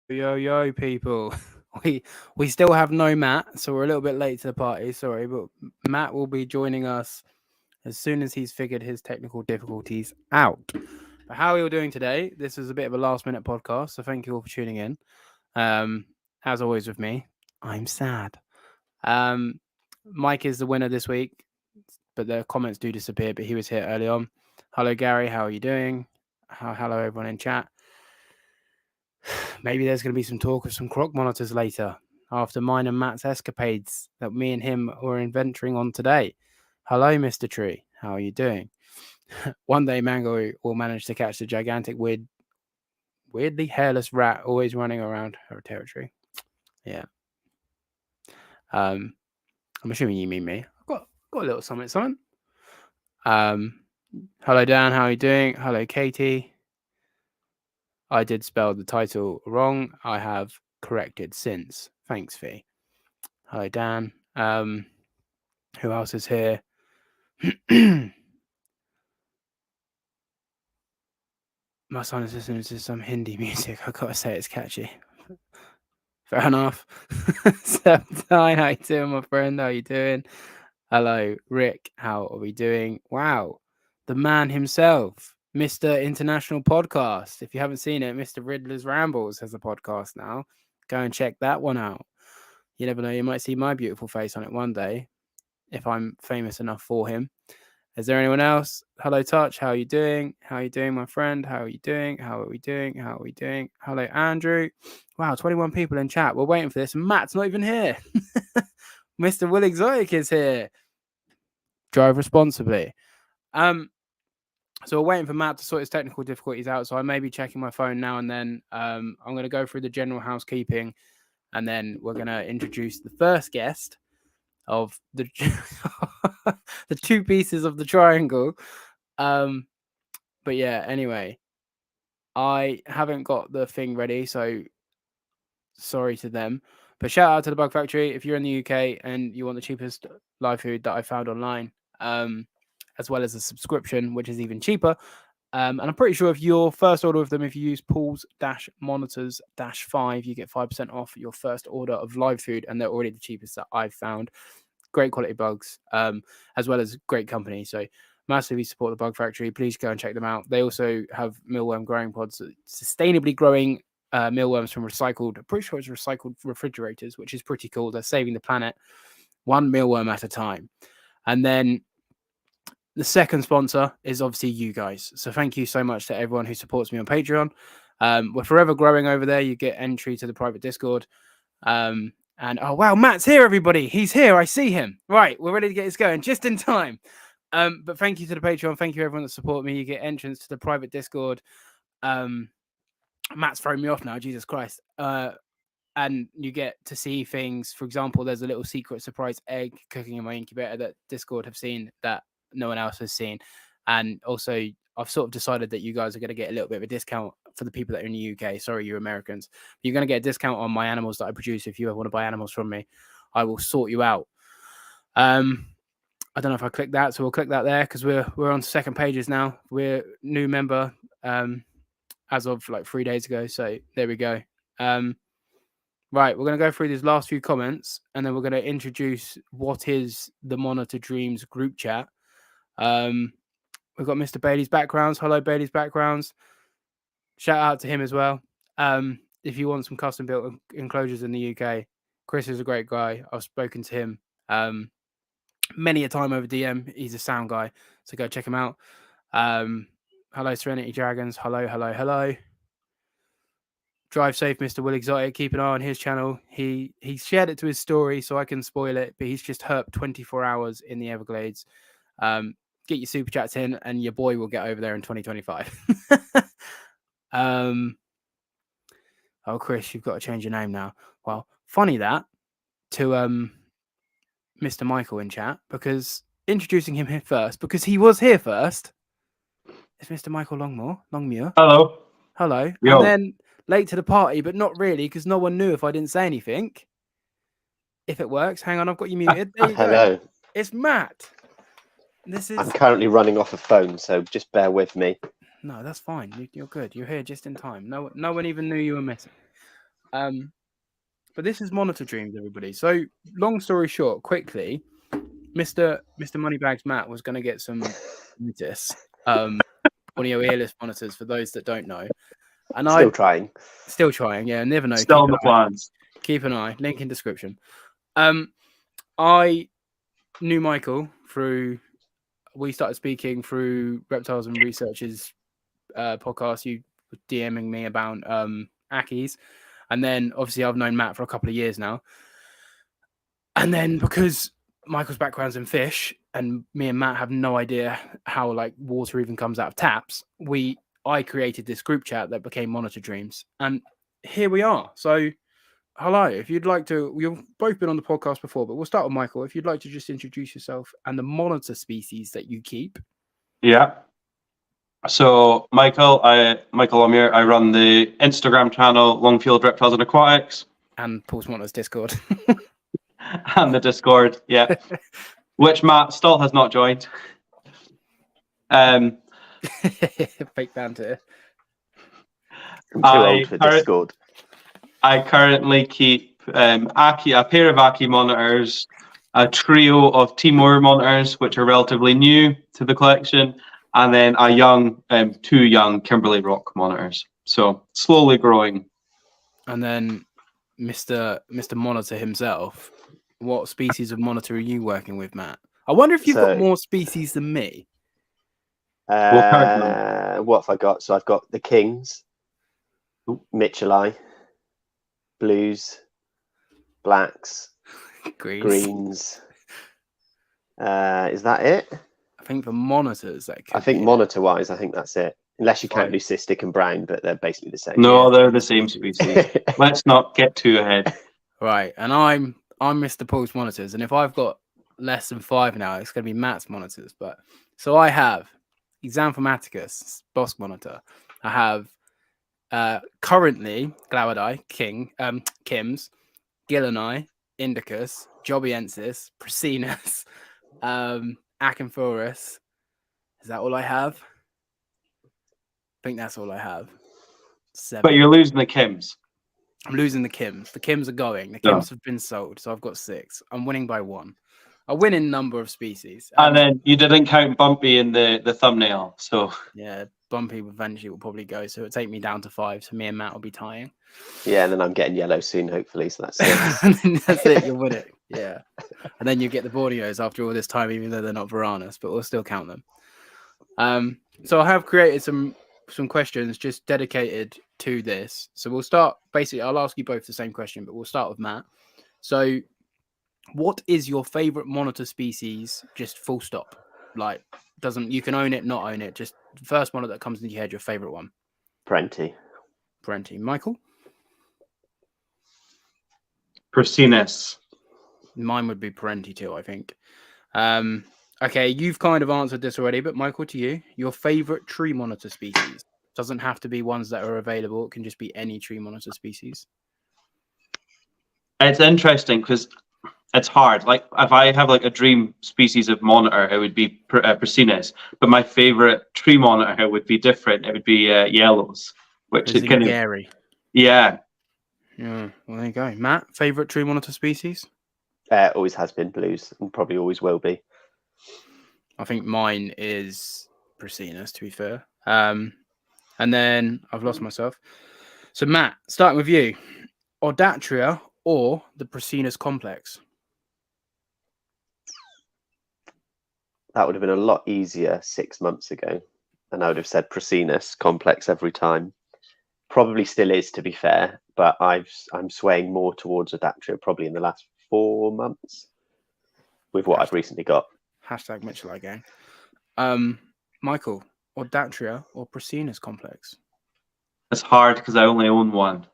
Yo, people. We still have no Matt, so we're a little bit late to the party. Sorry, but Matt will be joining us as soon as he's figured his technical difficulties out. But how are you all doing today? This is a bit of a last minute podcast, so thank you all for tuning in. Um, as always with me, I'm sad. Um, Mike is the winner this week, but the comments do disappear. But he was here early on. Hello, Gary. How are you doing? Hello, everyone in chat. Maybe there's going to be some talk of some croc monitors later after mine and Matt's escapades that me and him were adventuring on today. Hello, Mr. Tree. How are you doing? One day, Mango will manage to catch the gigantic, weirdly hairless rat always running around her territory. Yeah. I'm assuming you mean me. I've got a little something. Hello, Dan. How are you doing? Hello, Katie. I did spell the title wrong. I have corrected since. Thanks, Fee. Hello, Dan. Who else is here? My son is listening to some Hindi music. I gotta say, it's catchy. Fair enough. Serpentine, how you doing, my friend? How you doing? Hello, Rick. How are we doing? Wow, the man himself, Mr. International Podcast. If you haven't seen it, Mr. Riddler's Rambles has a podcast now. Go and check that one out. You never know, you might see my beautiful face on it one day if I'm famous enough for him. Is there anyone else? Hello, Touch. How are you doing? How are you doing, my friend? How are you doing? How are we doing? How are we doing? Hello, Andrew. Wow, 21 people in chat. We're waiting for this. Matt's not even here. Mr. Will Exotic is here. Drive responsibly. So we're waiting for Matt to sort his technical difficulties out. So I may be checking my phone now and then. I'm going to go through the general housekeeping, and then we're going to introduce the first guest of the the two pieces of the triangle. But yeah, anyway, I haven't got the thing ready, so sorry to them. But shout out to the Bug Factory if you're in the UK and you want the cheapest live food that I found online, as well as a subscription, which is even cheaper. And I'm pretty sure if your first order of them, if you use Pools-Monitors-5, you get 5% off your first order of live food, and they're already the cheapest that I've found. Great quality bugs, as well as great company. So massively support the Bug Factory. Please go and check them out. They also have mealworm growing pods, sustainably growing mealworms from recycled, I'm pretty sure it's recycled refrigerators, which is pretty cool. They're saving the planet one mealworm at a time. And then the second sponsor is obviously you guys. So thank you so much to everyone who supports me on Patreon. We're forever growing over there. You get entry to the private Discord. And oh wow, Matt's here, everybody. He's here. I see him. Right, we're ready to get this going just in time. But thank you to the Patreon. Thank you everyone that support me. You get entrance to the private Discord. Matt's throwing me off now. Jesus Christ. And you get to see things. For example, there's a little secret surprise egg cooking in my incubator that Discord have seen that no one else has seen. And also, I've sort of decided that you guys are going to get a little bit of a discount for the people that are in the UK. Sorry, you Americans. You're going to get a discount on my animals that I produce. If you ever want to buy animals from me, I will sort you out. I don't know if I click that, so we'll click that there because we're on second pages now. We're new member as of like 3 days ago. So there we go. Right, we're going to go through these last few comments, and then we're going to introduce what is the Monitor Dreams group chat. We've got Mr. Bailey's Backgrounds. Hello, Bailey's Backgrounds. Shout out to him as well. If you want some custom built enclosures in the UK, Chris is a great guy. I've spoken to him many a time over DM. He's a sound guy, so go check him out. Hello, Serenity Dragons. Hello. Drive safe, Mr. Will Exotic. Keep an eye on his channel. He shared it to his story, so I can spoil it. But he's just herped 24 hours in the Everglades. Get your super chats in, and your boy will get over there in 2025. Oh, Chris, you've got to change your name now. Well, funny that to Mr. Michael in chat, because introducing him here first, because he was here first, is Mr. Michael Longmuir. Hello. Hello. Yo. And then late to the party, but not really, because no one knew if I didn't say anything. If it works, hang on, I've got you muted. There you Hello. go. It's Matt. I'm currently running off a phone, so just bear with me. No, that's fine. You're good. You're here just in time. No one even knew you were missing. But this is Monitor Dreams, everybody. So, long story short, quickly, Mr. Moneybags Matt was going to get some Mutis, audio earless monitors for those that don't know. And still trying, yeah. Never know. Still on the plans. Keep an eye. Link in description. I knew Michael through. We started speaking through Reptiles and Researchers podcast. You were DMing me about Aki's, and then obviously I've known Matt for a couple of years now. And then because Michael's background's in fish, and me and Matt have no idea how like water even comes out of taps, I created this group chat that became Monitor Dreams, and here we are. So, hello. If you'd like to, you've both been on the podcast before, but we'll start with Michael. If you'd like to just introduce yourself and the monitor species that you keep. Yeah. So Michael Longmuir, I run the Instagram channel Longfield Reptiles and Aquatics. And Paul's Monitor's Discord. And the Discord, yeah. Which Matt still has not joined. Fake banter. I'm too old for Discord. I currently keep a pair of Aki monitors, a trio of Timor monitors, which are relatively new to the collection, and then two young Kimberley Rock monitors. So slowly growing. And then Mr. Monitor himself, what species of monitor are you working with, Matt? I wonder if you've got more species than me. What have I got? So I've got the Kings, Mitchellii, Blues, Blacks, Greens. Is that it? I think for monitors, I think monitor-wise, I think that's it. Unless you count Leucistic and Brown, but they're basically the same. No, they're the same species. Let's not get too ahead. Right, and I'm Mr. Paul's monitors, and if I've got less than 5 now, it's going to be Matt's monitors. But so I have Xanthomatogus, Bosk monitor. I have currently Glauidii, Kims, Gillani, Indicus, Jobiensis, Prasinus, Acanthoris. Is that all I have? I think that's all I have. 7. But you're losing the Kims. I'm losing the Kims. The Kims are going. The Kims have been sold, so I've got 6. I'm winning by 1. I win in number of species. And then you didn't count Bumpy in the thumbnail, so yeah, Bumpy eventually will probably go, so it'll take me down to 5. So me and Matt will be tying. Yeah, and then I'm getting yellow soon, hopefully. So that's it. That's it. You'll win it. Yeah, and then you get the Borneos after all this time, even though they're not Varanus, but we'll still count them. So I have created some questions just dedicated to this. So we'll start. Basically, I'll ask you both the same question, but we'll start with Matt. So, what is your favorite monitor species? Just full stop. Like, you can own it, not own it. Just the first one that comes into your head, your favorite one. Parenti. Michael? Prasinus. Mine would be Parenti too, I think. Okay, you've kind of answered this already, but Michael, to you, your favorite tree monitor species. Doesn't have to be ones that are available. It can just be any tree monitor species. It's interesting because it's hard. Like if I have like a dream species of monitor, it would be Prasinus. But my favorite tree monitor would be different. It would be yellows, which is kind of scary. Yeah. Yeah. Well, there you go. Matt, favorite tree monitor species? Always has been Blues, and probably always will be. I think mine is Prasinus, to be fair. And then I've lost myself. So Matt, starting with you, Audatria or the Prasinus complex? That would have been a lot easier 6 months ago, and I would have said Prasinus complex every time. Probably still is, to be fair, but I'm swaying more towards Audatria probably in the last 4 months with what I've recently got. Hashtag Mitchellii gang. Michael, Audatria or Prasinus complex? It's hard because I only own one.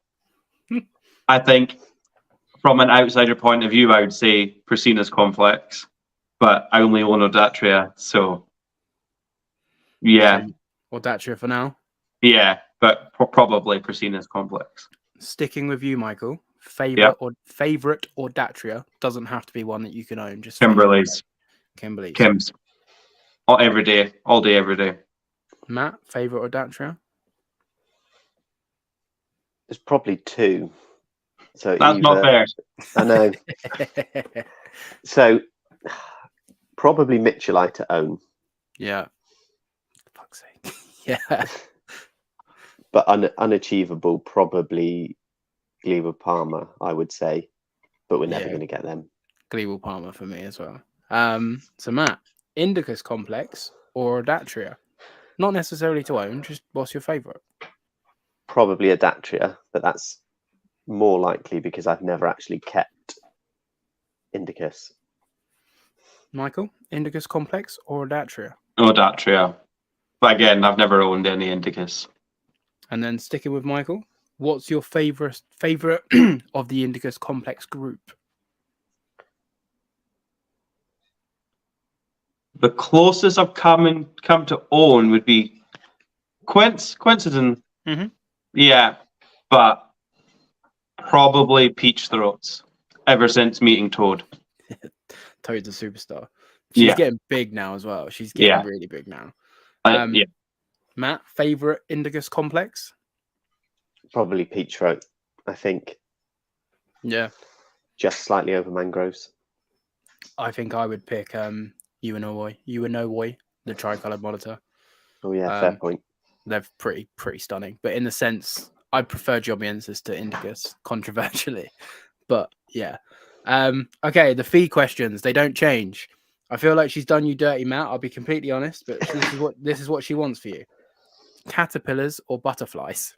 I think from an outsider point of view, I would say Prasina's complex, but I only own Odatria, so yeah. Or Datria for now. Yeah, but probably Prasina's complex. Sticking with you, Michael. Yep. Favorite or Datria doesn't have to be one that you can own. Just Kimberly's. Kim's. Every day, all day, every day. Matt, favorite or Datria? There's probably two. So That's not fair. I know. So probably Mitchellite to own. Yeah. For fuck's sake. Yeah. But unachievable, probably Gleaver Palmer, I would say. But we're never going to get them. Gleaver Palmer for me as well. So Matt, Indicus complex or Datria? Not necessarily to own, just what's your favourite? Probably a Datria, but that's more likely because I've never actually kept Indicus. Michael, Indicus complex or Datria? Oh, Datria. But again, I've never owned any Indicus. And then sticking with Michael, what's your favourite of the Indicus complex group? The closest I've come to own would be Quincident. Mm-hmm. Yeah, but probably Peach Throats ever since meeting Toad. Toad's a superstar. She's Yeah. getting big now as well. She's getting really big now. Yeah. Matt, favorite Indicus complex? Probably Peach Throat, I think. Yeah. Just slightly over Mangroves. I think I would pick Uinooi, the tricolored monitor. Oh yeah, fair point. They're pretty stunning. But in the sense, I prefer Jobiensis to Indicus, controversially. But yeah. Okay, the fee questions, they don't change. I feel like she's done you dirty, Matt. I'll be completely honest, but this is what she wants for you. Caterpillars or butterflies?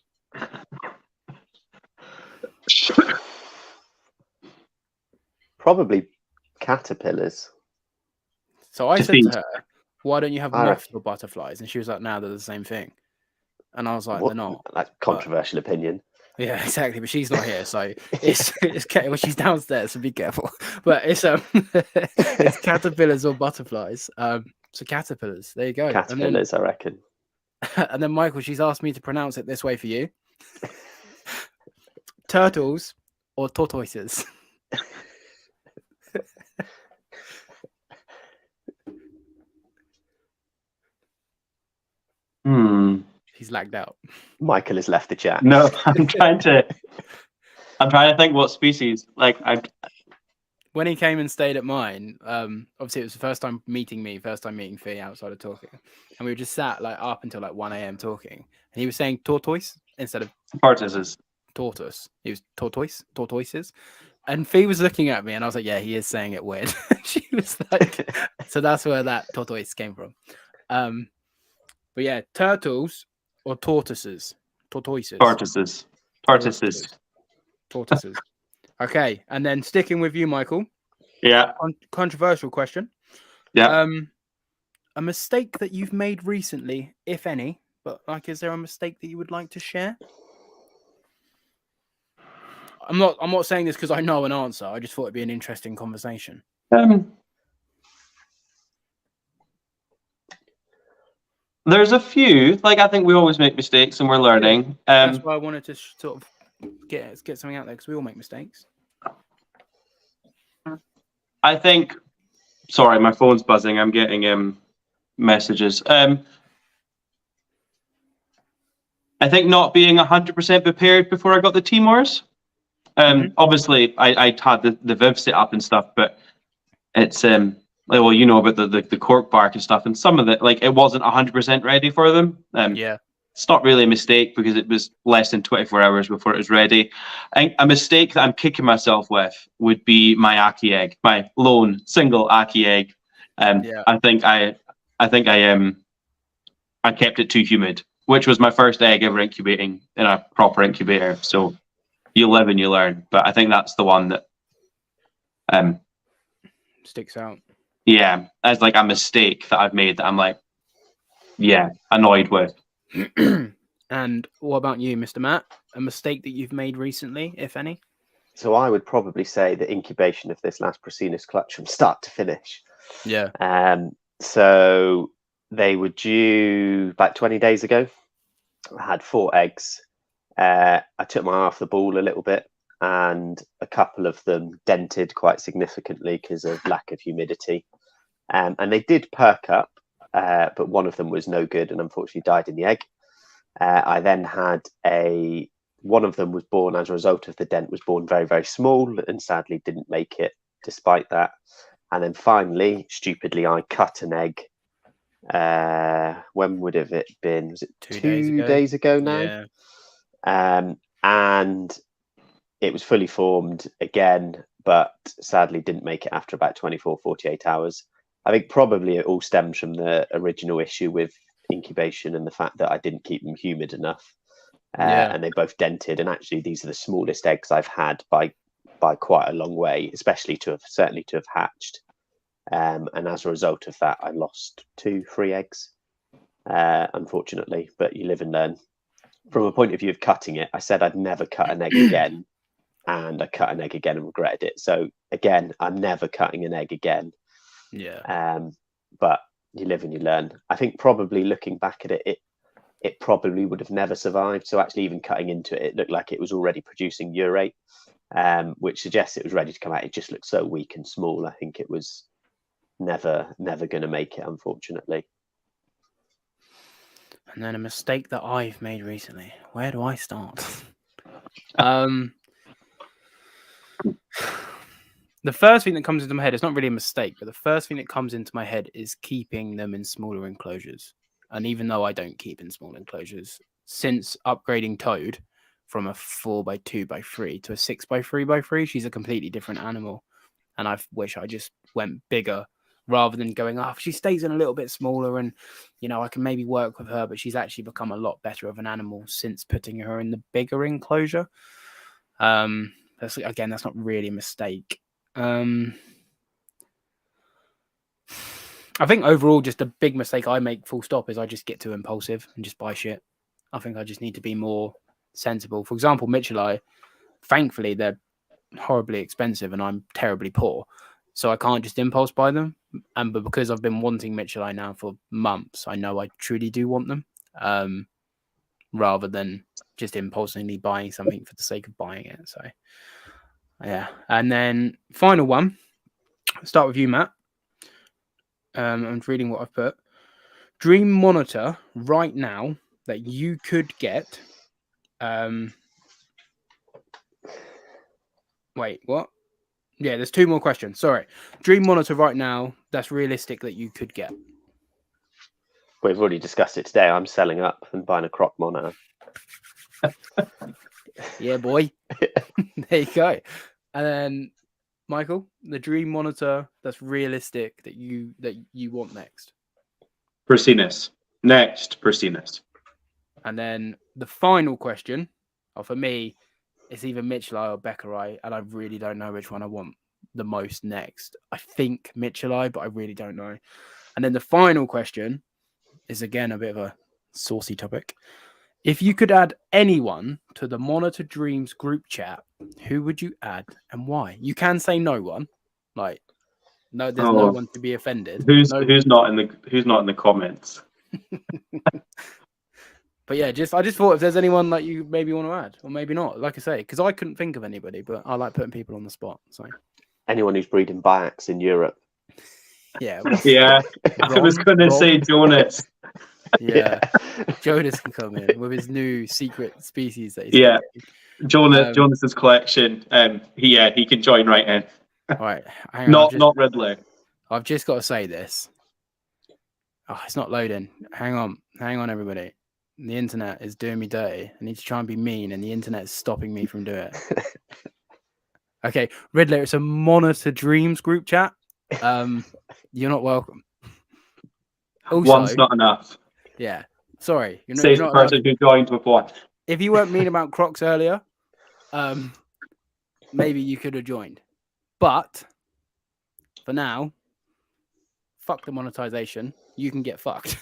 Probably caterpillars. So I said to her, why don't you have moths or butterflies? And she was like, no, they're the same thing. And I was like, they're not. That's controversial opinion. Yeah, exactly. But she's not here, so it's well, she's downstairs, so be careful. But it's it's caterpillars or butterflies. So caterpillars. There you go. Caterpillars, I reckon. And then Michael, she's asked me to pronounce it this way for you: turtles or tortoises. He's lagged out. Michael has left the chat. No, I'm trying to think what species. When he came and stayed at mine, obviously it was the first time meeting Fee outside of talking, and we were just sat like up until like 1 a.m. talking, and he was saying tortoise instead of tortoises. Tortoise. He was tortoises, and Fee was looking at me, and I was like, "Yeah, he is saying it weird." She was like, "So that's where that tortoise came from." But yeah, turtles or tortoises? Tortoises. Okay, and then sticking with you, Michael. Yeah. Controversial question. Yeah. A mistake that you've made recently, if any, but like, is there a mistake that you would like to share? I'm not saying this because I know an answer. I just thought it'd be an interesting conversation. There's a few. I think we always make mistakes and we're learning. That's why I wanted to sort of get something out there, because we all make mistakes. I think. Sorry, my phone's buzzing. I'm getting messages. I think not being 100% prepared before I got the Timors. Obviously, I had the Viv set up and stuff, but it's well, you know about the cork bark and stuff, and some of it, it wasn't 100% ready for them. Yeah. It's not really a mistake because it was less than 24 hours before it was ready. I think a mistake that I'm kicking myself with would be my Aki egg, my lone single Aki egg. I think I kept it too humid, which was my first egg ever incubating in a proper incubator. So you live and you learn, but I think that's the one that sticks out. Yeah, as a mistake that I've made that I'm annoyed with. And what about you, Mr. Matt? A mistake that you've made recently, if any? So I would probably say the incubation of this last Procinus clutch from start to finish. Yeah. So they were due about 20 days ago. I had 4 eggs. I took my eye off the ball a little bit, and a couple of them dented quite significantly because of lack of humidity. And they did perk up, but one of them was no good and unfortunately died in the egg. I then had one of them was born as a result of the dent, was born very, very small and sadly didn't make it despite that. And then finally, stupidly, I cut an egg. When would have it been? Was it 2 days ago now? Yeah. And it was fully formed again, but sadly didn't make it after about 24, 48 hours. I think probably it all stems from the original issue with incubation and the fact that I didn't keep them humid enough. And they both dented. And actually, these are the smallest eggs I've had by quite a long way, especially certainly to have hatched. And as a result of that, I lost 2 free eggs, unfortunately. But you live and learn. From a point of view of cutting it, I said I'd never cut an egg again, and I cut an egg again and regretted it. So again, I'm never cutting an egg again. Yeah. But you live and you learn. I think probably looking back at it, it probably would have never survived. So actually, even cutting into it, it looked like it was already producing urate, which suggests it was ready to come out. It just looked so weak and small. I think it was never going to make it, unfortunately. And then a mistake that I've made recently. Where do I start? The first thing that comes into my head, it's not really a mistake, but the first thing that comes into my head is keeping them in smaller enclosures. And even though I don't keep in small enclosures, since upgrading Toad from a 4x2x3 to a 6x3x3, she's a completely different animal. And I wish I just went bigger rather than going, oh, she stays in a little bit smaller and, I can maybe work with her, but she's actually become a lot better of an animal since putting her in the bigger enclosure. That's not really a mistake. I think overall, just a big mistake I make, full stop, is I just get too impulsive and just buy shit. I think I just need to be more sensible. For example, Mitchellai, thankfully, they're horribly expensive and I'm terribly poor. So I can't just impulse buy them. But because I've been wanting Mitchellai now for months, I know I truly do want them, rather than just impulsively buying something for the sake of buying it. So, yeah. And then final one. I'll start with you, Matt. I'm reading what I've put. Dream monitor right now that you could get. Wait, what? Yeah, there's 2 more questions. Sorry. Dream monitor right now that's realistic that you could get. We've already discussed it today. I'm selling up and buying a croc monitor. Yeah, boy. There you go. And then, Michael, the dream monitor that's realistic that you want next. Procinus. Next, Procinus. And then the final question, for me, it's either Mitchellai or Beckerai, and I really don't know which one I want the most next. I think Mitchellai, but I really don't know. And then the final question is, again, a bit of a saucy topic. If you could add anyone to the Monitor Dreams group chat, who would you add and why? You can say no one. There's no one to be offended. Who's not in the comments? But yeah, I just thought if there's anyone that you maybe want to add, or maybe not, like I say, because I couldn't think of anybody, but I like putting people on the spot. So anyone who's breeding Biacs in Europe. Yeah. Yeah. I was going to say Jonas. Yeah. Jonas can come in with his new secret species that he's Jonas's collection. He can join right in. All right. Hang on, not Ridley. I've just got to say this. Oh, it's not loading. Hang on, everybody. The internet is doing me dirty. I need to try and be mean, and the internet is stopping me from doing it. Okay, Riddler, it's a Monitor Dreams group chat. You're not welcome. Also, one's not enough. Yeah, sorry. Say the person who joined with one. If you weren't mean about Crocs earlier, maybe you could have joined. But for now, fuck the monetization. You can get fucked.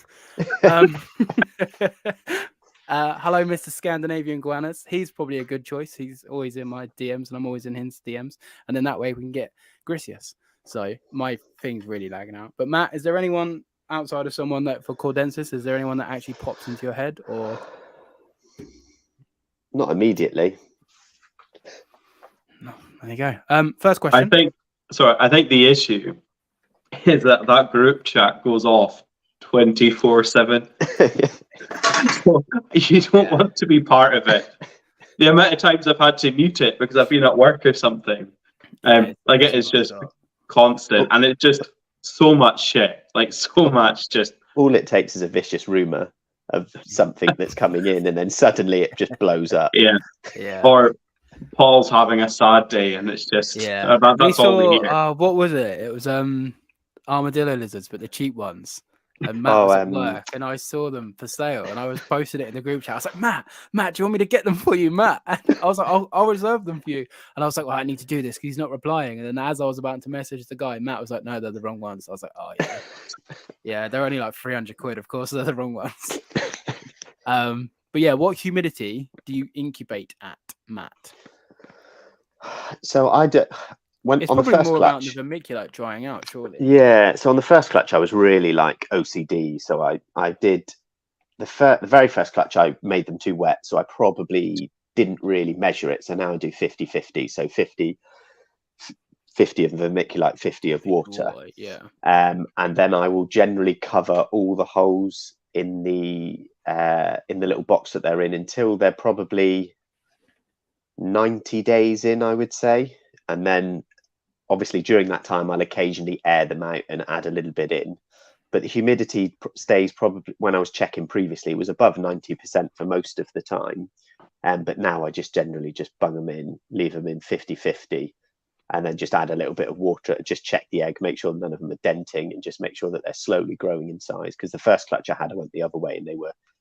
Hello, Mr. Scandinavian Guanas. He's probably a good choice. He's always in my DMs, and I'm always in his DMs. And then that way we can get Grisius. So my thing's really lagging out. But Matt, is there anyone outside of someone that for Cordensis? Is there anyone that actually pops into your head, or Not immediately. no? There you go. First question. I think the issue is that group chat goes off 24/7. So you don't want to be part of it. The amount of times I've had to mute it because I've been at work or something, it is just constant, and it's just so much shit. Like so much, just all it takes is a vicious rumor of something that's coming in, and then suddenly it just blows up. Yeah. Or Paul's having a sad day, and it's just that's all we hear. What was it? It was armadillo lizards, but the cheap ones. And Matt was at work, and I saw them for sale, and I was posting it in the group chat. I was like, Matt, do you want me to get them for you, Matt? And I was like, I'll reserve them for you. And I was like, well, I need to do this because he's not replying. And then as I was about to message the guy, Matt was like, no, they're the wrong ones. I was like, oh yeah, yeah, they're only like 300 quid. Of course, they're the wrong ones. But yeah, what humidity do you incubate at, Matt? So I do. It's on the probably first more clutch, around the vermiculite drying out, surely. Yeah. So on the first clutch, I was really like OCD. So I did the very first clutch. I made them too wet, so I probably didn't really measure it. So now I do 50-50. So 50 of vermiculite, 50 of water. Yeah. And then I will generally cover all the holes in the little box that they're in until they're probably 90 days in, I would say. And then obviously during that time, I'll occasionally air them out and add a little bit in. But the humidity stays probably, when I was checking previously, it was above 90% for most of the time. But now I just generally just bung them in, leave them in 50-50, and then just add a little bit of water, just check the egg, make sure none of them are denting, and just make sure that they're slowly growing in size. Because the first clutch I had, I went the other way, and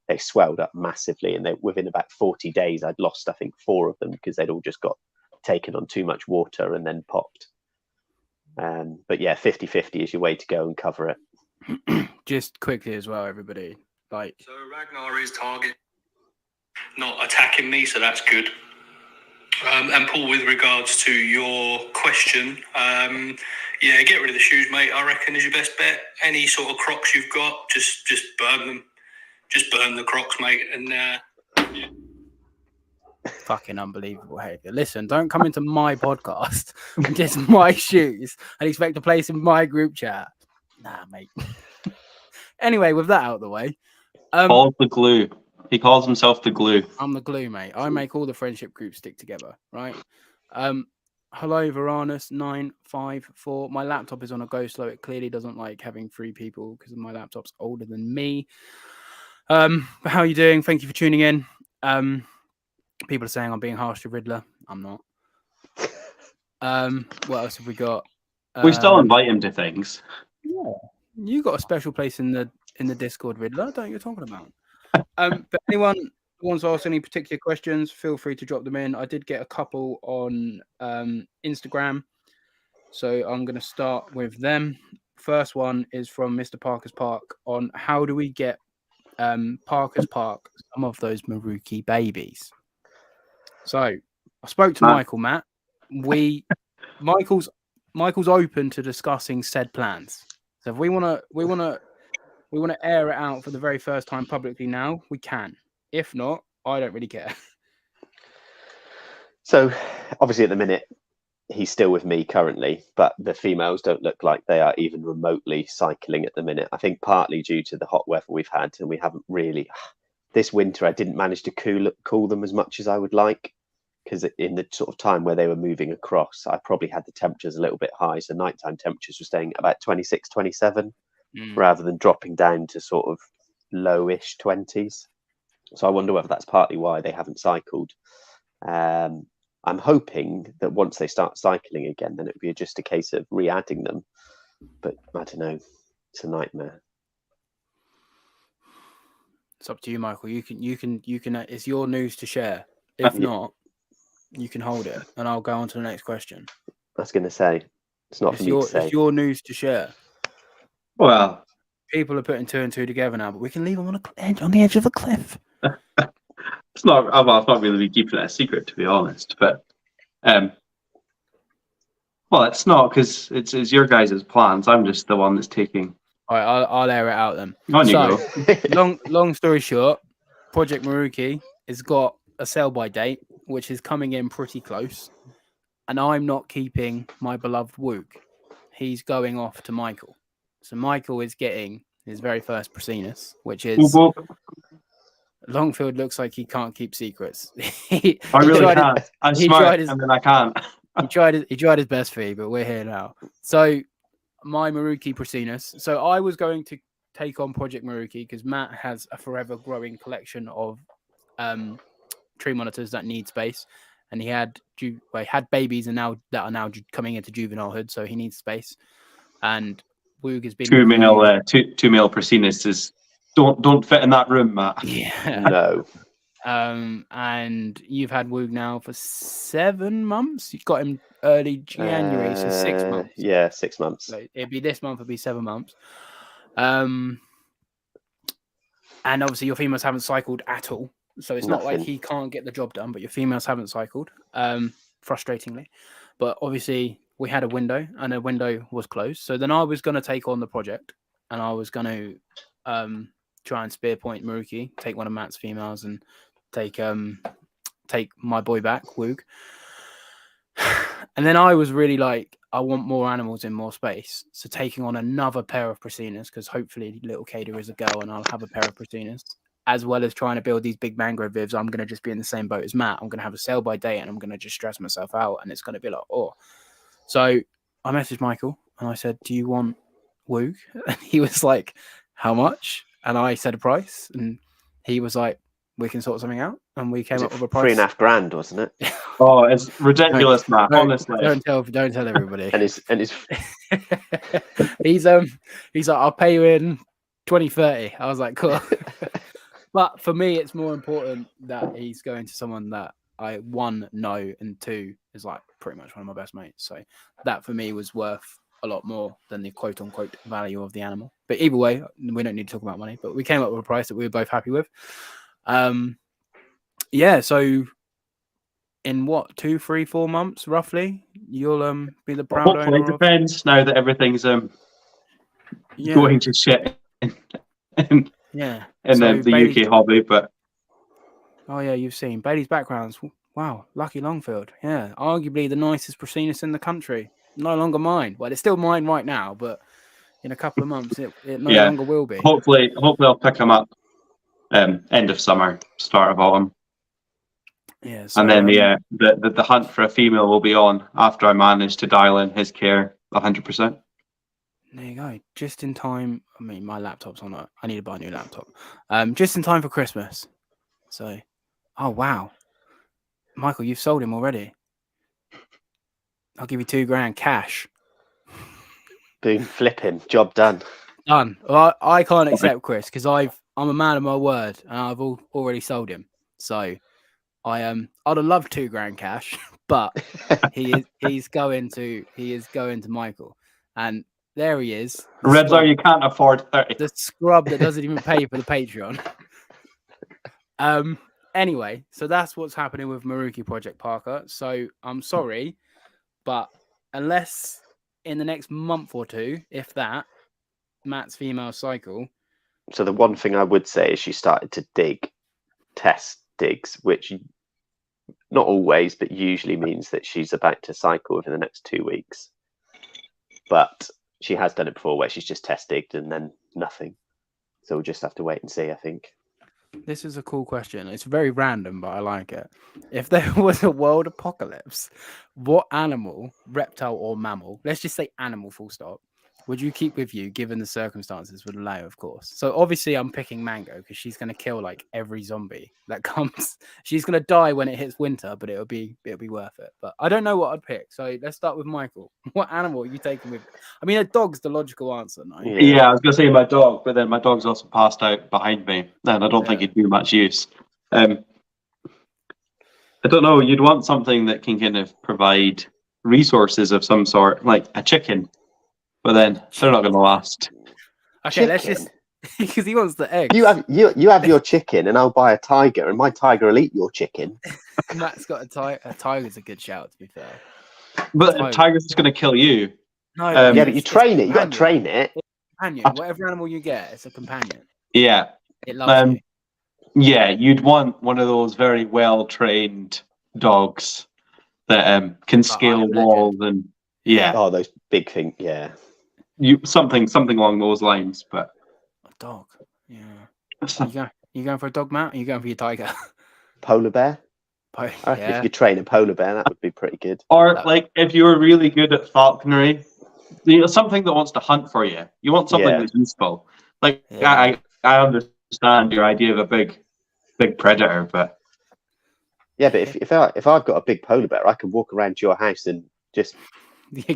they swelled up massively. And within about 40 days, I'd lost, I think, 4 of them because they'd all just got taken on too much water and then popped. But yeah, 50-50 is your way to go and cover it. Just quickly as well, everybody. So Ragnar is target, not attacking me, so that's good. And Paul, with regards to your question, get rid of the shoes, mate. I reckon is your best bet. Any sort of Crocs you've got, just burn them. Just burn the Crocs, mate, and fucking unbelievable behavior. Listen, don't come into my podcast and just my shoes and expect to place in my group chat. Nah, mate. Anyway, with that out of the way, Paul's the glue. He calls himself the glue. I'm the glue, mate. I make all the friendship groups stick together, right? Hello, Varanus954. My laptop is on a go slow. It clearly doesn't like having 3 people because my laptop's older than me. But how are you doing? Thank you for tuning in. People are saying I'm being harsh to Riddler. I'm not. What else have we got? We still invite him to things. Yeah, you got a special place in the Discord, Riddler. Don't know what you're talking about. But anyone who wants to ask any particular questions, feel free to drop them in. I did get a couple on Instagram, so I'm going to start with them. First one is from Mr. Parker's Park on how do we get Parker's Park some of those Maruki babies. So I spoke to Michael, Matt. Michael's open to discussing said plans. So if we want to air it out for the very first time publicly now, we can. If not, I don't really care. So obviously at the minute, he's still with me currently, but the females don't look like they are even remotely cycling at the minute. I think partly due to the hot weather we've had, and we haven't really. This winter, I didn't manage to cool them as much as I would like, because in the sort of time where they were moving across, I probably had the temperatures a little bit high. So nighttime temperatures were staying at about 26, 27, rather than dropping down to sort of lowish 20s. So I wonder whether that's partly why they haven't cycled. I'm hoping that once they start cycling again, then it would be just a case of re-adding them. But I don't know. It's a nightmare. It's up to you, Michael. You can. It's your news to share. If not, you can hold it, and I'll go on to the next question. I was going to say, it's not for me to say. It's your news to share. Well, people are putting 2 and 2 together now, but we can leave them on the edge of a cliff. It's not. Well, I've not really been keeping it a secret, to be honest. But well, it's not because it's your guys' plans. I'm just the one that's taking. All right, I'll air it out then. On you So, long story short, Project Maruki has got a sell-by date, which is coming in pretty close, and I'm not keeping my beloved Wook. He's going off to Michael. So Michael is getting his very first Prasinus, which is Longfield looks like he can't keep secrets. I really can't. I'm smart, and then I can't. He tried his best for you, but we're here now. So my Maruki Prasinus. So I was going to take on Project Maruki because Matt has a forever growing collection of tree monitors that need space, and he had babies and now that are now coming into juvenilehood, so he needs space. And Woog has been 2 mil 2 mil Prasinus is don't fit in that room, Matt. Yeah. No. And you've had Woog now for 7 months. You got him early January, so 6 months. Yeah, 6 months. So it'd be this month. It'd be 7 months. And obviously your females haven't cycled at all, so it's not like he can't get the job done. But your females haven't cycled, frustratingly. But obviously we had a window, and a window was closed. So then I was going to take on the project, and I was going to try and spear point Maruki, take one of Matt's females, and take my boy back, Woog. And then I was really like, I want more animals in more space. So taking on another pair of Prasinus, because hopefully little Kada is a girl and I'll have a pair of Prasinus, as well as trying to build these big mangrove vivs. I'm going to just be in the same boat as Matt. I'm going to have a sale by date and I'm going to just stress myself out. And it's going to be like, oh. So I messaged Michael and I said, do you want Woog? And he was like, how much? And I said a price. And he was like, we can sort something out, and we came up with a price. $3.5 grand, wasn't it? Oh, it's ridiculous, Matt. Honestly, don't tell everybody. and his he's like, I'll pay you in 2030. I was like, cool. But for me, it's more important that he's going to someone that I one know and two is like pretty much one of my best mates. So that for me was worth a lot more than the quote unquote value of the animal. But either way, we don't need to talk about money. But we came up with a price that we were both happy with. Yeah, so in what 2, 3, 4 months roughly, you'll be the proud hopefully owner. It depends now that everything's going to shit in the Bailey's, UK hobby. But oh yeah, you've seen Bailey's backgrounds. Wow, lucky Longfield. Yeah, arguably the nicest Prasinus in the country. No longer mine. Well, it's still mine right now, but in a couple of months, it no longer will be. Hopefully I'll pick him up end of summer, start of autumn. Yeah, so, and then the hunt for a female will be on after I manage to dial in his care 100%. There you go. Just in time. I mean, my laptop's on. I need to buy a new laptop. Just in time for Christmas. So, oh wow, Michael, you've sold him already. I'll give you $2,000 cash. Boom, flip him. Job done. Done. Well, I can't accept Chris because I'm a man of my word and I've already sold him. So I'd have loved $2,000 cash, but he is going to Michael, and there he is. Rebs, you can't afford 30. The scrub that doesn't even pay for the Patreon. Anyway, so that's what's happening with Maruki Project, Parker. So I'm sorry, but unless in the next month or two, if that, Matt's female cycle. So the one thing I would say is she started to test digs, which not always, but usually means that she's about to cycle within the next 2 weeks. But she has done it before where she's just test digged and then nothing. So we'll just have to wait and see, I think. This is a cool question. It's very random, but I like it. If there was a world apocalypse, what animal, reptile or mammal, let's just say animal full stop, would you keep with you given the circumstances would allow, of course? So obviously I'm picking Mango because she's going to kill like every zombie that comes. She's going to die when it hits winter, but it'll be worth it. But I don't know what I'd pick. So let's start with Michael. What animal are you taking with? I mean, a dog's the logical answer, no? Yeah, I was going to say my dog, but then my dog's also passed out behind me, and I don't think he'd do much use. I don't know. You'd want something that can kind of provide resources of some sort, like a chicken. But then they're not going to last. Okay, let's just because he wants the eggs. You have your chicken, and I'll buy a tiger, and my tiger will eat your chicken. Matt's got a tiger. A tiger's a good shout, to be fair. But Tiger. a tiger's just going to kill you. No, Yeah, but you train it. You got to train it. Companion. Whatever animal you get, it's a companion. Yeah. It loves you. Yeah, you'd want one of those very well trained dogs that can scale walls and Oh, those big things. Yeah. Something along those lines. But a dog. Yeah. You going for a dog, Matt? Or you going for your tiger? Polar bear. Yeah. If you train a polar bear, that would be pretty good. Or like if you were really good at falconry, something that wants to hunt for you. You want something that's useful. Like I understand your idea of a big predator, but yeah, but if I've got a big polar bear, I can walk around your house and just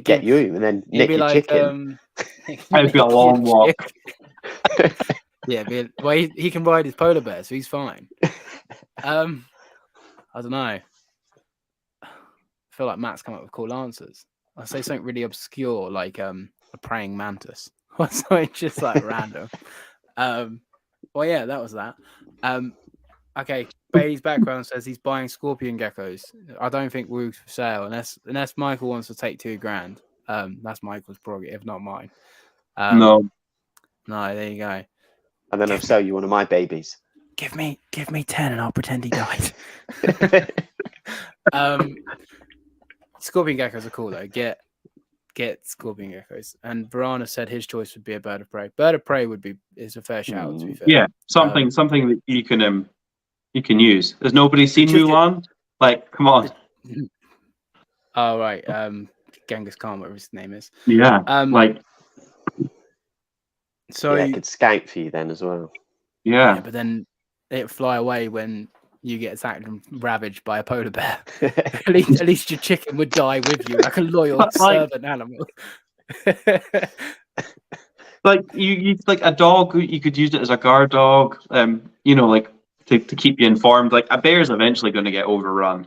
get you and then nick your chicken. It'd be a long walk. Yeah, well, he can ride his polar bear, so he's fine. I don't know. I feel like Matt's come up with cool answers. I'll say something really obscure, like a praying mantis, or something just like random. Well, yeah, that was that. Okay, Bailey's background says he's buying scorpion geckos. I don't think Woog's for sale unless Michael wants to take $2,000. That's Michael's prerogative, not mine. No, there you go. And then I'll sell you one of my babies. Give me 10 and I'll pretend he died. Scorpion geckos are cool though. Get scorpion geckos. And Varana said his choice would be a bird of prey. Bird of prey is a fair shout, to be fair. Yeah, something that you can use. Has nobody seen Mulan? Like, come on. Oh right. Genghis Khan, whatever his name is. Yeah. So it could scout for you then as well. Yeah. But then it fly away when you get attacked and ravaged by a polar bear. at least your chicken would die with you, like a loyal servant animal. Like you like a dog, you could use it as a guard dog. Like to keep you informed. Like a bear's eventually going to get overrun.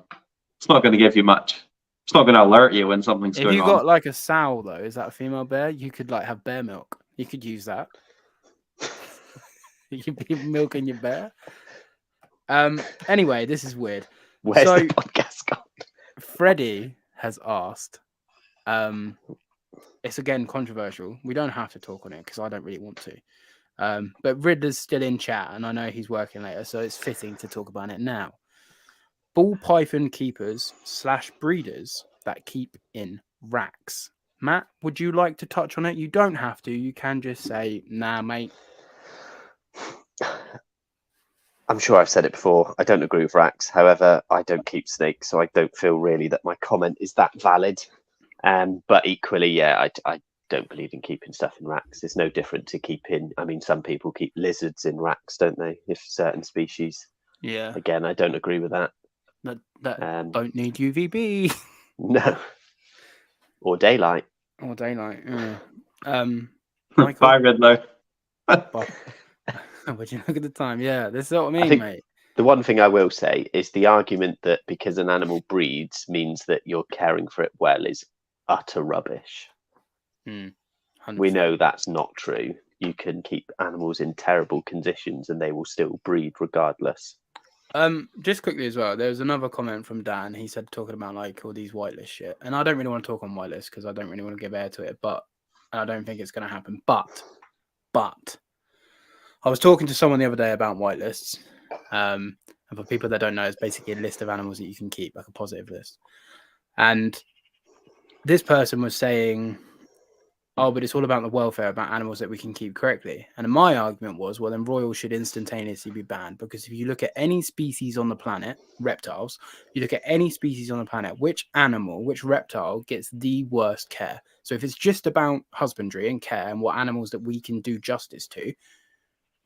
It's not going to give you much. It's not going to alert you when something's going on. If you got like a sow though, is that a female bear? You could like have bear milk. You could use that. You could be milking your bear. Anyway, this is weird. Where's the podcast gone? Freddie has asked. It's again controversial. We don't have to talk on it because I don't really want to. But Riddler's still in chat, and I know he's working later, so it's fitting to talk about it now. Ball python keepers / breeders that keep in racks. Matt, would you like to touch on it? You don't have to. You can just say, nah, mate. I'm sure I've said it before. I don't agree with racks. However, I don't keep snakes, so I don't feel really that my comment is that valid. But equally, yeah, I don't believe in keeping stuff in racks. It's no different to keeping. I mean, some people keep lizards in racks, don't they? If certain species. Yeah. Again, I don't agree with that. That don't need UVB. No. Or daylight. Yeah. Bye, Riddler. Would you look at the time? Yeah, this is what I mean, mate. The one thing I will say is the argument that because an animal breeds means that you're caring for it well is utter rubbish. 100%. We know that's not true. You can keep animals in terrible conditions and they will still breed regardless. Just quickly as well, there was another comment from Dan. He said talking about like all these whitelist shit, and I don't really want to talk on whitelist because I don't really want to give air to it, but I don't think it's going to happen. But I was talking to someone the other day about whitelists. And for people that don't know, it's basically a list of animals that you can keep, like a positive list. And this person was saying, oh, but it's all about the welfare, about animals that we can keep correctly. And my argument was, well, then royals should instantaneously be banned, because if you look at any species on the planet, reptiles, you look at any species on the planet, which reptile gets the worst care? So if it's just about husbandry and care and what animals that we can do justice to,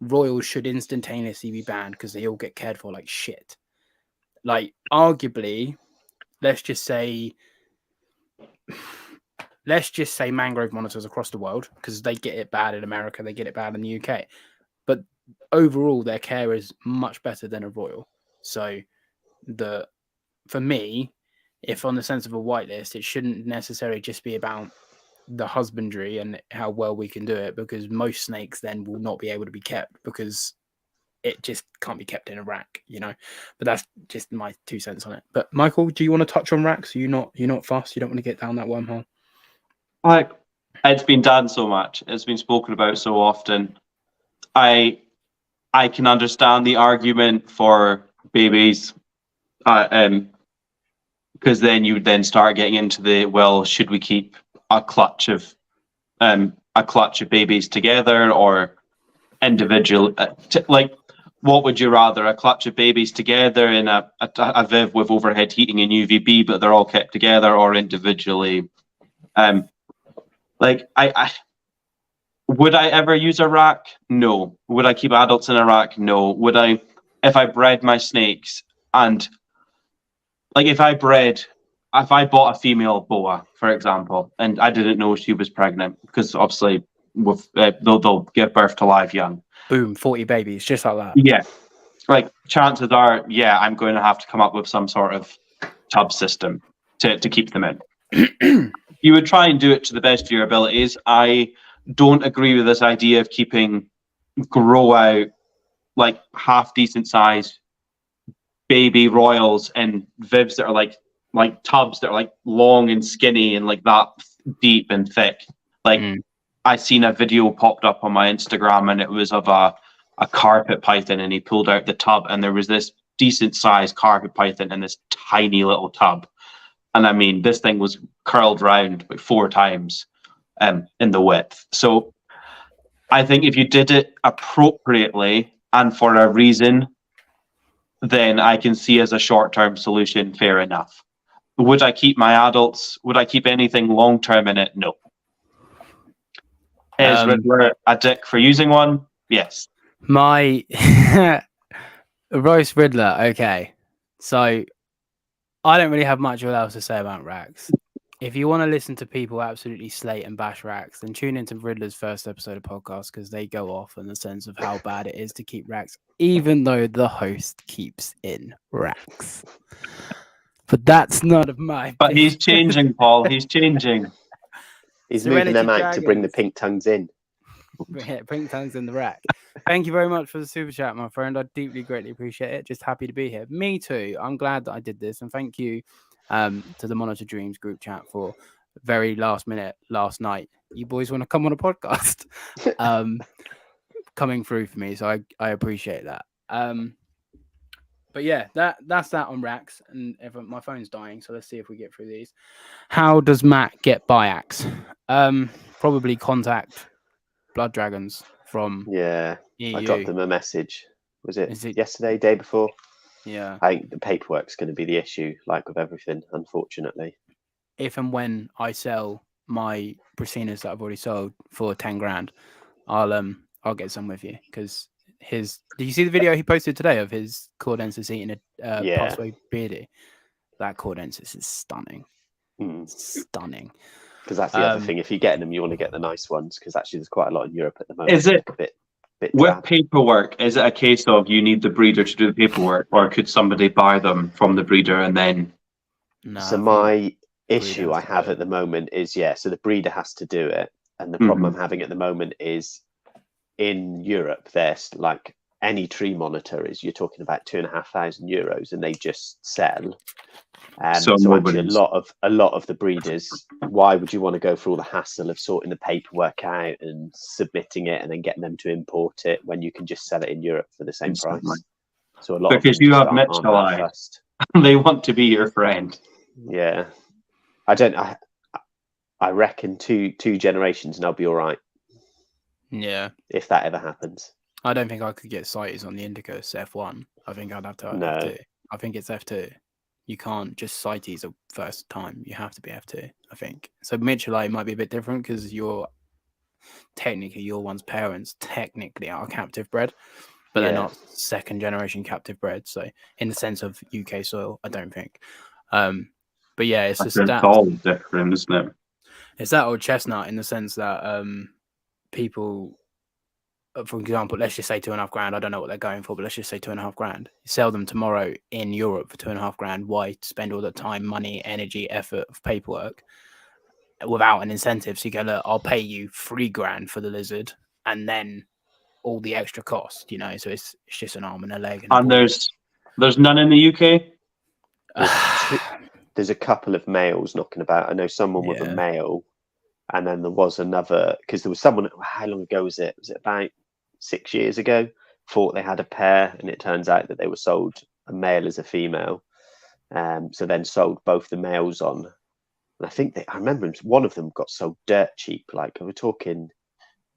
royals should instantaneously be banned because they all get cared for like shit. Like, arguably, let's just say mangrove monitors across the world, because they get it bad in America, they get it bad in the UK. But overall, their care is much better than a royal. So for me, if on the sense of a whitelist, it shouldn't necessarily just be about the husbandry and how well we can do it, because most snakes then will not be able to be kept because it just can't be kept in a rack, But that's just my 2 cents on it. But Michael, do you want to touch on racks? You're not fast. You don't want to get down that wormhole. Like, it's been done so much. It's been spoken about so often. I can understand the argument for babies, because then you would then start getting into the, well, should we keep a clutch of babies together or individual? Like, what would you rather? A clutch of babies together in a Viv with overhead heating and UVB, but they're all kept together, or individually? Like, I would I ever use a rack? No. Would I keep adults in a rack? No. Would I, if I bred my snakes and, like, if I bought a female boa, for example, and I didn't know she was pregnant, because obviously they'll give birth to live young. Boom, 40 babies, just like that. Yeah. Like, chances are, I'm going to have to come up with some sort of tub system to keep them in. You would try and do it to the best of your abilities. I don't agree with this idea of keeping grow out, like, half decent size baby royals and Vivs that are like tubs that are like long and skinny and like that deep and thick. Like, I seen a video popped up on my Instagram, and it was of a carpet python, and he pulled out the tub, and there was this decent sized carpet python in this tiny little tub. And I mean, this thing was curled round like 4 times in the width. So I think if you did it appropriately and for a reason, then I can see as a short-term solution, fair enough. Would I keep my adults? Would I keep anything long-term in it? No. Is Riddler a dick for using one? Yes. My roast Riddler. Okay, so I don't really have much else to say about racks. If you want to listen to people absolutely slate and bash racks, then tune into Riddler's first episode of podcast, because they go off in the sense of how bad it is to keep racks, even though the host keeps in racks. But that's none of my. But he's changing, Paul. He's changing. He's Serenity moving them out to bring the Dragons. pink tongues in. Yeah, pink tongues in the rack. Thank you very much for the super chat, my friend. I deeply, greatly appreciate it. Just happy to be here. Me too. I'm glad that I did this, and thank you to the Monitor Dreams group chat for very last minute last night. You boys want to come on a podcast? Coming through for me, so I appreciate that. But yeah, that's that on racks. And my phone's dying, so let's see if we get through these. How does Matt get Biax? Probably contact Blood Dragons from EU. I dropped them a message. Was it yesterday, day before? Yeah. I think the paperwork's going to be the issue, like with everything, unfortunately. If and when I sell my Bracinas that I've already sold for 10 grand, I'll get some with you, because did you see the video he posted today of his Cordensis eating a Passway beardy? That Cordensis is stunning. Stunning. Because that's the other thing. If you're getting them, you want to get the nice ones, because actually there's quite a lot in Europe at the moment. Is it a bit with drab. paperwork? Is it a case of you need the breeder to do the paperwork, or could somebody buy them from the breeder and then? No, So my issue I have at the moment is so the breeder has to do it, and the problem I'm having at the moment is in Europe there's like any tree monitor is you're talking about €2,500, and they just sell. So actually a lot of the breeders, why would you want to go through all the hassle of sorting the paperwork out and submitting it and then getting them to import it when you can just sell it in Europe for the same price? So a lot because of them you have Mitchell, they want to be your friend. Yeah, I reckon two generations and I'll be all right. Yeah, if that ever happens. I don't think I could get CITES on the Indicus F1. I think I'd have to F2. I think it's F2. You can't just CITES a first time. You have to be F2, I think. So Mitchellite might be a bit different, because your one's parents technically are captive bred, but they're not second generation captive bred. So in the sense of UK soil, I don't think. But yeah, it's just that all different, isn't it? It's that old chestnut in the sense that people, for example, let's just say $2.5 grand. I don't know what they're going for, but let's just say $2.5 grand. You sell them tomorrow in Europe for $2.5 grand. Why spend all the time, money, energy, effort of paperwork without an incentive. So you go, look, I'll pay you $3,000 for the lizard, and then all the extra cost, So it's just an arm and a leg. And there's none in the UK. There's a couple of males knocking about. I know someone with a male, and then there was another, because there was someone. How long ago was it? Was it about 6 years ago? Thought they had a pair, and it turns out that they were sold a male as a female. So then sold both the males on, and I think I remember one of them got sold dirt cheap. Like, we're talking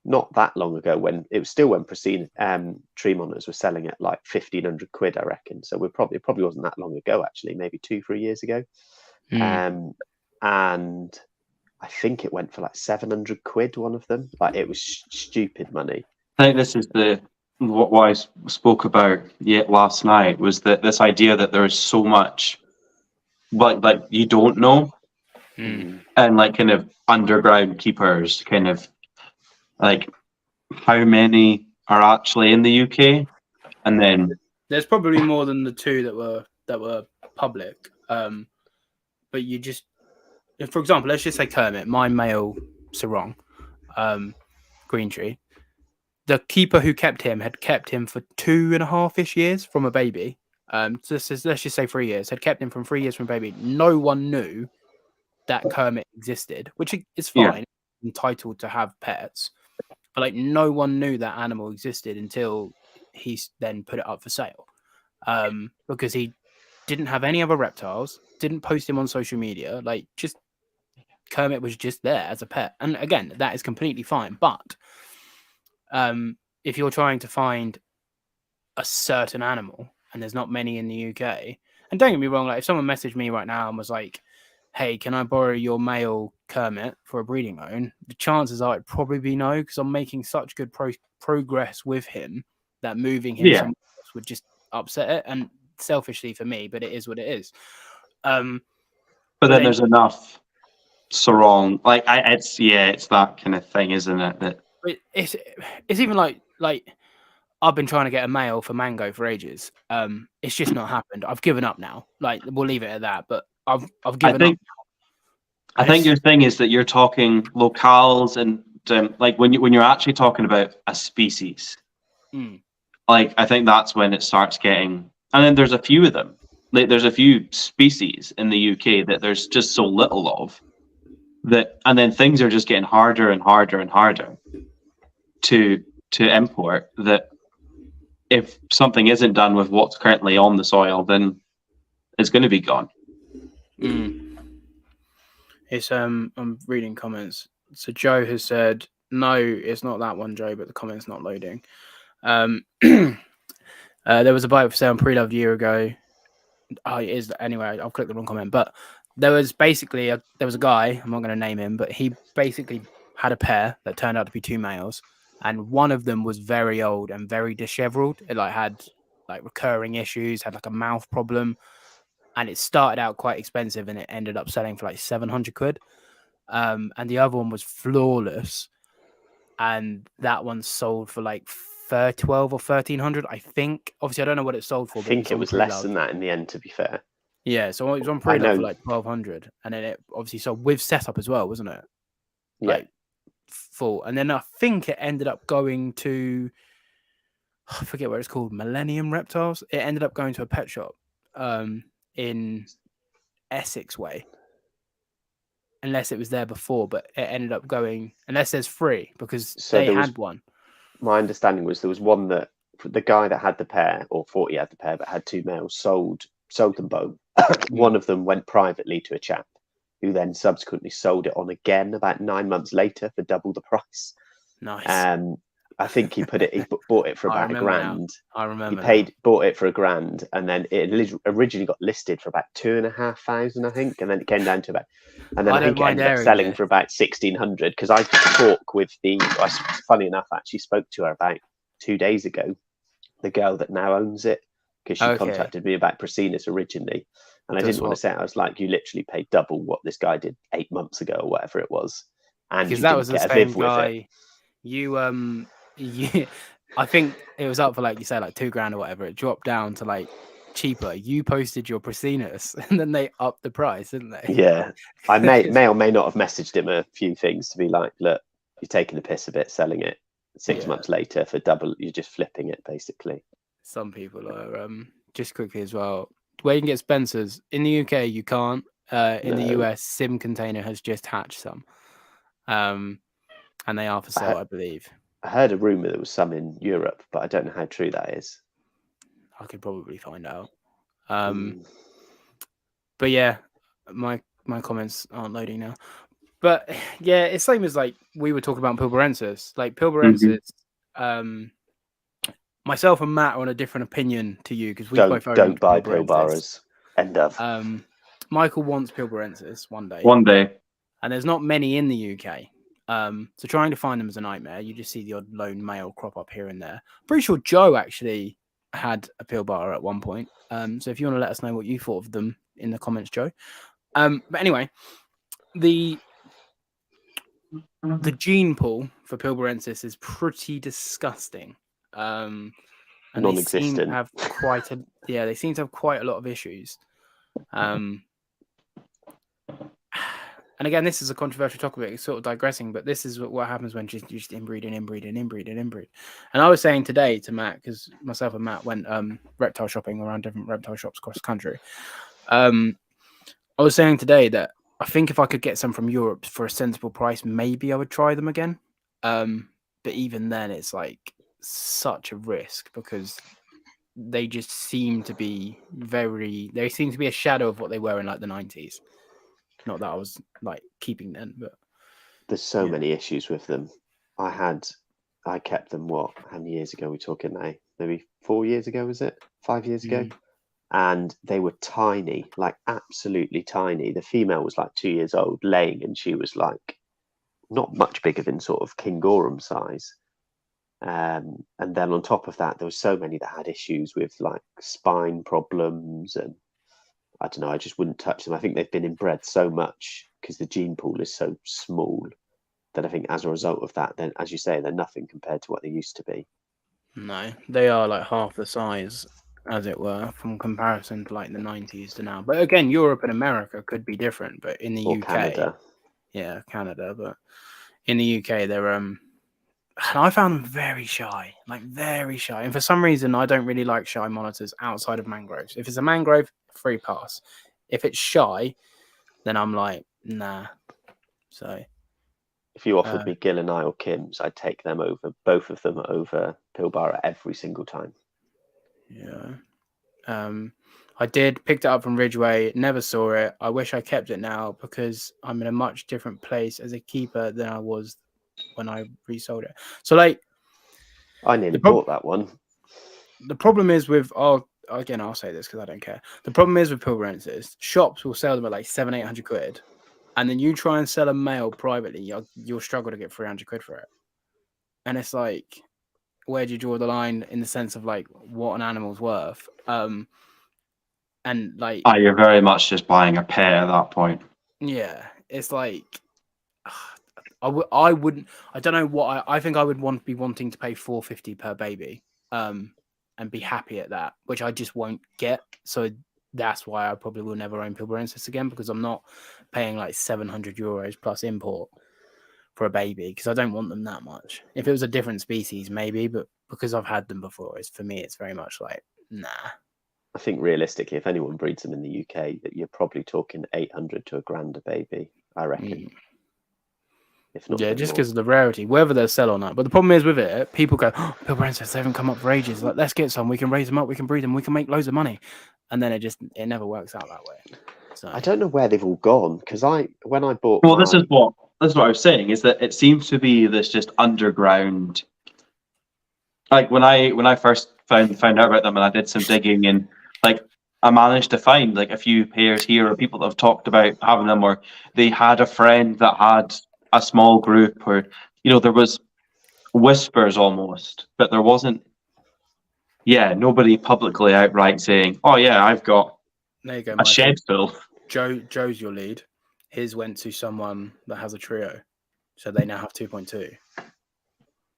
not that long ago, when it was still when Pristine tree monitors were selling at like £1,500, I reckon. So it probably wasn't that long ago, actually, maybe 2-3 years ago. And I think it went for like £700, one of them. Like, it was stupid money. I think this is what I spoke about last night, was that this idea that there is so much like you don't know, and like kind of underground keepers, kind of like how many are actually in the UK, and then there's probably more than the two that were public. But you just, for example, let's just say Kermit, my male sarong, green tree. The keeper who kept him had kept him for 2.5-ish years from a baby. So let's just say 3 years. Had kept him from 3 years from a baby. No one knew that Kermit existed, which is fine. Yeah. Entitled to have pets, but like no one knew that animal existed until he then put it up for sale, because he didn't have any other reptiles, didn't post him on social media. Like, just Kermit was just there as a pet, and again, that is completely fine. But if you're trying to find a certain animal, and there's not many in the UK, and don't get me wrong, like if someone messaged me right now and was like, hey, can I borrow your male Kermit for a breeding loan? The chances are it'd probably be no, because I'm making such good progress with him that moving him somewhere else would just upset it. And selfishly for me, but it is what it is. But then there's enough sarong. Like, it's that kind of thing, isn't it? That it's even like I've been trying to get a male for Mango for ages. It's just not happened. I've given up now. Like, we'll leave it at that. But I've given up. I think your thing is that you're talking locales, and like when you're actually talking about a species, like I think that's when it starts getting. And then there's a few of them. Like, there's a few species in the UK that there's just so little of that, and then things are just getting harder and harder and harder to import. That if something isn't done with what's currently on the soil, then it's going to be gone. It's I'm reading comments. So Joe has said, no, it's not that one, Joe, but the comment's not loading. There was a bike for sale on Pre-Loved a year ago. Oh, it is. Anyway, I've clicked the wrong comment. But there was basically there was a guy, I'm not going to name him, but he basically had a pair that turned out to be two males, and one of them was very old and very disheveled. It had recurring issues, had a mouth problem, and it started out quite expensive, and it ended up selling for £700. And the other one was flawless, and that one sold for 12 or 1,300, I think. Obviously, I don't know what it sold for. I think it was less than that in the end, to be fair. Yeah, so it was on Pre-Loved for 1,200, and then it obviously sold with setup as well, wasn't it? Yeah. Full. And then I think it ended up going to, I forget what it's called, Millennium Reptiles. It ended up going to a pet shop in Essex way. Unless it was there before, but it ended up going, unless there's free, because they had one. My understanding was there was one that the guy that had the pair, or thought he had the pair, but had two males, sold them both. One of them went privately to a chap who then subsequently sold it on again about 9 months later for double the price. Nice. I think he bought it for about £1,000. Now. I remember. Bought it for £1,000, and then it originally got listed for about 2,500, I think, and then it came down to about, and then I think it ended up selling for about 1,600. Because I talk with funny enough, I actually spoke to her about 2 days ago, the girl that now owns it, because she contacted me about Prasinus originally, and I didn't want to say it. I was like, you literally paid double what this guy did 8 months ago or whatever it was, and because that was the same guy. I think it was up for you say £2,000 or whatever. It dropped down to cheaper. You posted your Prasinus, and then they upped the price, didn't they? Yeah, I may or may not have messaged him a few things to be like, look, you're taking the piss a bit, selling it 6 months later for double. You're just flipping it, basically. Some people are just quickly as well. Where you can get Spencer's in the UK, you can't. In the US, Sim Container has just hatched some, and they are for sale, I believe. I heard a rumor there was some in Europe, but I don't know how true that is. I could probably find out. But yeah, my comments aren't loading now. But yeah, it's same as like we were talking about Pilbarensis. Like Pilbarensis, myself and Matt are on a different opinion to you because we both don't buy Pilbaras. End of. Michael wants Pilbarensis one day. One day. And there's not many in the UK. So trying to find them is a nightmare. You just see the odd lone male crop up here and there. Pretty sure Joe actually had a Pilbara at one point. So if you want to let us know what you thought of them in the comments, Joe. But anyway, the gene pool for Pilbarensis is pretty disgusting. And they seem to have quite a lot of issues. And again, this is a controversial topic. It's sort of digressing, but this is what happens when you just inbreed. And I was saying today to Matt, because myself and Matt went reptile shopping around different reptile shops across the country. I was saying today that I think if I could get some from Europe for a sensible price, maybe I would try them again. But even then, it's like such a risk because they just seem to be they seem to be a shadow of what they were in like the 90s. Not that I was like keeping them, but there's so many issues with them. I kept them how many years ago? We're talking now, maybe 4 years ago, was it? 5 years ago? And they were tiny, like absolutely tiny. The female was like 2 years old, laying, and she was like not much bigger than sort of King Gorum size. And then on top of that, there were so many that had issues with like spine problems and I don't know, I just wouldn't touch them. I think they've been inbred so much because the gene pool is so small that I think as a result of that, then, as you say, they're nothing compared to what they used to be. No, they are like half the size, as it were, from comparison to like the 90s to now. But again, Europe and America could be different, but in the UK... Canada. Yeah, Canada, but in the UK, they're... I found them very shy, like very shy. And for some reason, I don't really like shy monitors outside of mangroves. If it's a mangrove, free pass. If it's shy, then I'm like, nah. So, if you offered me Gill and I or Kim's, I'd take them over, both of them over Pilbara every single time. Yeah. I picked it up from Ridgeway, never saw it. I wish I kept it now because I'm in a much different place as a keeper than I was when I resold it. So like I nearly bought that one. The problem is with I'll say this because I don't care. The problem is with Pilbarensis, shops will sell them at like 700-800 quid, and then you try and sell a male privately, you'll struggle to get 300 quid for it. And it's like, where do you draw the line in the sense of like what an animal's worth? And like, you're very much just buying a pet at that point. Yeah, it's like I wouldn't. I don't know what I think I would be wanting to pay $450 per baby, and be happy at that, which I just won't get. So that's why I probably will never own Pilbarensis again because I'm not paying like €700 plus import for a baby because I don't want them that much. If it was a different species, maybe, but because I've had them before, for me, it's very much like nah. I think realistically, if anyone breeds them in the UK, that you're probably talking 800 to £1,000 a baby, I reckon. If not, just because of the rarity, whether they'll sell or not. But the problem is with it, people go, "Oh, Pilbarensis, they haven't come up for ages. Like, let's get some. We can raise them up. We can breed them. We can make loads of money." And then it never works out that way. So I don't know where they've all gone because when I bought. Well, this is what I was saying is that it seems to be this just underground. Like when I first found out about them and I did some digging and like I managed to find like a few pairs here or people that have talked about having them or they had a friend that had a small group or there was whispers almost, but there wasn't nobody publicly outright saying, "Oh yeah, I've got there you go, a shed full." Joe's your lead. His went to someone that has a trio, so they now have 2.2.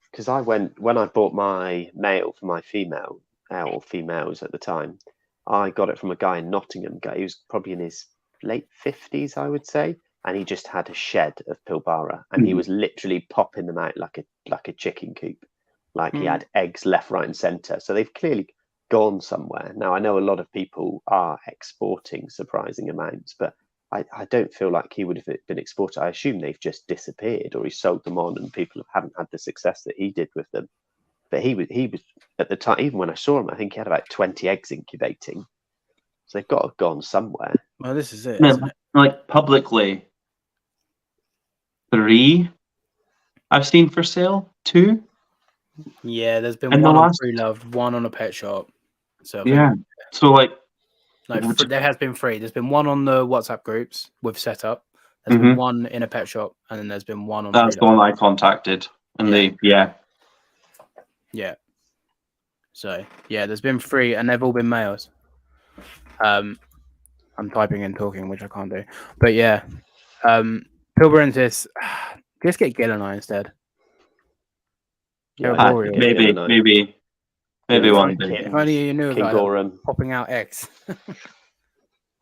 Because when I bought my male for my female, or females at the time, I got it from a guy in Nottingham. He was probably in his late 50s, I would say, and he just had a shed of Pilbara, and he was literally popping them out like a chicken coop. Like he had eggs left, right, and centre. So they've clearly gone somewhere. Now I know a lot of people are exporting surprising amounts, but I don't feel like he would have been exported. I assume they've just disappeared, or he sold them on, and people haven't had the success that he did with them. But he was at the time, even when I saw him, I think he had about 20 eggs incubating. So they've got to have gone somewhere. Well, this is it, No, isn't it? like publicly, 3 I've seen for sale. 2. Yeah, there's been And the one on last- Free Love, one on a pet shop. So I think, Yeah. So like, there has been 3. There's been one on the WhatsApp groups with setup. There's been one in a pet shop, and then there's been one on. That's Free the Love. one I contacted, and Yeah. So yeah, there's been 3, and they've all been males. I'm typing and talking, which I can't do. But yeah, Pilbarensis, just get Gill and I instead. Yeah, They're boring. maybe one day. If only you knew about them Kingorum. popping out eggs.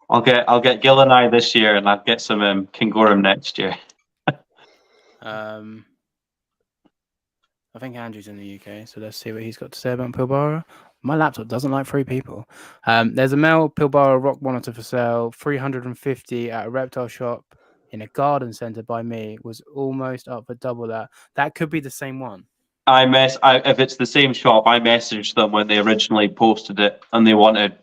I'll get Gil and I this year, and I'll get some Kingorum next year. I think Andrew's in the UK, so let's see what he's got to say about Pilbara. My laptop doesn't like 3 people. There's a male Pilbara rock monitor for sale, 350 at a reptile shop in a garden centre by me. Was almost up for double that. That could be the same one. If it's the same shop, I messaged them when they originally posted it, and they wanted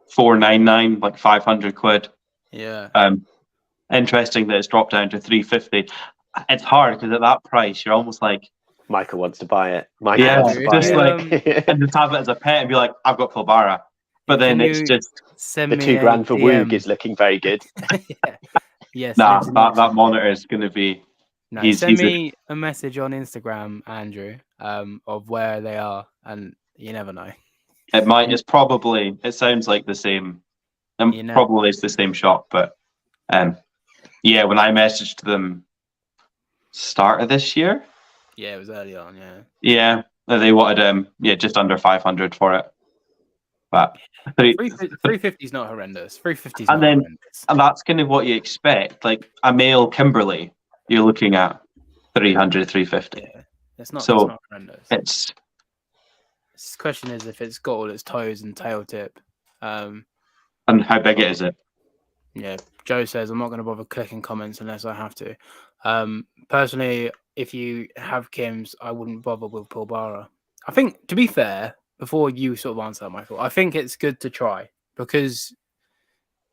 499, like 500 quid. Yeah. Interesting that it's dropped down to 350. It's hard because at that price, you're almost like, Michael wants to buy it. just like, and just have it as a pet and be like, I've got Pilbara. But then it's just send the me $2,000 for DM. Woog is looking very good. Yeah. Yes. that monitor is going to be. No, send me a message on Instagram, Andrew, of where they are, and you never know. It might. It's probably. It sounds like the same. Probably it's the same shop, but yeah. When I messaged them, start of this year. Yeah, it was early on. Yeah. Yeah, they wanted just under 500 for it. But 350 is not horrendous. 350 is and not then horrendous. and that's kind of what you expect. Like a male Kimberley, you're looking at 300, 350. Yeah, it's not. So it's not horrendous. The question is if it's got all its toes and tail tip. And how big is it? Yeah, Joe says I'm not going to bother clicking comments unless I have to. Personally, if you have Kims, I wouldn't bother with Pilbara. I think, to be fair, before you sort of answer that, Michael, I think it's good to try because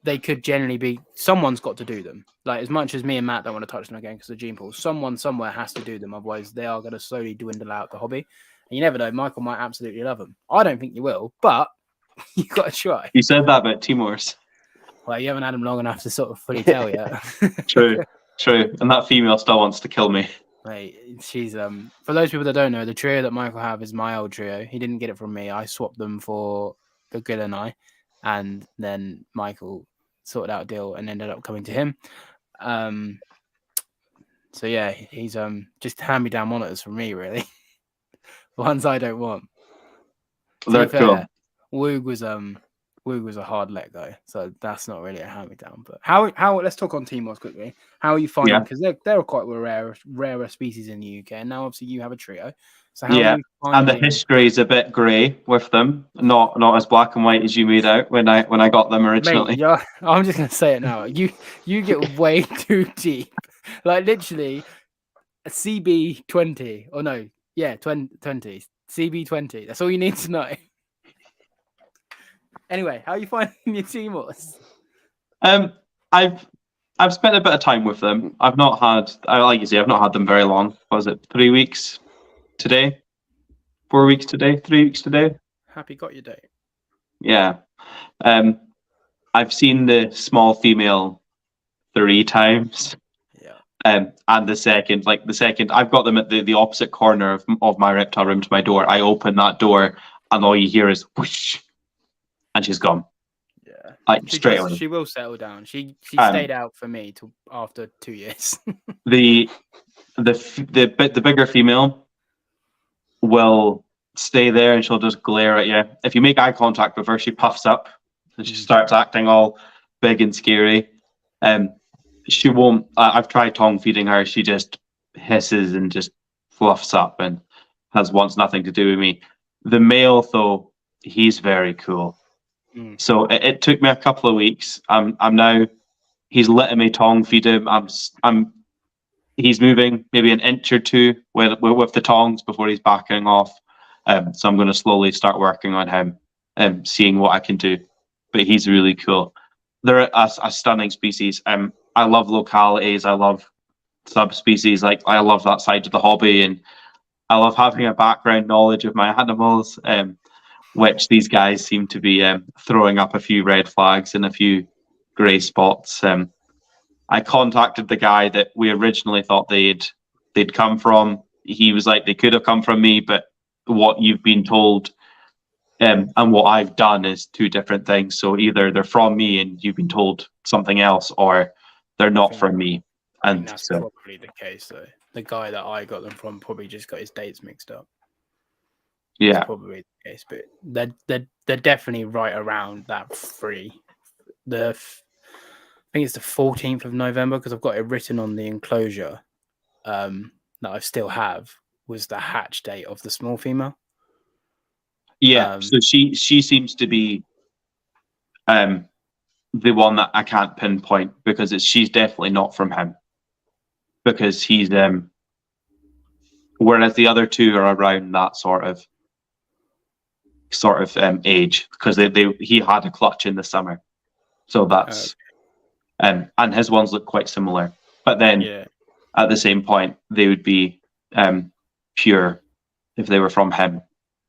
they could generally be. Someone's got to do them. Like as much as me and Matt don't want to touch them again because of gene pools, someone somewhere has to do them. Otherwise, they are going to slowly dwindle out the hobby. And you never know. Michael might absolutely love them. I don't think you will, but you got to try. You said that about Timors. Well, you haven't had them long enough to sort of fully tell yet. True. And that female still wants to kill me. Mate, she's for those people that don't know, the trio that Michael have is my old trio. He didn't get it from me. I swapped them for the Gill and I, and then Michael sorted out a deal and ended up coming to him. So yeah, he's just hand-me-down monitors from me, really. The ones I don't want. They're cool. Woog was a hard let go, so that's not really a hand-me-down. But how? Let's talk on Timors quickly. How are you finding? Because they're quite rarer species in the UK, and now obviously you have a trio. So how are you finding... and the history is a bit grey with them, not as black and white as you made out when I got them originally. Mate, yeah, I'm just gonna say it now. You get way too deep. Like literally, a CB20 or no, yeah, 20 CB20. That's all you need to know. Anyway, how are you finding your Timors? I've spent a bit of time with them. I've not had them very long. Was it 3 weeks today? 4 weeks today? 3 weeks today? Happy got your date. Yeah. I've seen the small female 3 times. Yeah. And the second, I've got them at the opposite corner of my reptile room to my door. I open that door and all you hear is whoosh, and she's gone. Yeah. Like straight away. She will settle down. She stayed out for me till after 2 years. the bigger female will stay there and she'll just glare at you. If you make eye contact with her, she puffs up and she starts acting all big and scary. She won't. I've tried tongue feeding her. She just hisses and just fluffs up and wants nothing to do with me. The male, though, he's very cool. So it took me a couple of weeks. I'm now. He's letting me tongue feed him. He's moving maybe an inch or two with the tongs before he's backing off. So I'm going to slowly start working on him and seeing what I can do. But he's really cool. They're a stunning species. I love localities. I love subspecies. Like, I love that side of the hobby, and I love having a background knowledge of my animals, which these guys seem to be throwing up a few red flags and a few grey spots. I contacted the guy that we originally thought they'd come from. He was like, they could have come from me, but what you've been told and what I've done is two different things. So either they're from me and you've been told something else, or they're not from me. And that's probably the case, though. The guy that I got them from probably just got his dates mixed up. Yeah, that's probably the case. But they're definitely right around that free. I think it's the 14th of November, because I've got it written on the enclosure that I still have, was the hatch date of the small female. Yeah, so she seems to be the one that I can't pinpoint, because she's definitely not from him, because he's whereas the other two are around that sort of age, because he had a clutch in the summer, so that's and his ones look quite similar, but then at the same point they would be pure if they were from him.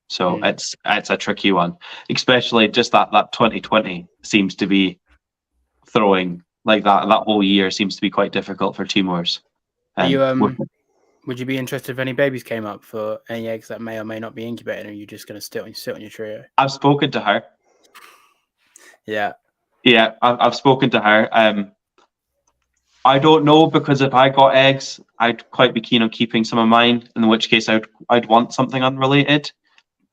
So it's a tricky one, especially just that 2020 seems to be throwing, like that whole year seems to be quite difficult for Timors. Would you be interested if any babies came up for any eggs that may or may not be incubated, or are you just going to sit on your trio? I've spoken to her. Yeah, I've spoken to her. I don't know, because if I got eggs, I'd quite be keen on keeping some of mine, in which case I'd want something unrelated.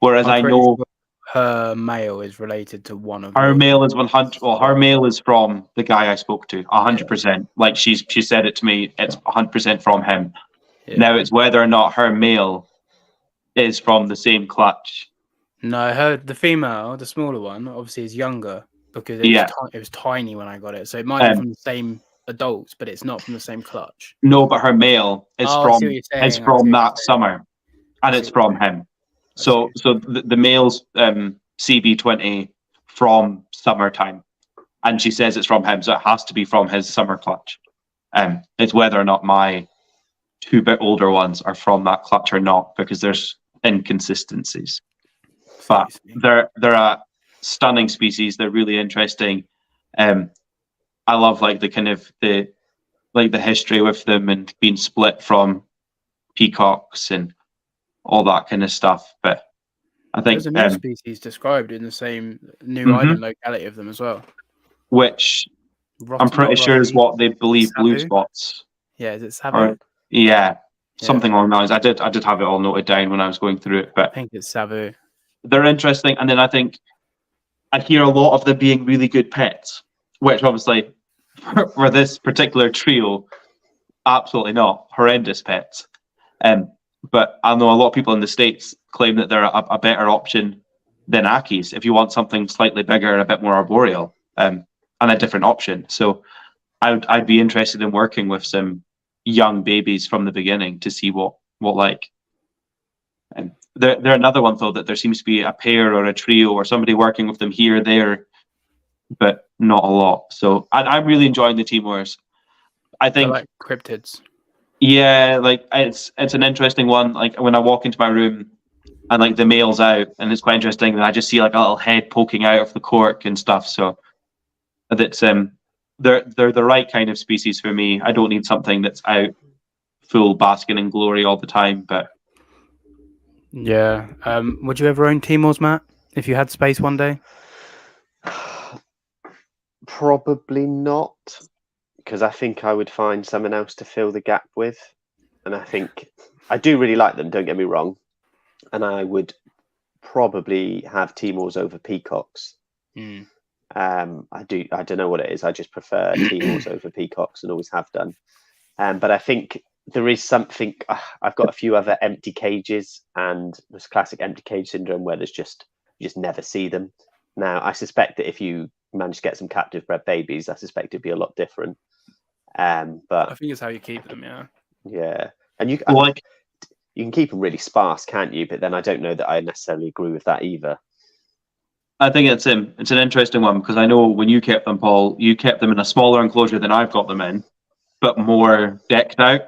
Whereas I know her male is related to one of her male is 100. Well, her male is from the guy I spoke to, 100%. Like she said it to me, it's 100% from him. Yeah. Now it's whether or not her male is from the same clutch. No, the female, the smaller one, obviously is younger, because it was tiny when I got it. So it might be from the same adults, but it's not from the same clutch. No, but her male is from that summer, and it's from him. So the male's CB20 from summertime, and she says it's from him, so it has to be from his summer clutch. It's whether or not my two bit older ones are from that clutch or not, because there's inconsistencies. But they're a stunning species. They're really interesting. I love like the kind of the history with them and being split from peacocks and all that kind of stuff. But I think there's a new species described in the same new island locality of them as well, which I'm pretty sure is what they believe blue spots. Yeah, is it Savu? Something along those lines. I did have it all noted down when I was going through it, but I think it's Savu. They're interesting, and then I think I hear a lot of them being really good pets, which obviously for this particular trio, absolutely not, horrendous pets. But I know a lot of people in the States claim that they're a better option than Akis if you want something slightly bigger and a bit more arboreal, and a different option. So I'd be interested in working with some young babies from the beginning to see what like. They're another one, though, that there seems to be a pair or a trio or somebody working with them here, there, but not a lot. So I'm really enjoying the Timors. I think like cryptids. Yeah, like it's an interesting one. Like when I walk into my room and like the male's out, and it's quite interesting. And I just see like a little head poking out of the cork and stuff. So that's they're the right kind of species for me. I don't need something that's out full basking in glory all the time, but. Yeah. Would you ever own Timors, Matt, if you had space one day? Probably not, because I think I would find someone else to fill the gap with. And I think I do really like them, don't get me wrong. And I would probably have Timors over peacocks. I don't know what it is. I just prefer Timors over peacocks and always have done. But I think there is something. I've got a few other empty cages, and there's classic empty cage syndrome where you just never see them. Now, I suspect that if you manage to get some captive bred babies, I suspect it'd be a lot different. But I think it's how you keep them. yeah, and you Like, can keep them really sparse, can't you? But then I don't know that I necessarily agree with that either. I think it's an interesting one because I know when you kept them, Paul, you kept them in a smaller enclosure than I've got them in, but more decked out.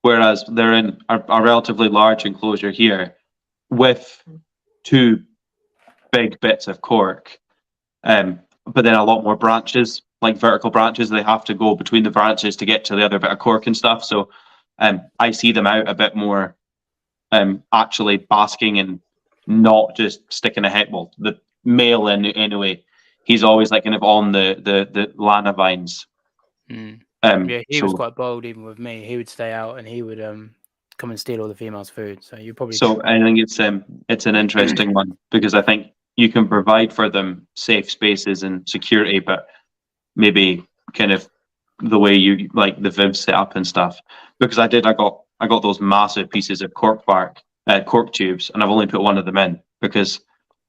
Whereas they're in a relatively large enclosure here with two big bits of cork, but then a lot more branches, like vertical branches. They have to go between the branches to get to the other bit of cork and stuff. So I see them out a bit more, actually basking and not just sticking a head. Well, the male anyway, he's always like kind of on the lana vines. Yeah, he so, was quite bold even with me. He would stay out and he would come and steal all the females' food. So you probably. So I think it's an interesting one because I think you can provide for them safe spaces and security, but maybe kind of the way you like the Viv set up and stuff. Because I got those massive pieces of cork bark, cork tubes, and I've only put one of them in because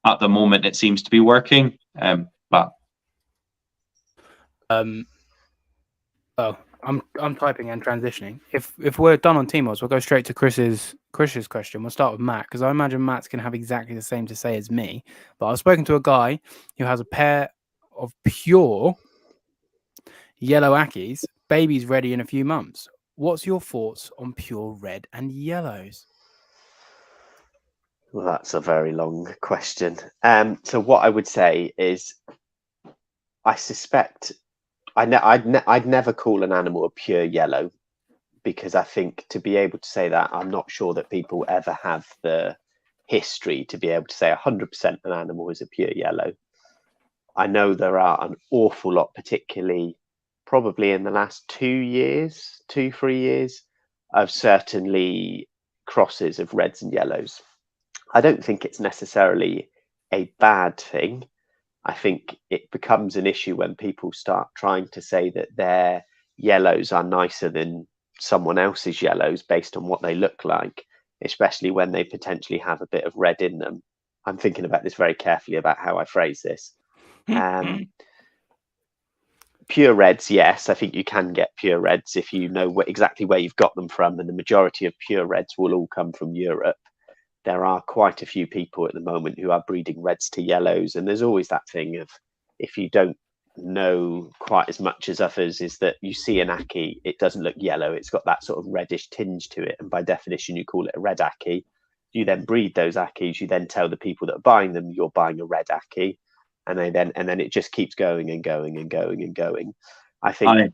at the moment it seems to be working. But oh, I'm typing and transitioning. If we're done on Timors, we'll go straight to Chris's question. We'll start with Matt because I imagine Matt's going to have exactly the same to say as me. But I've spoken to a guy who has a pair of pure yellow Ackies, babies ready in a few months. What's your thoughts on pure red and yellows? Well, that's a very long question. So what I would say is, I suspect I'd never call an animal a pure yellow, because I think to be able to say that, I'm not sure that people ever have the history to be able to say 100% an animal is a pure yellow. I know there are an awful lot, particularly probably in the last 3 years, of certainly crosses of reds and yellows. I don't think it's necessarily a bad thing. I think it becomes an issue when people start trying to say that their yellows are nicer than someone else's yellows based on what they look like, especially when they potentially have a bit of red in them. I'm thinking about this very carefully about how I phrase this. Pure reds, yes, I think you can get pure reds if you know exactly where you've got them from, and the majority of pure reds will all come from Europe. There are quite a few people at the moment who are breeding reds to yellows, and there's always that thing of, if you don't know quite as much as others, is that you see an Ackie, it doesn't look yellow, it's got that sort of reddish tinge to it, and by definition you call it a red Ackie. You then breed those Ackies, you then tell the people that are buying them you're buying a red Ackie, and then it just keeps going and going and going and going. I think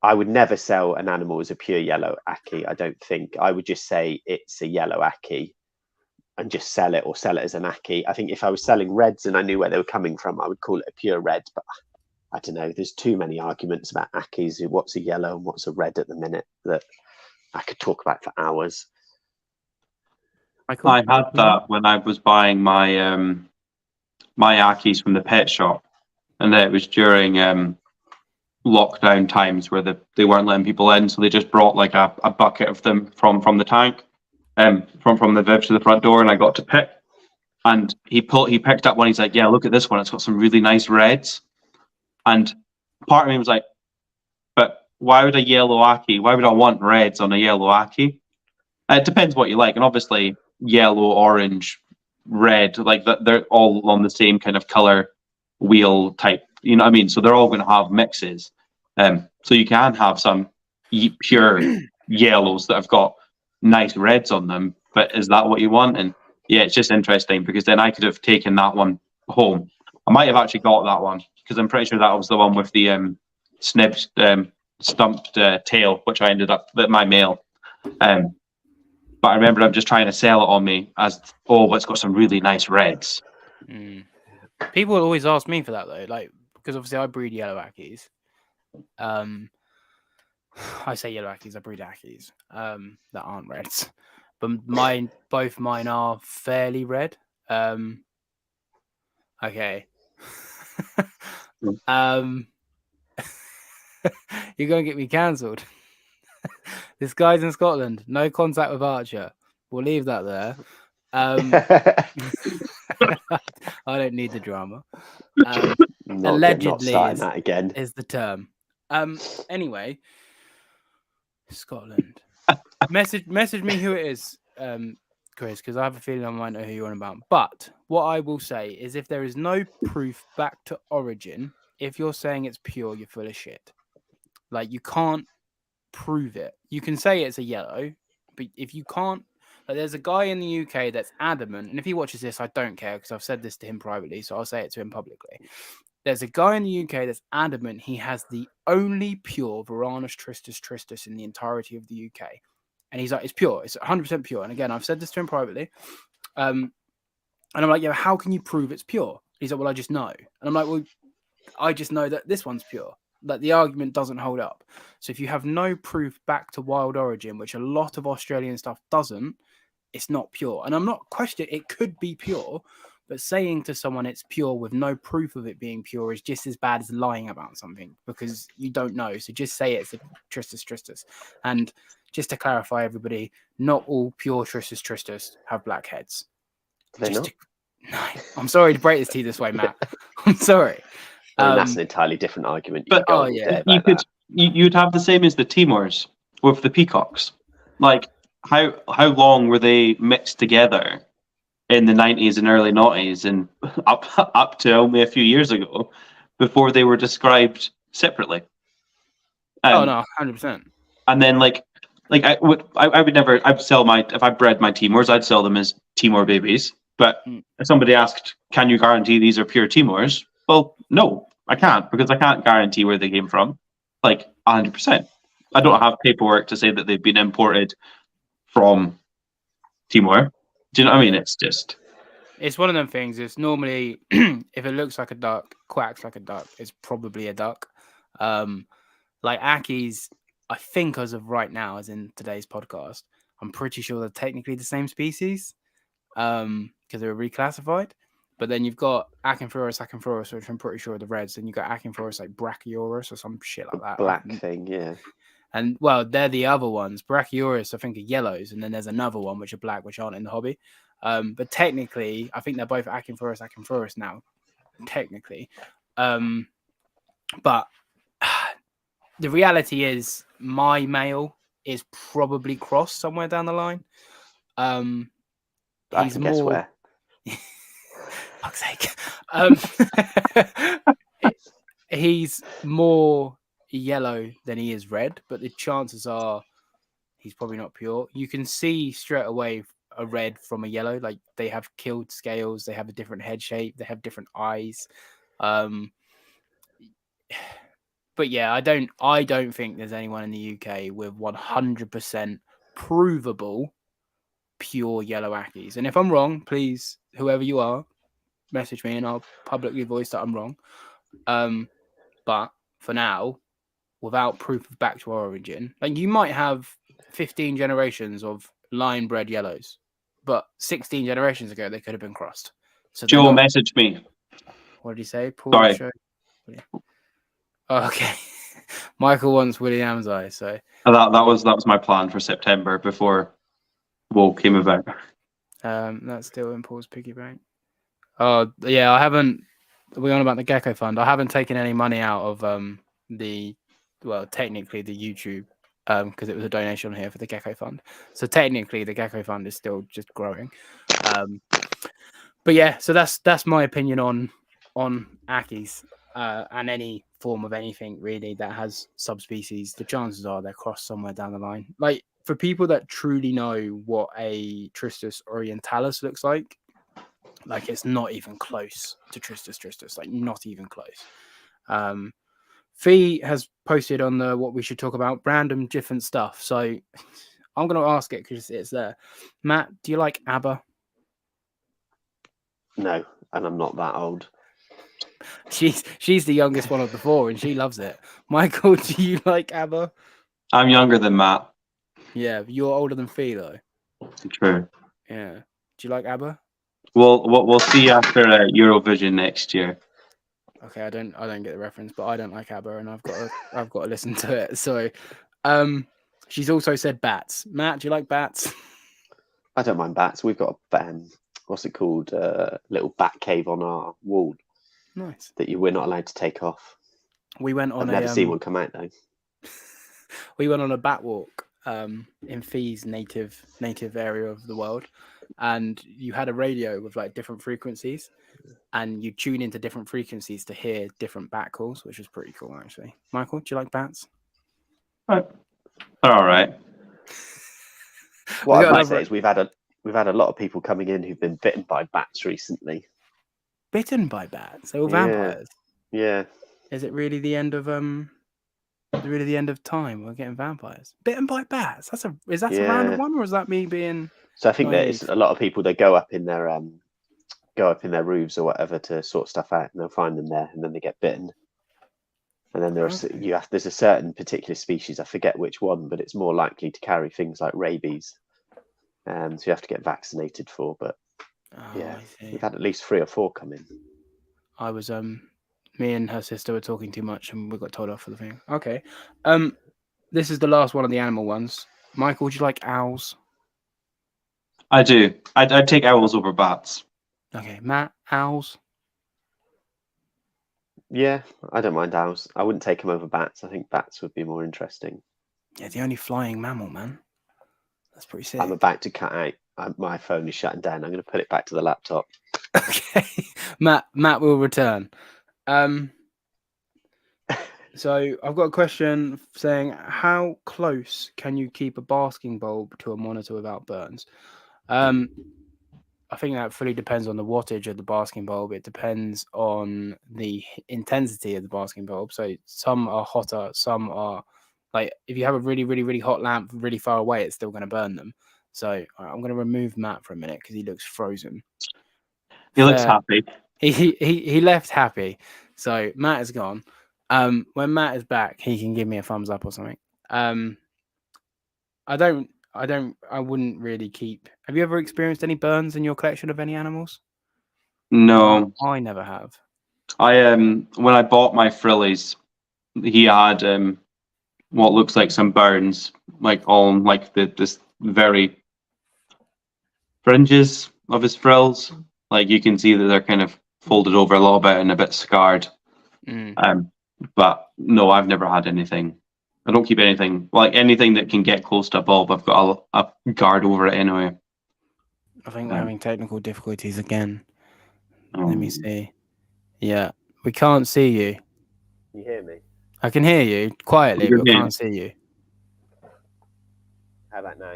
I would never sell an animal as a pure yellow Ackie. I don't think. I would just say it's a yellow Ackie and just sell it, or sell it as an Ackie. I think if I was selling reds and I knew where they were coming from, I would call it a pure red. But I don't know. There's too many arguments about Ackies, what's a yellow and what's a red at the minute, that I could talk about for hours. I had that when I was buying my my Ackies from the pet shop, and it was during lockdown times where they weren't letting people in, so they just brought like a bucket of them from the tank, from the Viv to the front door, and I got to pick. And he picked up one. He's like, "Yeah, look at this one. It's got some really nice reds." And part of me was like, "But why would a yellow Ackie? Why would I want reds on a yellow Ackie?" It depends what you like, and obviously yellow, orange, red, like they're all on the same kind of color wheel type. You know what I mean? So they're all going to have mixes. So you can have some pure yellows that have got nice reds on them, but is that what you want? And yeah, it's just interesting because then I could have taken that one home. I might have actually got that one because I'm pretty sure that was the one with the snibbed, stumped tail, which I ended up with my male. But I remember I'm just trying to sell it on me as, oh, it's got some really nice reds. People always ask me for that though, like, because obviously I breed yellow Ackies. I say yellow Ackies, I breed Ackies that aren't reds, but both mine are fairly red. Okay, You're going to get me cancelled. This guy's in Scotland. No contact with Archer. We'll leave that there. I don't need the drama. Allegedly starting that again. is the term. Anyway, Scotland. Message me who it is, Chris, because I have a feeling I might know who you're on about. But what I will say is, if there is no proof back to origin, if you're saying it's pure, you're full of shit. Like, you can't prove it. You can say it's a yellow, but if you can't, like, there's a guy in the UK that's adamant, and if he watches this, I don't care because I've said this to him privately, so I'll say it to him publicly. There's a guy in the UK that's adamant he has the only pure Varanus tristis in the entirety of the UK. And he's like, it's pure. It's 100% pure. And again, I've said this to him privately. And I'm like, yeah, how can you prove it's pure? He's like, well, I just know. And I'm like, well, I just know that this one's pure. Like, the argument doesn't hold up. So if you have no proof back to wild origin, which a lot of Australian stuff doesn't, it's not pure. And I'm not questioning it could be pure, but saying to someone it's pure with no proof of it being pure is just as bad as lying about something because you don't know. So just say it's a tristis. And just to clarify, everybody, not all pure tristis have black heads. No, I'm sorry to break this to you this way, Matt. I'm sorry. That's an entirely different argument. But you'd have the same as the Timors with the peacocks. Like, how long were they mixed together in the 90s and early 90s and up to only a few years ago before they were described separately? Oh no, 100%. And then like I would never. If I bred my Timors, I'd sell them as Timor babies. But if somebody asked, "Can you guarantee these are pure Timors?" Well, no, I can't, because I can't guarantee where they came from. Like 100%. I don't have paperwork to say that they've been imported from Timor. Do you know what I mean? It's one of them things. It's normally, if it looks like a duck, quacks like a duck, it's probably a duck. Like Aki's, I think as of right now, as in today's podcast, I'm pretty sure they're technically the same species because they were reclassified. But then you've got Acanthurus, which I'm pretty sure are the reds, and you've got Acanthurus like Brachiourus or some shit like that. Black thing, yeah. And, well, they're the other ones. Brachiourus, I think, are yellows, and then there's another one which are black, which aren't in the hobby. But technically, I think they're both Acanthurus now, technically. But the reality is my male is probably crossed somewhere down the line. He's more... guess where. Fuck's sake. He's more yellow than he is red, but the chances are he's probably not pure. You can see straight away a red from a yellow. Like, they have killed scales, they have a different head shape, they have different eyes. But yeah, I don't think there's anyone in the UK with 100% provable pure yellow Akis. And if I'm wrong, please, whoever you are, message me and I'll publicly voice that I'm wrong. But for now, without proof of back to origin, like, you might have 15 generations of line bred yellows, but 16 generations ago they could have been crossed. So Joe messaged me. What did he say? Paul, sorry. Oh, okay. Michael wants William's eye, so that was my plan for September before Woe came about. That's still in Paul's piggy bank. Oh yeah, I haven't. We're on about the Gecko Fund. I haven't taken any money out of technically the YouTube because it was a donation here for the Gecko Fund. So technically the Gecko Fund is still just growing. But yeah, so that's my opinion on Akis and any form of anything really that has subspecies. The chances are they're crossed somewhere down the line. Like, for people that truly know what a Tristis orientalis looks like it's not even close to Tristis, like not even close. Fee has posted on the what we should talk about, random different stuff. So I'm going to ask it because it's there. Matt, do you like ABBA? No, and I'm not that old. She's the youngest one of the four, and she loves it. Michael, do you like ABBA? I'm younger than Matt. Yeah, you're older than Fee, though. True. Yeah. Do you like ABBA? We'll see after Eurovision next year. Okay, I don't get the reference, but I don't like ABBA, and I've got to listen to it. So, she's also said bats. Matt, do you like bats? I don't mind bats. We've got what's it called? Little bat cave on our wall Nice. that we're not allowed to take off. We went on I've never seen one come out though. We went on a bat walk in Fee's native area of the world, and you had a radio with like different frequencies, and you tune into different frequencies to hear different bat calls, which was pretty cool actually. Michael, do you like bats? They're all right. What I might say is we've had a lot of people coming in who've been bitten by bats recently. Bitten by bats? They're all vampires. Yeah. Is it really the end of time? We're getting vampires bitten by bats. Is that a random one, or is that me being? So I think that it's a lot of people. They go up in their roofs or whatever to sort stuff out, and they'll find them there, and then they get bitten. And then there's a certain particular species, I forget which one, but it's more likely to carry things like rabies. So you have to get vaccinated for. But we've had at least 3 or 4 come in. I was me and her sister were talking too much, and we got told off for the thing. Okay, this is the last one of the animal ones. Michael, would you like owls? I do. I'd take owls over bats. Okay, Matt, owls. Yeah, I don't mind owls. I wouldn't take them over bats. I think bats would be more interesting. Yeah, the only flying mammal, man. That's pretty sick. I'm about to cut out. My phone is shutting down. I'm going to put it back to the laptop. Okay, Matt will return. So I've got a question saying, how close can you keep a basking bulb to a monitor without burns? I think that fully depends on the wattage of the basking bulb. It depends on the intensity of the basking bulb. So some are hotter, some are like, if you have a really, really, really hot lamp really far away, it's still going to burn them. So I'm going to remove Matt for a minute because he looks frozen. He looks happy. He left happy. So Matt is gone. When Matt is back, he can give me a thumbs up or something. I wouldn't really keep. Have you ever experienced any burns in your collection of any animals? No. I never have. When I bought my frillies, he had what looks like some burns, like on like this very fringes of his frills. Like you can see that they're kind of folded over a little bit and a bit scarred. But no, I've never had anything. I don't keep anything that can get close to a bulb. I've got a guard over it anyway. I think we're having technical difficulties again. Let me see. Yeah, we can't see you. You hear me? I can hear you quietly, but can't see you. How about now?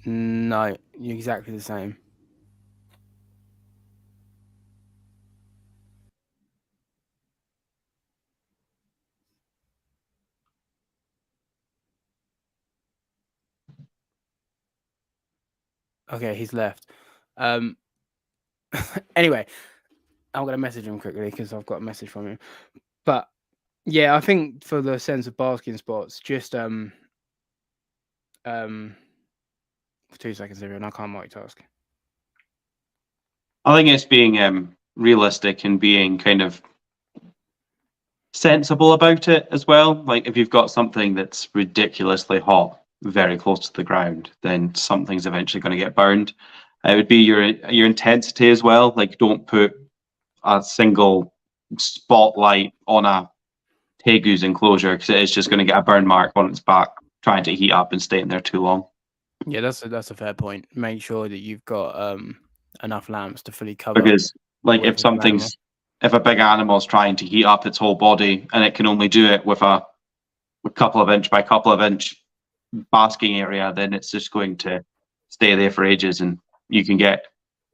No, you're exactly the same. Okay, he's left. Anyway, I'm going to message him quickly because I've got a message from him. But yeah, I think for the sense of basking spots, just for 2 seconds, everyone, I can't multitask. I think it's being realistic and being kind of sensible about it as well. Like if you've got something that's ridiculously hot, very close to the ground, then something's eventually going to get burned. It would be your intensity as well. Like don't put a single spotlight on a tegu's enclosure because it is just going to get a burn mark on its back trying to heat up and stay in there too long. Yeah, that's a fair point. Make sure that you've got enough lamps to fully cover. Because like if a big animal's trying to heat up its whole body and it can only do it with a couple of inch by couple of inch basking area, then it's just going to stay there for ages and you can get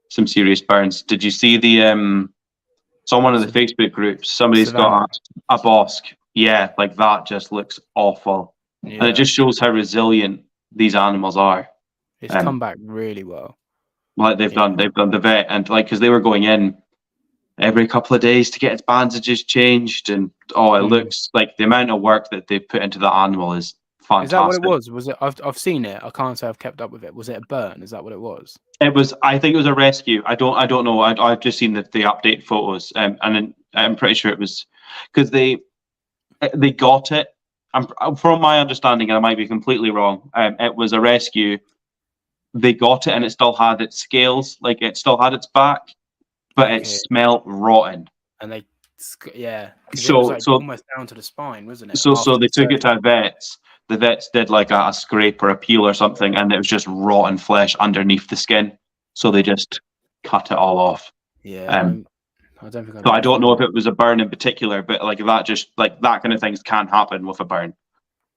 some serious burns. Did you see on one of the Facebook groups, somebody's got a bosque? Yeah, like that just looks awful. Yeah. And it just shows how resilient these animals are. It's come back really well. Like they've done the vet, and like because they were going in every couple of days to get its bandages changed, and it looks like the amount of work that they put into the animal is fantastic. Is that what it was? Was it? I've seen it. I can't say I've kept up with it. Was it a burn? Is that what it was? It was. I think it was a rescue. I don't know. I've just seen the update photos, and then I'm pretty sure it was because they got it. From my understanding, and I might be completely wrong, it was a rescue. They got it, and it still had its scales, like it still had its back, but it Okay. smelled rotten. And they, yeah, because it was So like so almost down to the spine, wasn't it? so After they the took it to surgery. a vet's. The vets did like a scrape or a peel or something, and it was just rotten flesh underneath the skin. So they just cut it all off. Yeah, I don't think I've So I ever don't know seen if it was a burn in particular, but like that, just like that kind of things can happen with a burn.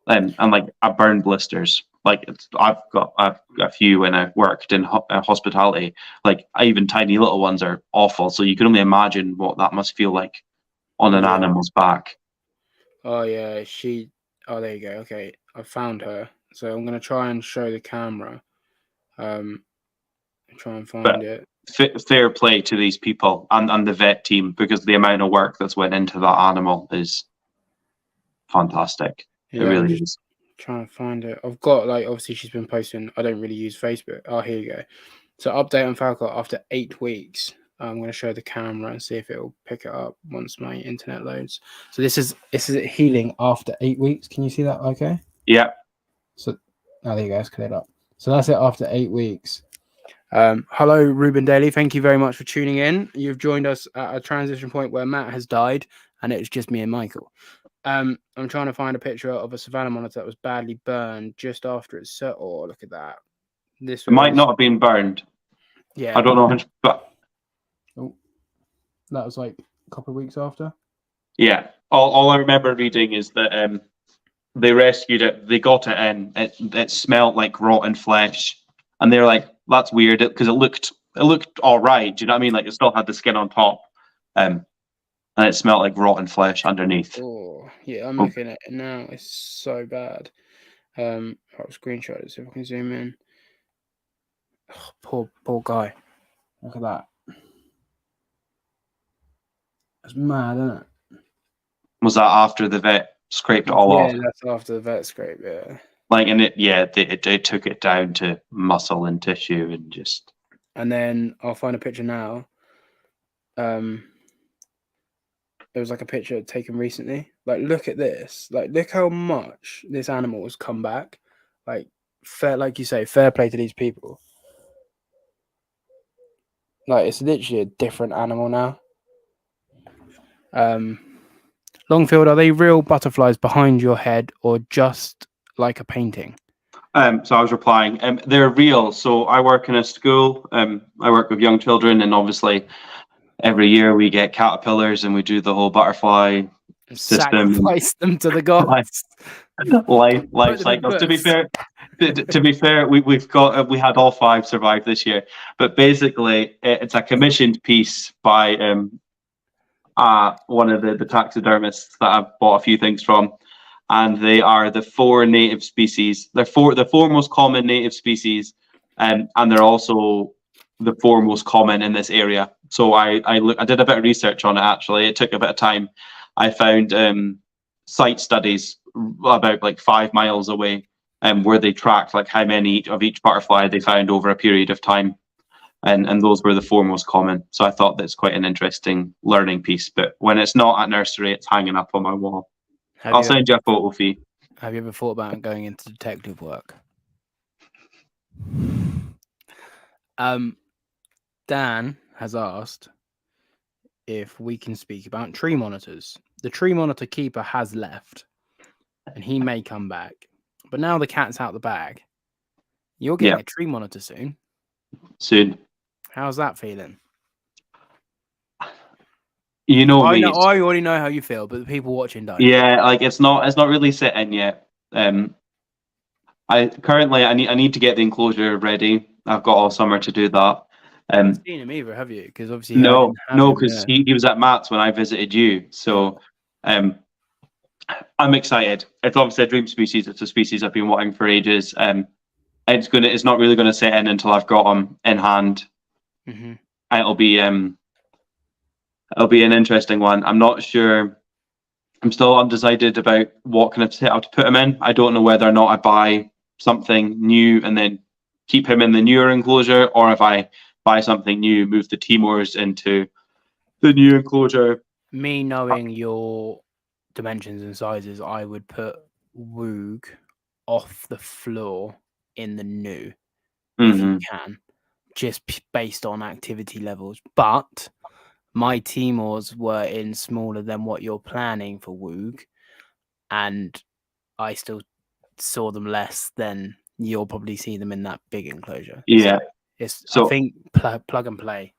And like a burn blisters, like I've got a few when I worked in hospitality. Like even tiny little ones are awful. So you can only imagine what that must feel like on an Yeah. animal's back. Oh yeah, oh, there you go. Okay, I found her. So I'm gonna try and show the camera. Try and find But it. fair play to these people and the vet team, because the amount of work that's went into that animal is fantastic. It Yeah, I'm really just is. trying to find it. I've got like obviously she's been posting. I don't really use Facebook. Oh, here you go. So update on Falco after 8 weeks. I'm going to show the camera and see if it will pick it up once my internet loads. So this is healing after 8 weeks. Can you see that? Okay. Yeah. So there you go. It's cleared up. So that's it after 8 weeks. Hello, Ruben Daly. Thank you very much for tuning in. You've joined us at a transition point where Matt has died, and it's just me and Michael. I'm trying to find a picture of a savannah monitor that was badly burned just after it's set. Oh, look at that. This It might not have been burned. Yeah. I don't know, but that was like a couple of weeks after. yeah. All I remember reading is that they rescued it, they got it in, it smelled like rotten flesh, and they're like, that's weird, because it looked all right. Do you know what I mean? Like it still had the skin on top, and it smelled like rotten flesh underneath. Oh yeah, I'm looking at it now. It's so bad. I'll screenshot it so if I can zoom in. Oh, poor guy. Look at that. That's mad, isn't it? Was that after the vet scraped it all off? Yeah, that's after the vet scrape. Yeah. Like, and they took it down to muscle and tissue and just. And then I'll find a picture now. There was like a picture taken recently. Like, look at this. Like, look how much this animal has come back. Like, like you say, fair play to these people. Like, it's literally a different animal now. Longfield, are they real butterflies behind your head or just like a painting? So I was replying, they're real. So I work in a school. I work with young children, and obviously every year we get caterpillars and we do the whole butterfly system. Sacrifice them to the gods. Life cycles. To be fair, we had all 5 survive this year. But basically, it's a commissioned piece by one of the taxidermists that I've bought a few things from, and they are the 4 native species. They're the 4 most common native species, and they're also the 4 most common in this area. So I did a bit of research on it. Actually, it took a bit of time. I found site studies about like 5 miles away, where they tracked like how many of each butterfly they found over a period of time. And those were the 4 most common. So I thought that's quite an interesting learning piece. But when it's not at nursery, it's hanging up on my wall. I'll send you a photo, Fee. Have you ever thought about going into detective work? Dan has asked if we can speak about tree monitors. The tree monitor keeper has left, and he may come back. But now the cat's out the bag. You're getting a tree monitor soon. Soon. How's that feeling? You know me. I already know how you feel, but the people watching don't. Yeah, like it's not really set in yet. I need to get the enclosure ready. I've got all summer to do that. You haven't seen him either, have you? Because obviously no, because he was at Matt's when I visited you. So, I'm excited. It's obviously a dream species. It's a species I've been wanting for ages. It's not really going to set in until I've got him in hand. Mm-hmm. It'll be an interesting one. I'm not sure. I'm still undecided about what kind of setup to put him in. I don't know whether or not I buy something new and then keep him in the newer enclosure, or if I buy something new, move the Timors into the new enclosure, Me knowing your dimensions and sizes, I would put Woog off the floor in the new if you can, just based on activity levels. But my Timors were in smaller than what you're planning for Woog, and I still saw them less than you'll probably see them in that big enclosure. Yeah. I think plug and play.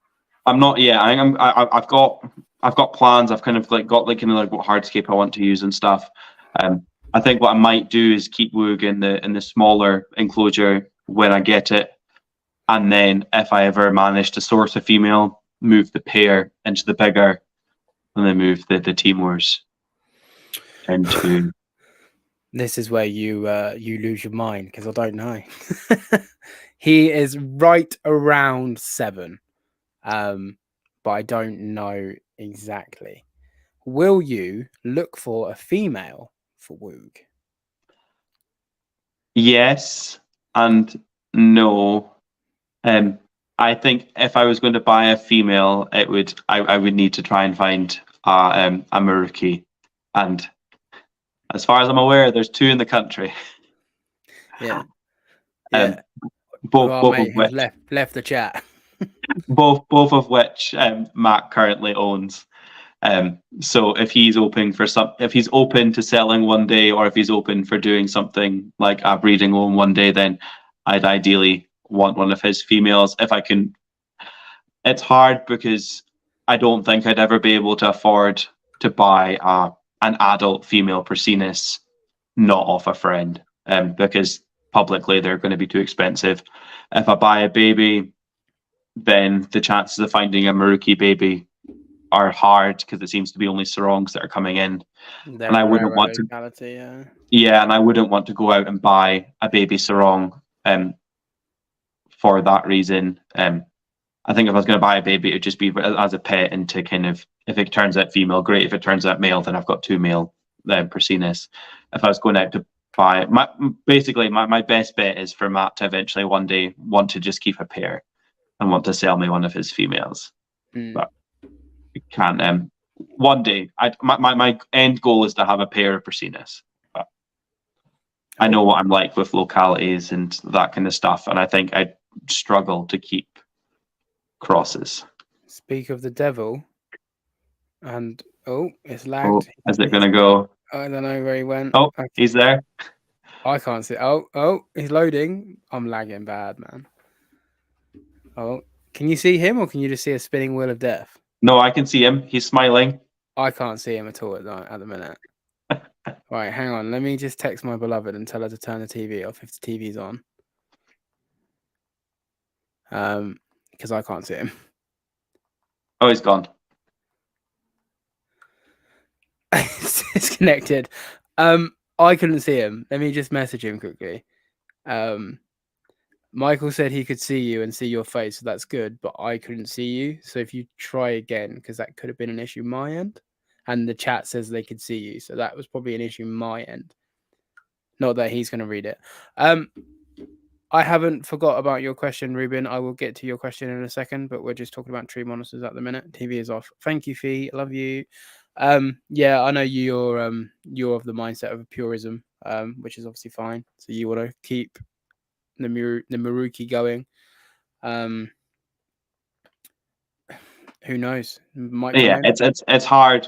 I'm not. Yeah, I've got plans. I've kind of got what hardscape I want to use and stuff. I think what I might do is keep Woog in the smaller enclosure when I get it, and then if I ever manage to source a female, move the pair into the bigger, and then move the Timors into. This is where you lose your mind, because I don't know. He is right around 7, but I don't know exactly. Will you look for a female for Woog? Yes and no. I think if I was going to buy a female, I would need to try and find a Maruki, and as far as I'm aware, there's 2 in the country. Yeah, yeah. Both of Mate, which left the chat. both of which Matt currently owns. So if he's open to selling one day, or if he's open for doing something like a breeding loan one day, then I'd ideally want one of his females if I can. It's hard because I don't think I'd ever be able to afford to buy an adult female Persinus not off a friend, because publicly they're going to be too expensive. If I buy a baby, then the chances of finding a Maruki baby are hard because it seems to be only sarongs that are coming in. They're And I wouldn't want to. locality, Yeah, and I wouldn't want to go out and buy a baby sarong for that reason. I think if I was going to buy a baby, it would just be as a pet, and to kind of, if it turns out female, great. If it turns out male, then I've got 2 male Persinus. If I was going out to buy, my best bet is for Matt to eventually one day want to just keep a pair and want to sell me one of his females. But it can't. One day, my end goal is to have a pair of Persinus. But I know what I'm like with localities and that kind of stuff, and I think I'd struggle to keep crosses. Speak of the devil, and it's lagged. Oh, is it going to go? I don't know where he went. Oh, he's there. I can't see. Oh, he's loading. I'm lagging bad, man. Oh, can you see him, or can you just see a spinning wheel of death? No, I can see him. He's smiling. I can't see him at all at the minute. Right, hang on. Let me just text my beloved and tell her to turn the TV off if the TV's on. Because I can't see him. Oh, he's gone. It's disconnected. I couldn't see him. Let me just message him quickly. Michael said he could see you and see your face, so that's good, but I couldn't see you. So if you try again, because that could have been an issue my end. And the chat says they could see you, so that was probably an issue my end. Not that he's going to read it. I haven't forgot about your question, Ruben. I will get to your question in a second, but we're just talking about tree monitors at the minute. TV is off. Thank you, Fee. Love you. Yeah, I know you're of the mindset of purism, which is obviously fine. So you want to keep the Maruki going. Who knows? It's hard.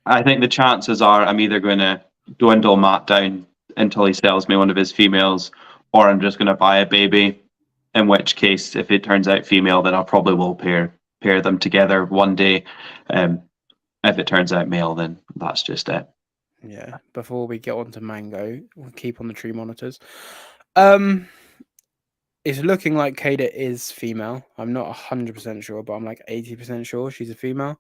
I think the chances are I'm either going to dwindle Matt down until he sells me one of his females, or I'm just going to buy a baby. In which case, if it turns out female, then I probably will pair them together one day. If it turns out male, then that's just it. Yeah. Before we get on to Mango, we'll keep on the tree monitors. It's looking like Kada is female. I'm not 100% sure, but I'm like 80% sure she's a female.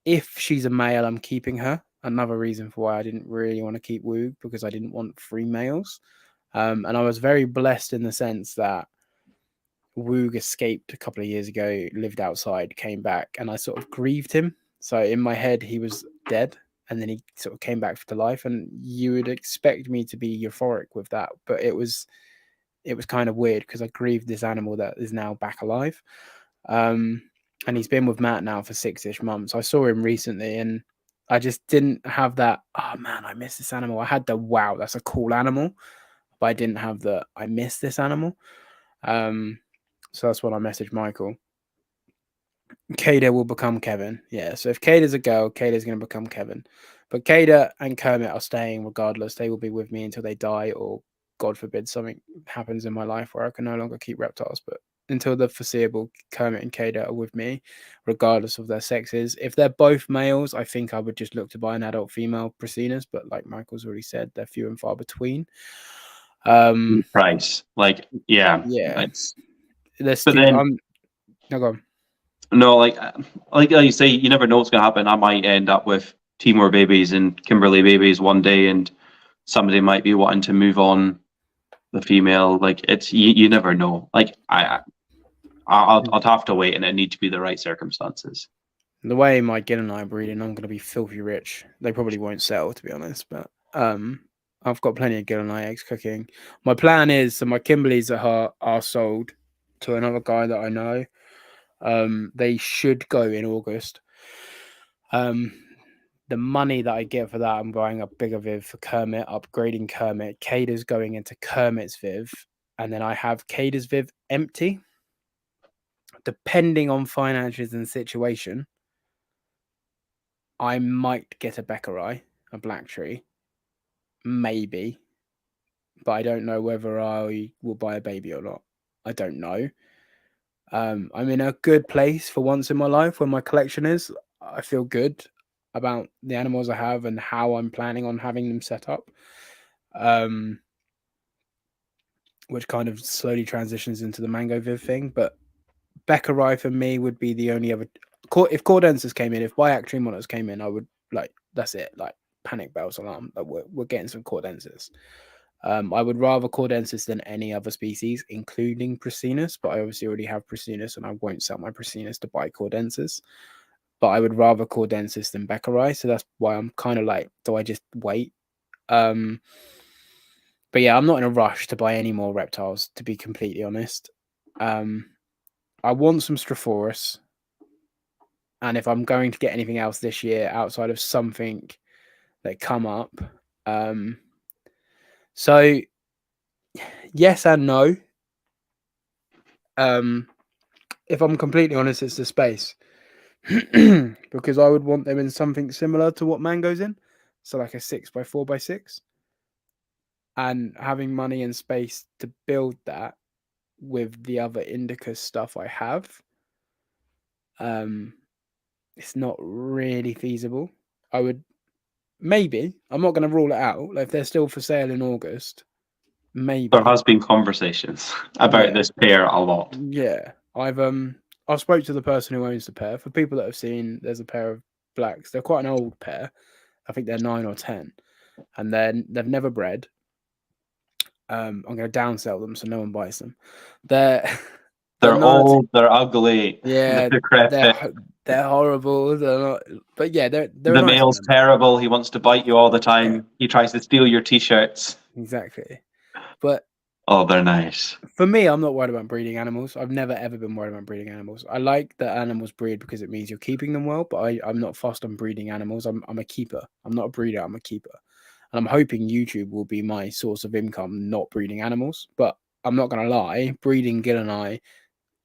If she's a male, I'm keeping her. Another reason for why I didn't really want to keep Woog, because I didn't want 3 males. And I was very blessed in the sense that Woog escaped a couple of years ago, lived outside, came back, and I sort of grieved him. So in my head, he was dead, and then he sort of came back to life. And you would expect me to be euphoric with that, but it was kind of weird because I grieved this animal that is now back alive. and he's been with Matt now for 6-ish months. I saw him recently, and I just didn't have that. Oh man, I miss this animal. I had the wow, that's a cool animal, but I didn't have the I miss this animal. So that's when I messaged Michael. Kada will become Kevin. Yeah. So if Kada's a girl, Kada's going to become Kevin. But Kada and Kermit are staying regardless. They will be with me until they die, or God forbid something happens in my life where I can no longer keep reptiles. But until the foreseeable, Kermit and Kada are with me, regardless of their sexes. If they're both males, I think I would just look to buy an adult female Prasinus. But like Michael's already said, they're few and far between. Price, like, yeah. They're But then, no, go on. no, like you say, you never know what's going to happen. I might end up with Timor babies and Kimberley babies one day, and somebody might be wanting to move on the female. Like, it's you never know. Like, I'd have to wait, and it need to be the right circumstances. The way my Gil and I are breeding, I'm going to be filthy rich. They probably won't sell, to be honest, but I've got plenty of Gil and I eggs cooking. My plan is, so my Kimberleys are sold to another guy that I know. They should go in August. The money that I get for that, I'm buying a bigger Viv for Kermit, upgrading Kermit. Kada's going into Kermit's Viv, and then I have Kada's Viv empty. Depending on finances and situation, I might get a Beckerai, a black tree, maybe, but I don't know whether I will buy a baby or not. I don't know. I'm in a good place for once in my life where my collection is. I feel good about the animals I have and how I'm planning on having them set up, which kind of slowly transitions into the Mango Viv thing. But Beckerai for me would be the only other. If Cordensis came in, if Biactrine Monitors came in, I would that's it, like panic bells alarm. Like we're getting some Cordensis. I would rather Cordensis than any other species, including Prasinus, but I obviously already have Prasinus and I won't sell my Prasinus to buy Cordensis. But I would rather Cordensis than Beckerai, so that's why I'm kind of like, do I just wait? But yeah, I'm not in a rush to buy any more reptiles, to be completely honest. I want some Strophoros, and if I'm going to get anything else this year outside of something that come up, so yes and no. If I'm completely honest, it's the space. Because I would want them in something similar to what Mango's in, so like a 6x4x6, and having money and space to build that with the other indica stuff I have, it's not really feasible. I would maybe, I'm not going to rule it out. Like if they're still for sale in August, maybe. There has been conversations about this pair a lot. Yeah, I've spoke to the person who owns the pair. For people that have seen, there's a pair of blacks. They're quite an old pair. I think they're 9 or 10, and then they've never bred. I'm going to downsell them so no one buys them. They're old. They're ugly. Yeah, they're horrible. They're not, but yeah, they're the male's terrible. He wants to bite you all the time. Yeah. He tries to steal your t-shirts. Exactly. But oh, they're nice. For me, I'm not worried about breeding animals. I've never ever been worried about breeding animals. I like that animals breed because it means you're keeping them well, but I'm not fussed on breeding animals. I'm a keeper. I'm not a breeder, I'm a keeper. And I'm hoping YouTube will be my source of income, not breeding animals. But I'm not gonna lie, breeding Gil and I,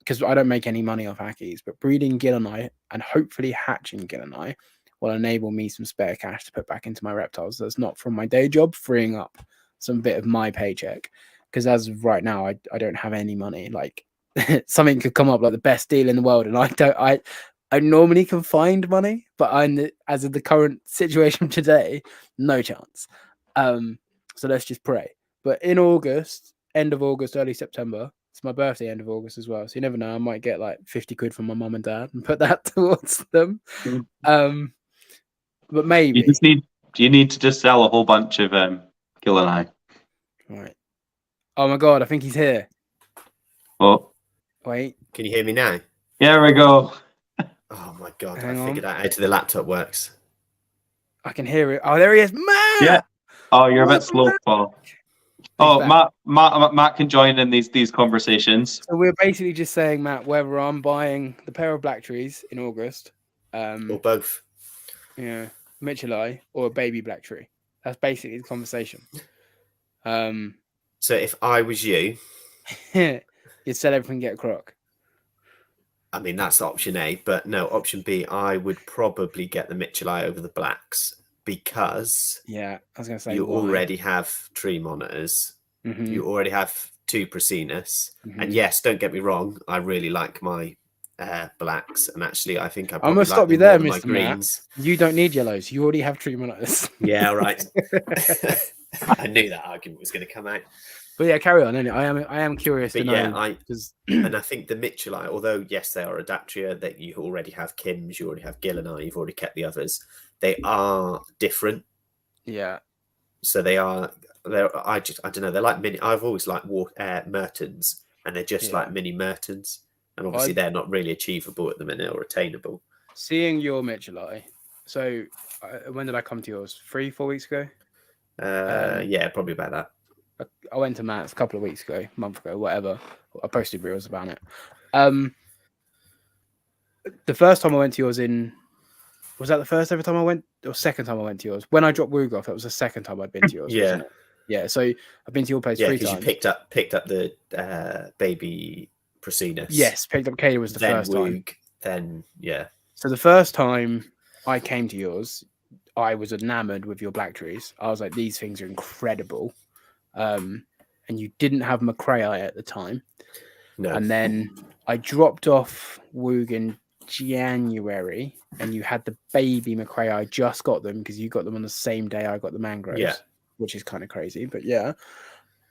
because I don't make any money off Hackies, but breeding Gil and I and hopefully hatching Gil and I will enable me some spare cash to put back into my reptiles that's not from my day job, freeing up some bit of my paycheck. Because as of right now, I don't have any money. Like something could come up like the best deal in the world, and I normally can find money, but as of the current situation today, no chance. So let's just pray. But in August, end of August, early September, it's my birthday, end of August as well. So you never know, I might get like 50 quid from my mum and dad and put that towards them. But maybe you need to just sell a whole bunch of Gil and I. Right. Oh my god, I think he's here. Oh. Wait. Can you hear me now? Yeah, we go. Oh my god, Hang I figured out how the laptop works. I can hear it. Oh, there he is. Matt! Yeah. Oh, you're a bit slow, Paul. Oh, back. Matt can join in these conversations. So we're basically just saying, Matt, whether I'm buying the pair of black trees in August, Or both. yeah, Mitchellai, or a baby black tree. That's basically the conversation. So if I was you, You'd sell everything, get a croc. I mean, that's option A, but no, option B, I would probably get the Mitchellai over the blacks because Yeah, I was going to say you why. already have tree monitors. Mhm. You already have 2 Prasinus. And Mhm. yes, don't get me wrong, I really like my blacks. And actually, I think I I'm probably going to like stop you them more there, than my Mr. Matt. greens. You don't need yellows. You already have tree monitors. Yeah, right. I knew that argument was going to come out. But yeah, carry on. Anyway, I am curious But to yeah, know. and I think the Mitchellai, although yes, they are Adaptria, that you already have Kims, you already have Gillenai, you've already kept the others. They are different. Yeah. So they're I don't know, they're like mini. I've always liked Mertens, and they're just like mini Mertens, and obviously they're not really achievable at the minute or attainable. Seeing your Mitchellai. So when did I come to yours? 3-4 weeks ago. Yeah, probably about that. I went to Matt's a couple of weeks ago, a month ago, whatever. I posted reels about it. The first time I went to yours was that the first ever time I went, or second time I went to yours? When I dropped Woog off, that was the second time I'd been to yours, wasn't it? Yeah. So I've been to your place 3 because times. you picked up the baby Prasinus. Yes, picked up Kayla was the then first Woog, time. Then yeah. So the first time I came to yours, I was enamored with your black trees. I was like, these things are incredible. And you didn't have McCrae at the time. No. And then I dropped off Woog in January, and you had the baby McCrae. I just got them because you got them on the same day I got the mangroves, which is kind of crazy, but yeah.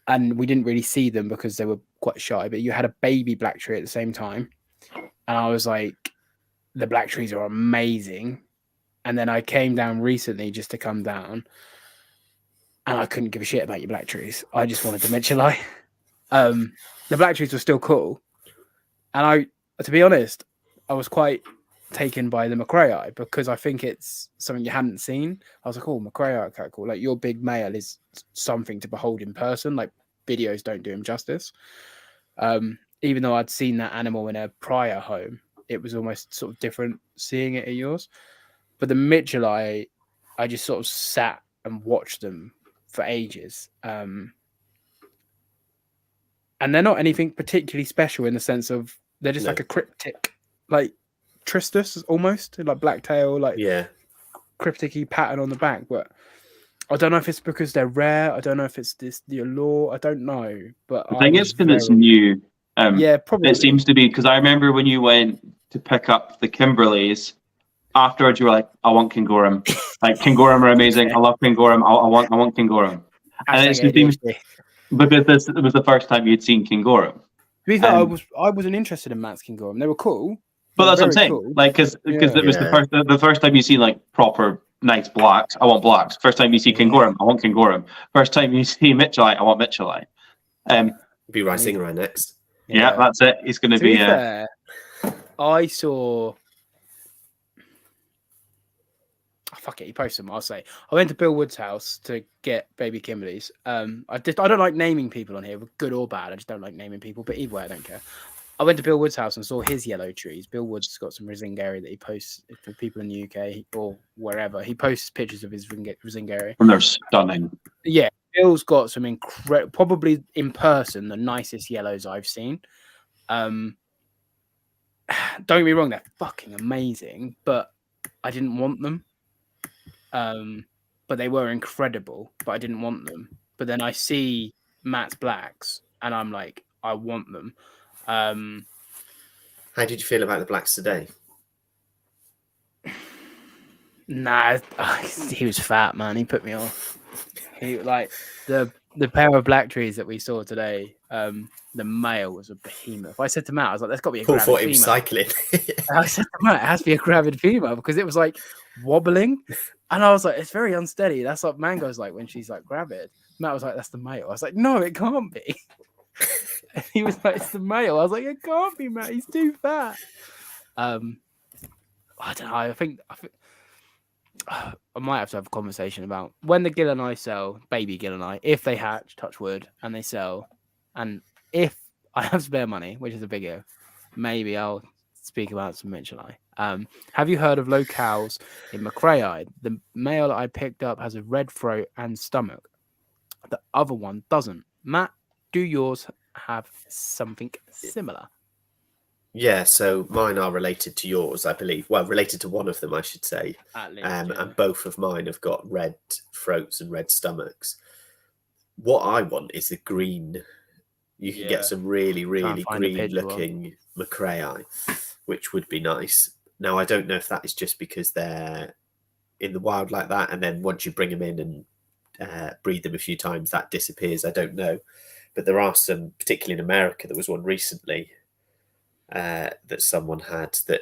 And we didn't really see them because they were quite shy, but you had a baby black tree at the same time. And I was like, the black trees are amazing. And then I came down recently just to come down, and I couldn't give a shit about your black trees. I just wanted the Mitchellai. The black trees were still cool. And to be honest, I was quite taken by the McCrae because I think it's something you hadn't seen. I was like, oh, McCrae, okay, cool. Like your big male is something to behold in person. Like videos don't do him justice. Even though I'd seen that animal in a prior home, it was almost sort of different seeing it at yours. But the Mitchellai, I just sort of sat and watched them for ages. And they're not anything particularly special in the sense of they're just like a cryptic, like Tristus almost, like blacktail, like cryptic-y pattern on the back. But I don't know if it's because they're rare. I don't know if it's the allure. I don't know. But I think it's because it's new. Yeah, probably. It seems to be because I remember when you went to pick up the Kimberleys, afterwards you were like, I want Kingorum. Like Kingorum are amazing. I love Kingorum. I want Kingorum. And it seems because this was the first time you'd seen Kingorum. To be fair, I wasn't interested in Matt's Kingorum. They were cool. But that's what I'm saying. Cool. Like because it was the first time you see like proper nice blacks. I want blacks. First time you see Kingorum, I want Kingorum. First time you see Mitchellai, I want Mitchellai. Be Rising right next. Yeah, that's it. He's going to be. Fair, I saw. Oh, fuck it, he posted them. I'll say I went to Bill Wood's house to get baby Kimberleys. I don't like naming people on here, good or bad. I just don't like naming people, but either way, I don't care. I went to Bill Wood's house and saw his yellow trees. Bill Wood's got some Risingari that he posts for people in the UK or wherever. He posts pictures of his Risingari. And they're stunning. Yeah, Bill's got some incredible, probably in person, the nicest yellows I've seen. Don't get me wrong, they're fucking amazing, but I didn't want them. But they were incredible, but I didn't want them. But then I see Matt's blacks and I'm like, I want them. How did you feel about the blacks today? Nah, he was fat, man. He put me off. He like the pair of black trees that we saw today. The male was a behemoth. I said to Matt, I was like, "There's got to be a gravid female." Cycling. I said to Matt, "It has to be a gravid female because it was like wobbling," and I was like, "It's very unsteady." That's what Mango's like when she's like gravid. Matt was like, "That's the male." I was like, "No, it can't be." He was like, "It's the male." I was like, "It can't be, Matt. He's too fat." I don't know. I think I might have to have a conversation about when the Gilleneye sell, baby Gilleneye, if they hatch, touch wood, and they sell, and if I have spare money, which is a big if, maybe I'll speak about some Mitchellite. Have you heard of locales in McRae? The male that I picked up has a red throat and stomach. The other one doesn't. Matt, do yours have something similar? Yeah, so mine are related to yours, I believe. Well, related to one of them, I should say. At least, And both of mine have got red throats and red stomachs. What I want is the green. You can get some really, really green-looking McRae, which would be nice. Now, I don't know if that is just because they're in the wild like that, and then once you bring them in and breed them a few times, that disappears. I don't know. But there are some, particularly in America, there was one recently that someone had that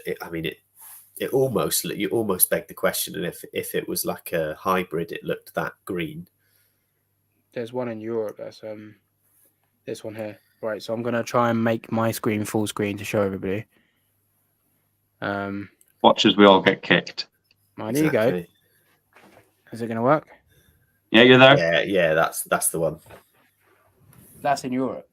you almost begged the question, and if it was like a hybrid, it looked that green. There's one in Europe that's this one here. Right, so I'm gonna try and make my screen full screen to show everybody. Watch as we all get kicked. There you go. Is it gonna work? Yeah, you're there. Yeah, that's the one. That's in Europe.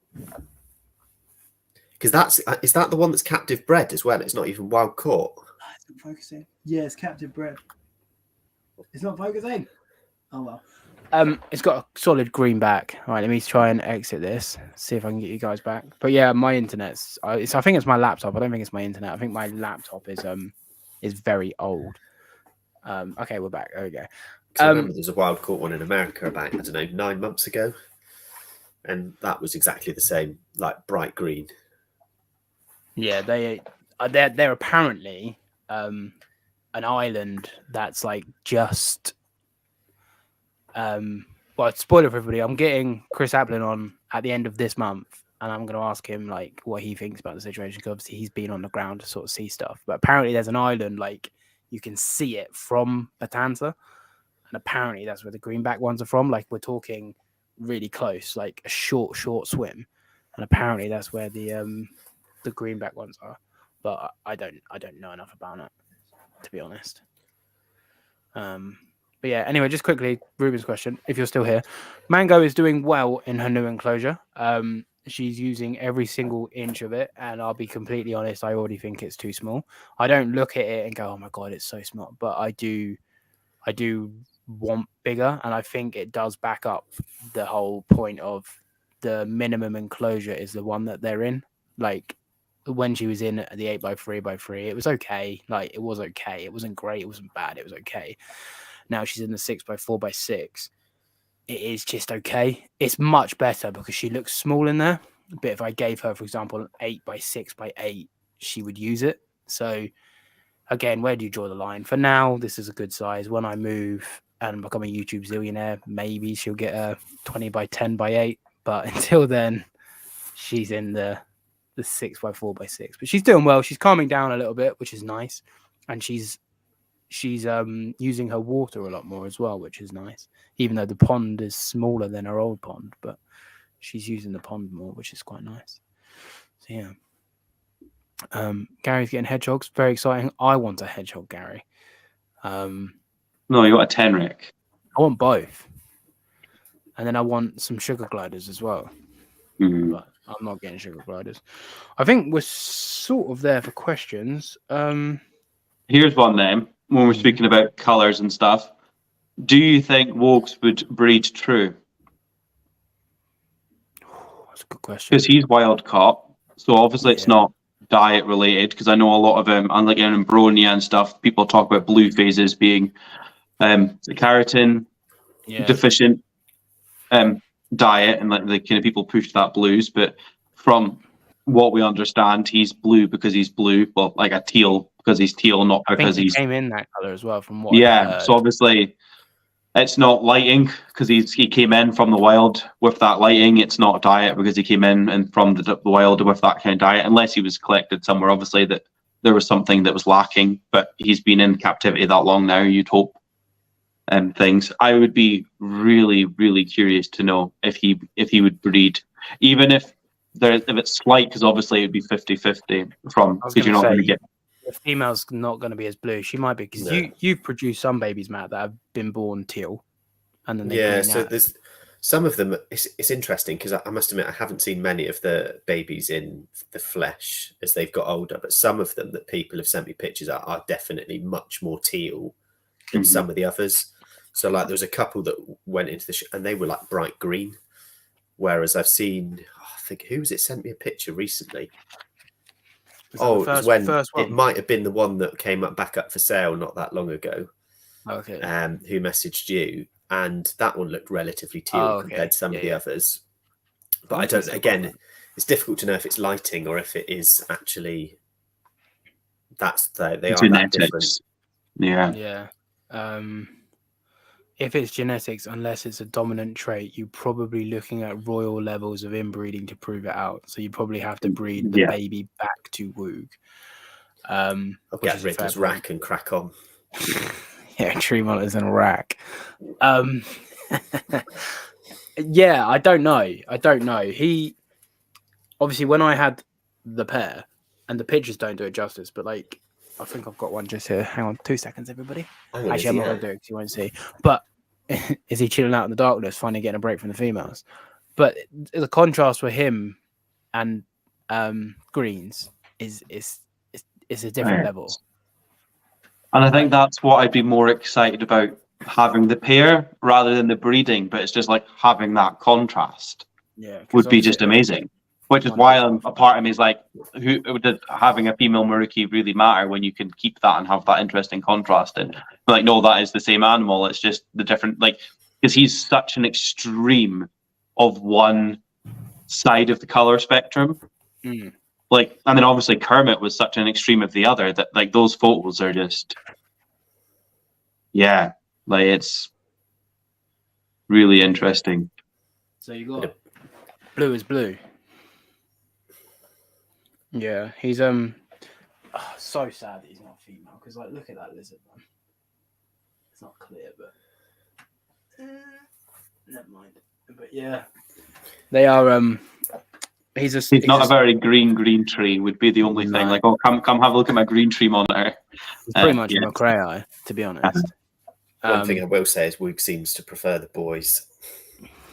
Because is that the one that's captive bred as well? It's not even wild caught. It's not focusing. Yeah, it's captive bred. It's not focusing. Oh well. It's got a solid green back. All right, let me try and exit this. See if I can get you guys back. But yeah, my internet's. I think it's my laptop. I don't think it's my internet. I think my laptop is very old. Okay, we're back. There we go. I remember there's a wild caught one in America about 9 months ago, and that was exactly the same, like bright green. Yeah, they're apparently an island that's like just. Well, spoiler for everybody. I'm getting Chris Applin on at the end of this month, and I'm going to ask him like what he thinks about the situation. Because obviously he's been on the ground to sort of see stuff. But apparently there's an island like you can see it from Batanza, and apparently that's where the greenback ones are from. Like we're talking really close, like a short swim, and apparently that's where the greenback ones are. But I don't know enough about it, to be honest. But yeah, anyway, just quickly, Ruben's question, if you're still here. Mango is doing well in her new enclosure. She's using every single inch of it, and I'll be completely honest, I already think it's too small. I don't look at it and go, oh my God, it's so small. But I do want bigger, and I think it does back up the whole point of the minimum enclosure is the one that they're in. Like, when she was in the 8x3x3, it was okay. Like, it was okay. It wasn't great. It wasn't bad. It was okay. Now she's in the 6x4x6. It is just okay. It's much better because she looks small in there. But if I gave her, for example, an 8x6x8, she would use it. So again, where do you draw the line? For now, this is a good size. When I move and become a YouTube zillionaire, maybe she'll get a 20x10x8. But until then, she's in the 6x4x6. But she's doing well. She's calming down a little bit, which is nice. And she's using her water a lot more as well, which is nice, even though the pond is smaller than her old pond, but she's using the pond more, which is quite nice. So yeah, Gary's getting hedgehogs, very exciting. I want a hedgehog, Gary. No, you want a Tenrec. I want both, and then I want some sugar gliders as well. But I'm not getting sugar gliders. I think we're sort of there for questions. Here's one then. When we're speaking about colours and stuff, do you think Wogs would breed true? That's a good question. Because he's wild caught, so obviously it's not diet related. Because I know a lot of unlike in Bronia and stuff, people talk about blue phases being keratin deficient diet, and like the kind of people push that blues. But from what we understand, he's blue because he's blue. Well, like a teal because he's teal, not because he came in that color as well. From what so obviously it's not lighting because he came in from the wild with that lighting. It's not diet because he came in and from the wild with that kind of diet, unless he was collected somewhere. Obviously that there was something that was lacking, but he's been in captivity that long now. You'd hope things. I would be really, really curious to know if he would breed, even if it's slight, because obviously it'd be 50-50 from, because you're not going to get. The female's not going to be as blue. She might be because you've produced some babies, Matt, that have been born teal, and then they green out. There's some of them. It's interesting because I must admit I haven't seen many of the babies in the flesh as they've got older, but some of them that people have sent me pictures of are definitely much more teal than some of the others. So like there was a couple that went into the and they were like bright green, whereas I've seen I think who was it sent me a picture recently. It was when it might have been the one that came back up for sale not that long ago. Okay. Who messaged you, and that one looked relatively teal compared to some of the others. But I don't. Again, it's difficult to know if it's lighting or if it is actually they are that different. Yeah. If it's genetics, unless it's a dominant trait, you're probably looking at royal levels of inbreeding to prove it out. So you probably have to breed the baby back to Woog. I'll get rid of rack and crack on. Yeah, tree monitors and a rack. Yeah, I don't know. He obviously when I had the pair, and the pictures don't do it justice, but like I think I've got one just here. Hang on 2 seconds, everybody. Actually, I'm not going to do it because you won't see. But is he chilling out in the darkness, finally getting a break from the females? But the contrast with him and greens is a different level. And I think that's what I'd be more excited about having the pair rather than the breeding. But it's just like having that contrast would be just amazing. Which is why a part of me is like, who did having a female Maruki really matter when you can keep that and have that interesting contrast? And like, no, that is the same animal. It's just the different, like, because he's such an extreme of one side of the color spectrum. Like, and then obviously Kermit was such an extreme of the other that like those photos are just, like it's really interesting. So you got blue is blue. Yeah, he's so sad that he's not female because like look at that lizard, man. It's not clear, but never mind. But yeah, they are. He's not a very green tree. Would be the only thing. Like, oh, come have a look at my green tree monitor. He's pretty much a McCray, to be honest. One thing I will say is Woog seems to prefer the boys.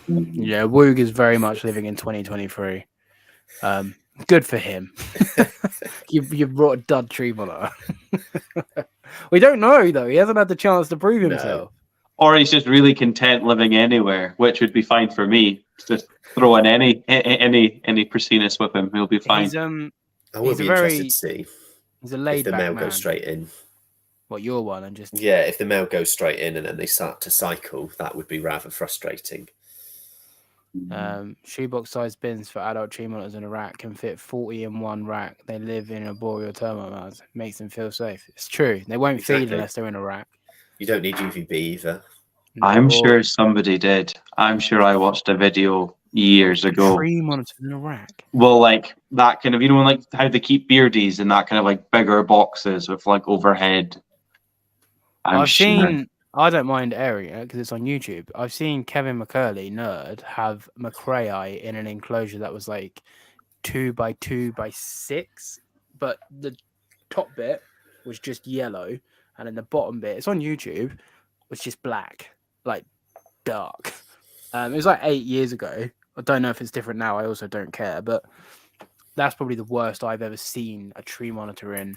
Yeah, Woog is very much living in 2023. Good for him. You brought a dud tree monitor. We don't know though. He hasn't had the chance to prove himself. Or he's just really content living anywhere, which would be fine for me. Just throw in any Prasinus with him, he'll be fine. I would be interested to see. He's a laid if the back male man. goes straight in. What, your one and just if the male goes straight in and then they start to cycle, that would be rather frustrating. Shoebox sized bins for adult tree monitors in a rack can fit 40 in one rack. They live in a boreal termite mound. Makes them feel safe. It's true. They won't feed unless they're in a rack. You don't need UVB either. I'm sure somebody did. I'm sure I watched a video years ago. Tree monitors in a rack. Well, like that kind of, you know, like how they keep beardies in that kind of like bigger boxes with like overhead. I've seen. I don't mind airing it because it's on YouTube. I've seen Kevin McCurley, nerd, have McCray in an enclosure that was like 2x2x6, but the top bit was just yellow, and then the bottom bit, it's on YouTube, was just black, like dark. It was like 8 years ago. I don't know if it's different now. I also don't care, but that's probably the worst I've ever seen a tree monitor in.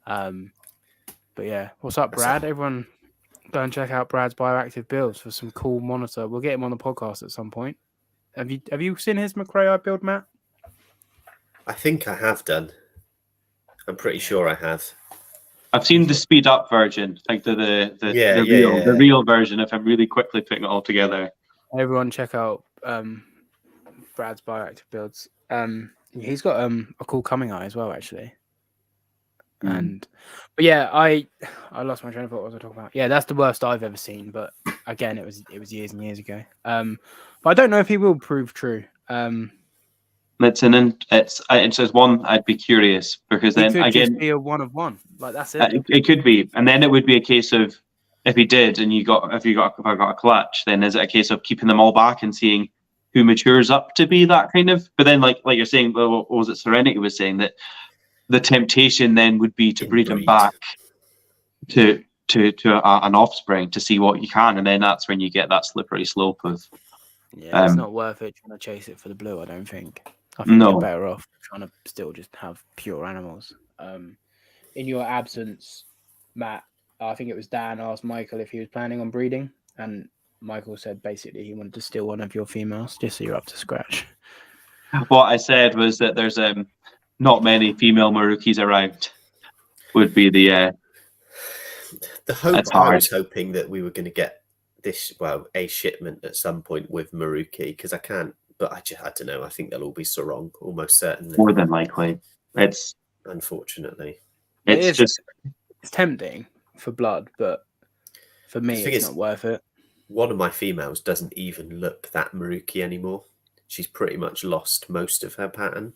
But yeah, what's up, Brad? Everyone. Go and check out Brad's bioactive builds for some cool monitor. We'll get him on the podcast at some point. Have you seen his McCray build, Matt? I think I have done. I'm pretty sure I have. I've seen the speed up version, like the real version of him really quickly putting it all together. Everyone check out Brad's bioactive builds. He's got a cool coming eye as well, actually. But yeah, I lost my train of thought. What was I talking about? Yeah, that's the worst I've ever seen. But again, it was years and years ago. But I don't know if he will prove true. It's just one. I'd be curious because then could again, just be a one of one. Like that's it. It could be, and then it would be a case of if he did, and if I got a clutch, then is it a case of keeping them all back and seeing who matures up to be that kind of? But then, like you're saying, what was it? Serenity was saying that the temptation then would be to breed them Inbreed. back to an offspring to see what you can, and then that's when you get that slippery slope of. Yeah, it's not worth it trying to chase it for the blue. I don't think. I think No. you're better off trying to still just have pure animals. In your absence, Matt, I think it was Dan asked Michael if he was planning on breeding, and Michael said basically he wanted to steal one of your females just so you're up to scratch. What I said was that there's not many female Marukis around. Would be the hope. I was hoping that we were going to get a shipment at some point with Maruki, because I can't. But I don't know. I think they'll all be Sarong, almost certainly. More than likely, it's unfortunately. It's tempting for blood, but for me, it's not worth it. One of my females doesn't even look that Maruki anymore. She's pretty much lost most of her pattern.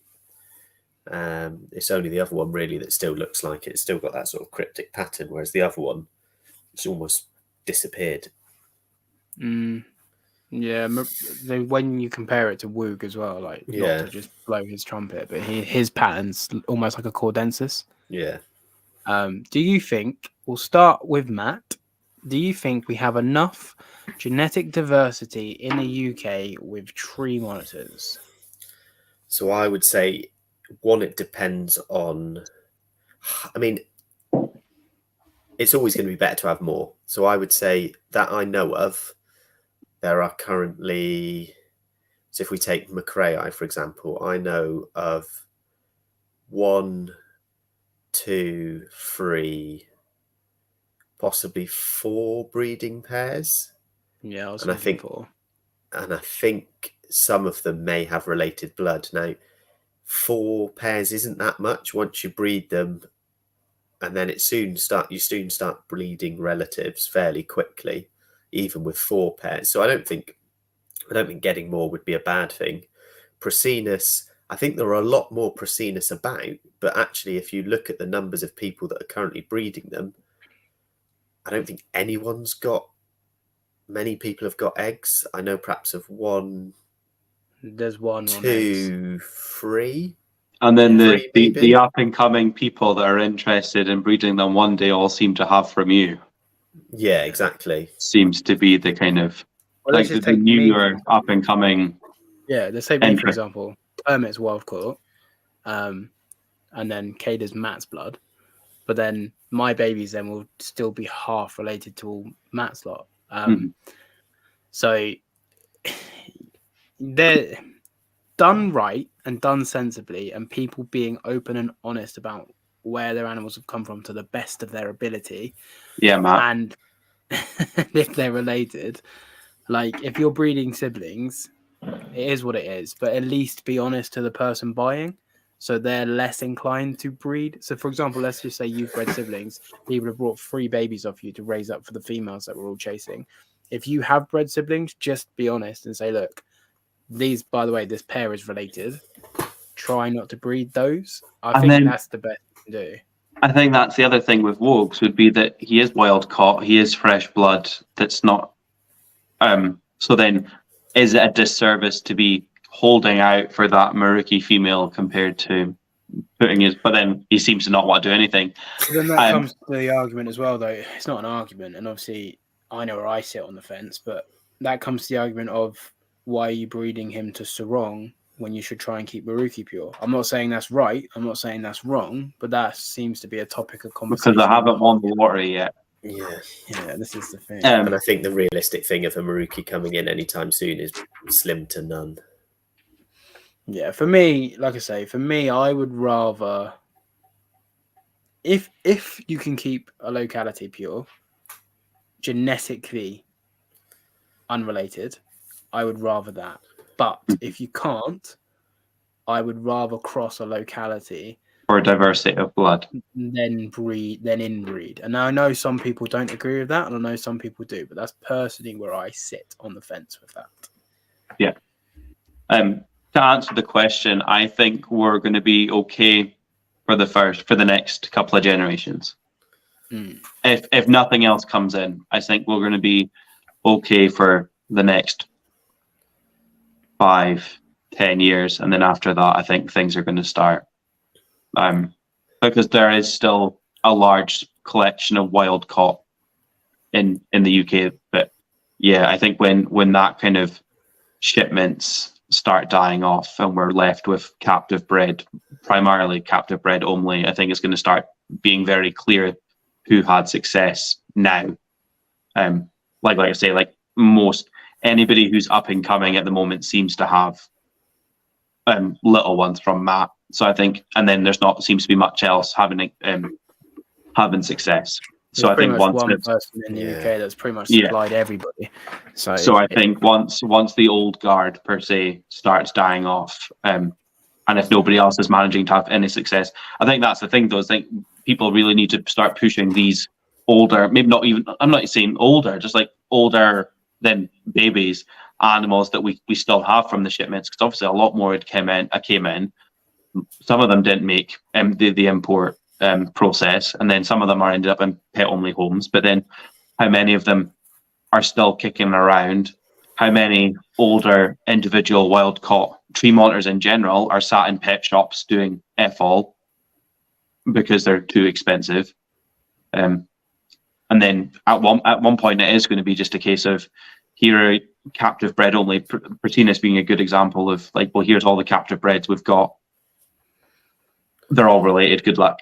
It's only the other one really that still looks like it. It's still got that sort of cryptic pattern, whereas the other one, it's almost disappeared. Yeah, when you compare it to Woog as well, not to just blow his trumpet, but his pattern's almost like a cordensis. Yeah. Do you think, we'll start with Matt, do you think we have enough genetic diversity in the UK with tree monitors? So I would say, one, it depends on, I mean, it's always going to be better to have more. So I would say that I know of, there are currently, so if we take McRae, for example, I know of 1, 2, 3, possibly 4 breeding pairs. Yeah, and I think some of them may have related blood. Now, 4 pairs isn't that much once you breed them, and then you soon start breeding relatives fairly quickly, even with 4 pairs. So I don't think getting more would be a bad thing. Prasinus, I think there are a lot more Prasinus about, but actually, if you look at the numbers of people that are currently breeding them, I don't think many people have got eggs. I know perhaps of 1. There's 1, 2, 3. And then the up and coming people that are interested in breeding them one day all seem to have from you. Yeah, exactly. Seems to be the kind of the newer up and coming. Yeah, let's take me for example. Hermit's wild caught, and then Cada's Matt's blood, but then my babies then will still be half related to all Matt's lot. So they're done right and done sensibly, and people being open and honest about where their animals have come from to the best of their ability. Yeah, Matt. And if they're related, like if you're breeding siblings, it is what it is, but at least be honest to the person buying, so they're less inclined to breed. So for example, let's just say you've bred siblings, people have brought 3 babies off you to raise up for the females that we're all chasing. If you have bred siblings, just be honest and say, look, these, by the way, this pair is related. Try not to breed those. I think that's the best you can do. I think that's the other thing with Wogs would be that he is wild caught, he is fresh blood. That's not. So then, is it a disservice to be holding out for that Maruki female compared to putting his? But then he seems to not want to do anything. But then that comes to the argument as well, though. It's not an argument, and obviously I know where I sit on the fence, but that comes to the argument of why are you breeding him to Sarong when you should try and keep Maruki pure? I'm not saying that's right. I'm not saying that's wrong, but that seems to be a topic of conversation. Because I haven't won the lottery yet. Yeah, this is the thing. And I think the realistic thing of a Maruki coming in anytime soon is slim to none. Yeah, for me, like I say, I would rather, if you can keep a locality pure, genetically unrelated, I would rather that. But if you can't, I would rather cross a locality for diversity of blood, then inbreed. And now I know some people don't agree with that, and I know some people do, but that's personally where I sit on the fence with that. Yeah. To answer the question, I think we're going to be okay for the next couple of generations. If nothing else comes in, I think we're going to be okay for the next 5-10 years, and then after that, I think things are going to start because there is still a large collection of wild caught in the UK. But yeah, I think when that kind of shipments start dying off and we're left with captive bred, primarily captive bred only, I think it's going to start being very clear who had success now. Like I say, like most anybody who's up and coming at the moment seems to have little ones from Matt. So I think, and then there's not seems to be much else having success. So I think once one person in the UK that's pretty much supplied everybody. So I think once the old guard per se starts dying off, and if nobody else is managing to have any success, I think that's the thing. Though, I think people really need to start pushing these older, maybe not even. I'm not saying older, just like older than babies animals that we still have from the shipments, because obviously a lot more came in. Some of them didn't make the import process, and then some of them are ended up in pet only homes. But then how many of them are still kicking around? How many older individual wild caught tree monitors in general are sat in pet shops doing F-all because they're too expensive? And then at one point it is going to be just a case of here are captive bred only. Pratinus being a good example of like, well, here's all the captive breds we've got. They're all related. Good luck.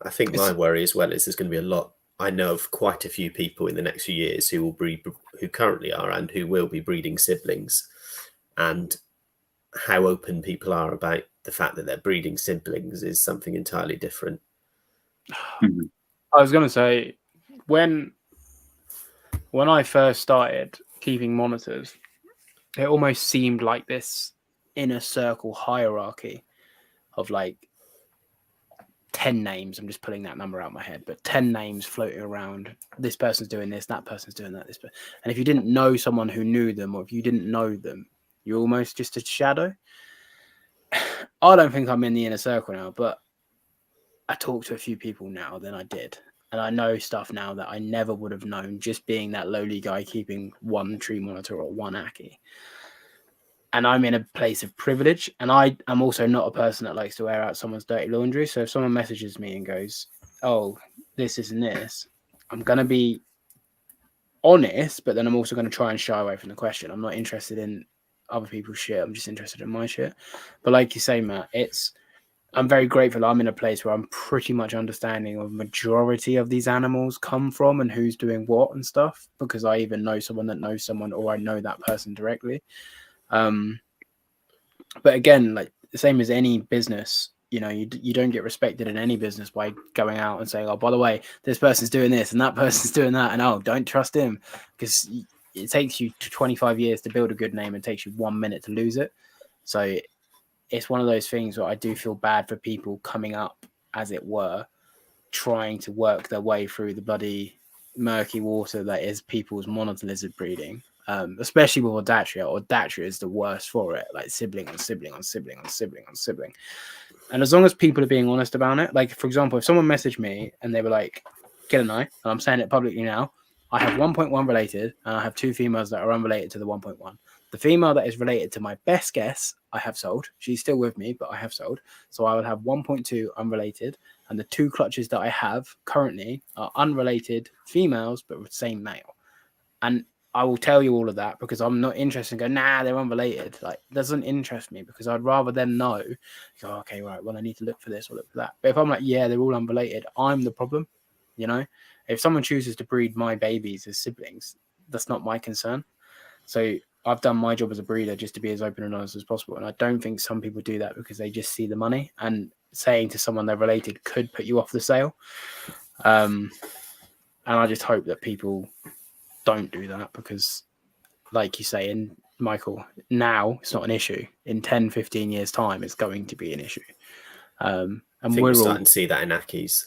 I think my worry as well is there's going to be a lot. I know of quite a few people in the next few years who will breed, who currently are and who will be breeding siblings, and how open people are about the fact that they're breeding siblings is something entirely different. I was going to say, when I first started keeping monitors, it almost seemed like this inner circle hierarchy of like 10 names. I'm just pulling that number out of my head, but 10 names floating around. This person's doing this, that person's doing that. And if you didn't know someone who knew them, or if you didn't know them, you're almost just a shadow. I don't think I'm in the inner circle now, but I talk to a few people now than I did. And I know stuff now that I never would have known just being that lowly guy keeping one tree monitor or one Aki. And I'm in a place of privilege. And I'm also not a person that likes to air out someone's dirty laundry. So if someone messages me and goes, oh, this isn't this, I'm going to be honest, but then I'm also going to try and shy away from the question. I'm not interested in other people's shit. I'm just interested in my shit. But like you say, Matt, I'm very grateful I'm in a place where I'm pretty much understanding of majority of these animals come from and who's doing what and stuff, because I even know someone that knows someone, or I know that person directly. But again, like the same as any business, you know, you don't get respected in any business by going out and saying, oh, by the way, this person's doing this and that person's doing that, and oh, don't trust him, because it takes you 25 years to build a good name and takes you 1 minute to lose it. So it's one of those things where I do feel bad for people coming up, as it were, trying to work their way through the bloody murky water that is people's monitor lizard breeding, especially with Audatria. Audatria is the worst for it, like sibling on sibling on sibling on sibling on sibling. And as long as people are being honest about it, like, for example, if someone messaged me and they were like, get an eye, and I'm saying it publicly now, I have 1.1 related, and I have 2 females that are unrelated to the 1.1. The female that is related to my best guess, I have sold. She's still with me, but I have sold. So I will have 1.2 unrelated. And the 2 clutches that I have currently are unrelated females, but with the same male. And I will tell you all of that because I'm not interested in going, nah, they're unrelated. Like, it doesn't interest me, because I'd rather them know, go, okay, right, well, I need to look for this or look for that. But if I'm like, yeah, they're all unrelated, I'm the problem, you know? If someone chooses to breed my babies as siblings, that's not my concern. So I've done my job as a breeder just to be as open and honest as possible. And I don't think some people do that because they just see the money, and saying to someone they're related could put you off the sale. And I just hope that people don't do that, because like you say, in Michael, now it's not an issue. In 10, 15 years time, it's going to be an issue. And I think we're starting to see that in Akis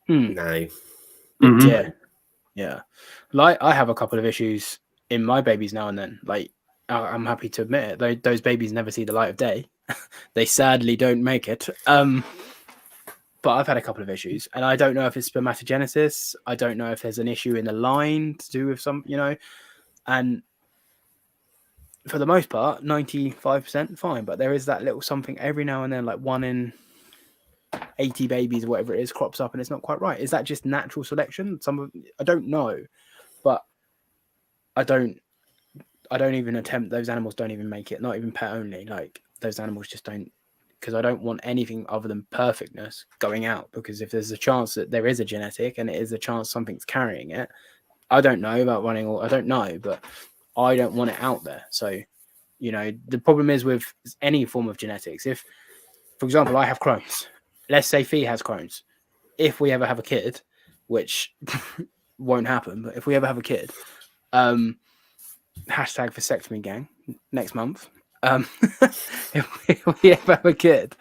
now. Mm-hmm. Yeah. Like, I have a couple of issues in my babies now and then. Like, I'm happy to admit it. Those babies never see the light of day. They sadly don't make it. But I've had a couple of issues, and I don't know if it's spermatogenesis. I don't know if there's an issue in the line to do with some, you know, and for the most part, 95% fine. But there is that little something every now and then, like 1 in 80 babies or whatever it is crops up and it's not quite right. Is that just natural selection? I don't know, but I don't even attempt. Those animals don't even make it. Not even pet only. Like those animals just don't, because I don't want anything other than perfectness going out. Because if there's a chance that there is a genetic and it is a chance something's carrying it, I don't know about running, or I don't know, but I don't want it out there. So, you know, the problem is with any form of genetics. If, for example, I have Crohn's, let's say Fee has Crohn's. If we ever have a kid, which won't happen, but if we ever have a kid, hashtag vasectomy gang next month. If we ever have a kid,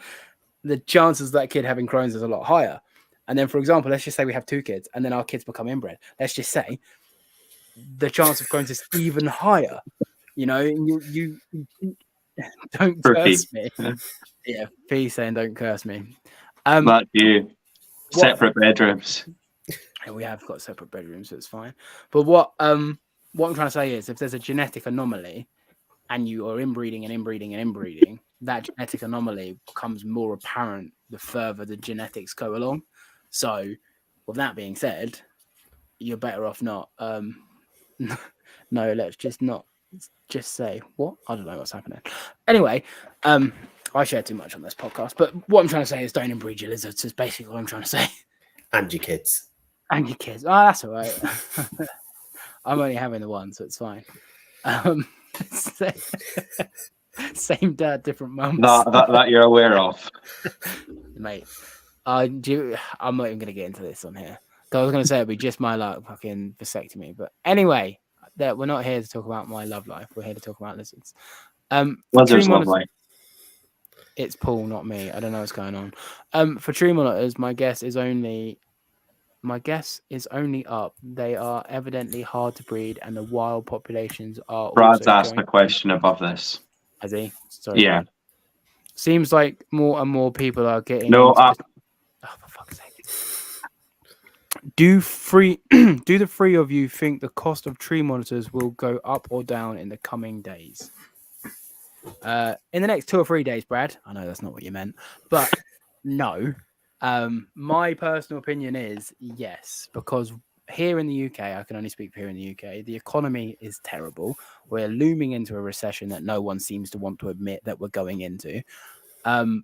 the chances of that kid having Crohn's is a lot higher. And then, for example, let's just say we have 2 kids and then our kids become inbred. Let's just say the chance of Crohn's is even higher. You know, you don't curse me. Yeah, P saying don't curse me. That you. Separate bedrooms. We have got separate bedrooms, so it's fine. But what I'm trying to say is, if there's a genetic anomaly and you are inbreeding and inbreeding and inbreeding, that genetic anomaly becomes more apparent the further the genetics go along. So, with that being said, you're better off not. No, let's just not just say what? I don't know what's happening. Anyway, I share too much on this podcast, but what I'm trying to say is don't inbreed your lizards is basically what I'm trying to say. And your kids. And your kids. Oh, that's all right. I'm only having the one, so it's fine. Same dad, different mums. That you're aware of. Mate, I'm not even going to get into this on here. I was going to say it'd be just my like fucking vasectomy. But anyway, we're not here to talk about my love life. We're here to talk about lizards. Lizards love life. It's Paul, not me. I don't know what's going on. For tree monitors, my guess is only up. They are evidently hard to breed, and the wild populations are. Brad's asked a question above this. Has he? Sorry. Yeah. Brad. Seems like more and more people are getting. No. Oh, for fuck's sake. Do the 3 of you think the cost of tree monitors will go up or down in the coming days? In the next 2 or 3 days, Brad. I know that's not what you meant, but no. My personal opinion is yes, because here in the UK, I can only speak for here in the UK, the economy is terrible. We're looming into a recession that no one seems to want to admit that we're going into.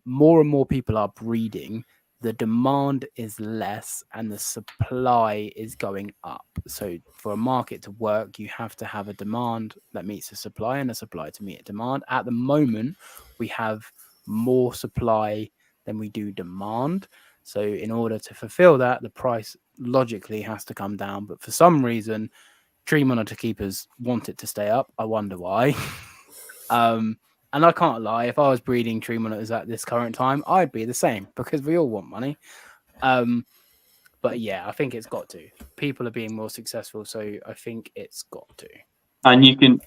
More and more people are breeding. The demand is less and the supply is going up. So for a market to work, you have to have a demand that meets the supply and a supply to meet a demand. At the moment, we have more supply than we do demand. So in order to fulfill that, the price logically has to come down. But for some reason, tree monitor keepers want it to stay up. I wonder why. And I can't lie, if I was breeding tree monitors at this current time, I'd be the same because we all want money. But yeah, I think it's got to. People are being more successful, so I think it's got to. And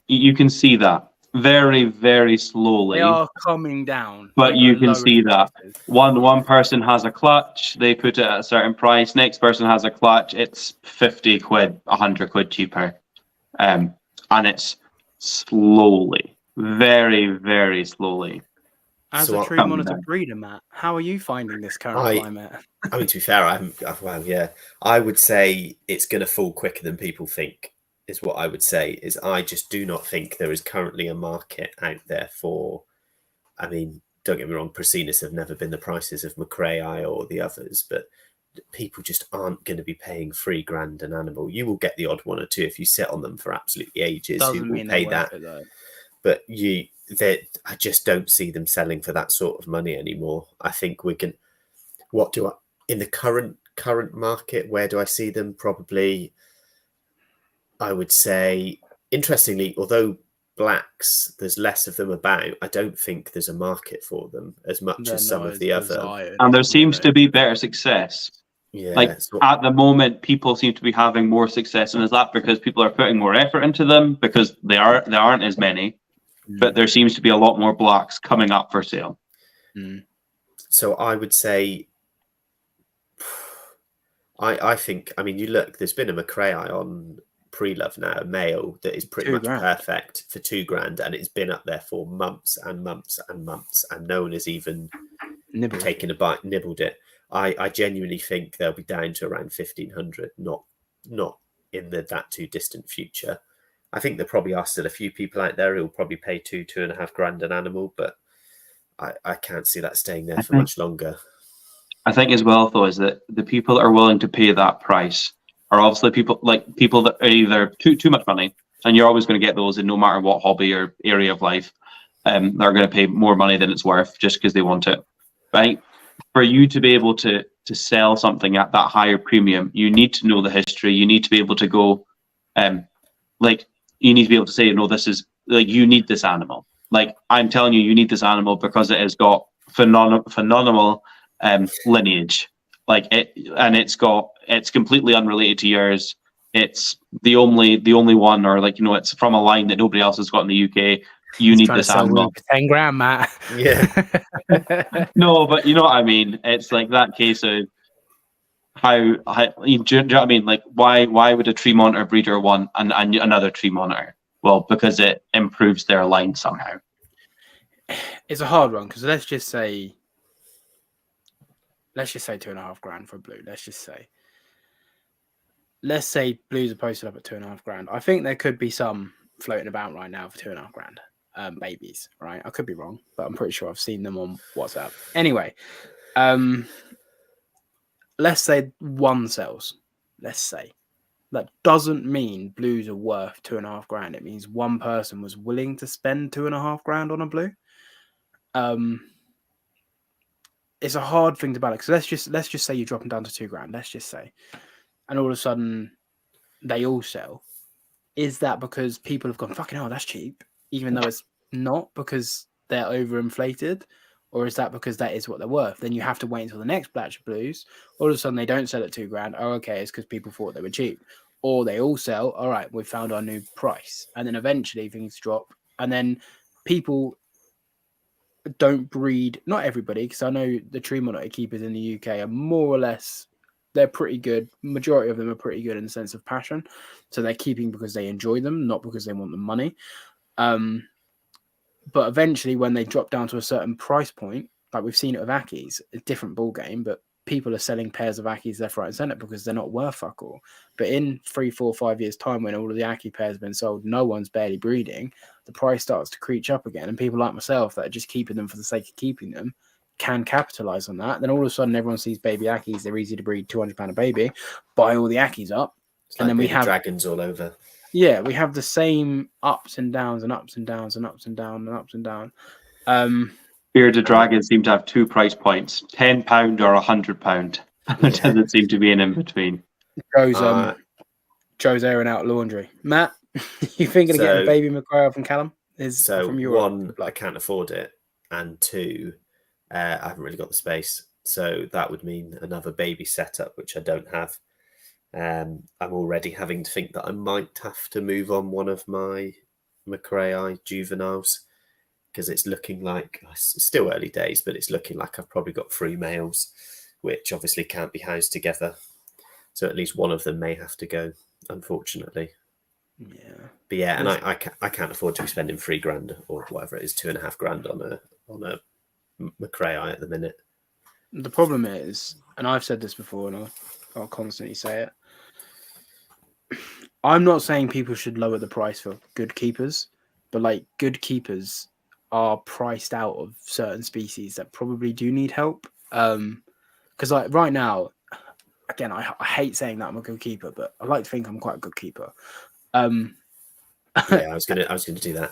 you can see that very, very slowly. They are coming down. But you can see that one person has a clutch, they put it at a certain price. Next person has a clutch, it's 50 quid, 100 quid cheaper. And it's slowly. Very, very slowly. As a tree monitor breeder, Matt, how are you finding this current climate? I mean, to be fair, I would say it's going to fall quicker than people think, is what I would say. Is I just do not think there is currently a market out there for, I mean, don't get me wrong, Prasinus have never been the prices of Macraei or the others, but people just aren't going to be paying $3,000 an animal. You will get the odd 1 or 2 if you sit on them for absolutely ages. Who will pay that? But I just don't see them selling for that sort of money anymore. I think we can. In the current market? Where do I see them? Probably, I would say, interestingly, although blacks, there's less of them about. I don't think there's a market for them as much as some of the other. And there seems to be better success. Yeah, like at the moment, people seem to be having more success, and is that because people are putting more effort into them because there aren't as many? But there seems to be a lot more blocks coming up for sale. So I would say, I think, I mean, you look, there's been a Macraei on Pre-Love now, a male that is pretty much perfect for $2,000, and it's been up there for months and months and months, and no one has even nibbled it. I genuinely think they'll be down to around 1,500, not in the that too distant future. I think there probably are still a few people out there who will probably pay 2.5 grand an animal, but I can't see that staying there for much longer. I think as well, though, is that the people that are willing to pay that price are obviously people that are either too much money, and you're always going to get those in no matter what hobby or area of life. They're going to pay more money than it's worth just because they want it, right? For you to be able to sell something at that higher premium, you need to know the history. You need to be able to go, you need to be able to say, no, this is you need this animal. Like I'm telling you, you need this animal because it has got phenomenal lineage. It's completely unrelated to yours. It's the only one, or it's from a line that nobody else has got in the UK. You need this animal. 10 grand, Matt. Yeah. No, but you know what I mean. It's like that case of how do you know what I mean? Like why would a tree monitor breeder want another tree monitor? Well, because it improves their line somehow. It's a hard one because let's just say 2.5 grand for a blue. Let's say blues are posted up at 2.5 grand. I think there could be some floating about right now for 2.5 grand. Babies, right? I could be wrong, but I'm pretty sure I've seen them on WhatsApp. Anyway, let's say one sells. Let's say that doesn't mean blues are worth 2.5 grand. It means one person was willing to spend 2.5 grand on a blue. It's a hard thing to balance. So let's just say you drop them down to 2 grand. Let's just say, and all of a sudden they all sell. Is that because people have gone, fucking hell, that's cheap, even though it's not because they're overinflated? Or is that because that is what they're worth? Then you have to wait until the next batch of blues. All of a sudden they don't sell at 2 grand. Oh, okay, it's because people thought they were cheap. Or they all sell, all right, we've found our new price. And then eventually things drop. And then people don't breed, not everybody, because I know the tree monitor keepers in the UK are more or less, they're pretty good. Majority of them are pretty good in the sense of passion. So they're keeping because they enjoy them, not because they want the money. But eventually when they drop down to a certain price point, like we've seen it with Ackies, a different ball game, but people are selling pairs of Ackies left, right, and centre because they're not worth fuck all. But in 3, 4, 5 years' time, when all of the Ackie pairs have been sold, no one's barely breeding, the price starts to creep up again. And people like myself that are just keeping them for the sake of keeping them can capitalise on that. Then all of a sudden, everyone sees baby Ackies, they're easy to breed, £200 a baby, buy all the Ackies up. It's and like then we have dragons all over. Yeah, we have the same ups and downs and ups and downs and ups and downs and ups and downs. Bearded dragons seem to have 2 price points: £10 or £100. It doesn't seem to be an in between. Joe's airing out laundry. Matt, you thinking of getting a baby McGrath from Callum? Is from Europe? One, I can't afford it, and 2, I haven't really got the space. So that would mean another baby setup, which I don't have. I'm already having to think that I might have to move on one of my McRae juveniles, because it's looking like, it's still early days, but it's looking like I've probably got 3 males, which obviously can't be housed together. So at least one of them may have to go, unfortunately. Yeah. But yeah, and I can't afford to be spending 3 grand or whatever it is, 2.5 grand on a McRae at the minute. The problem is, and I've said this before, and I'll constantly say it, I'm not saying people should lower the price for good keepers, but like good keepers are priced out of certain species that probably do need help. Because like right now, again, I hate saying that I'm a good keeper, but I like to think I'm quite a good keeper. Yeah, I was gonna do that.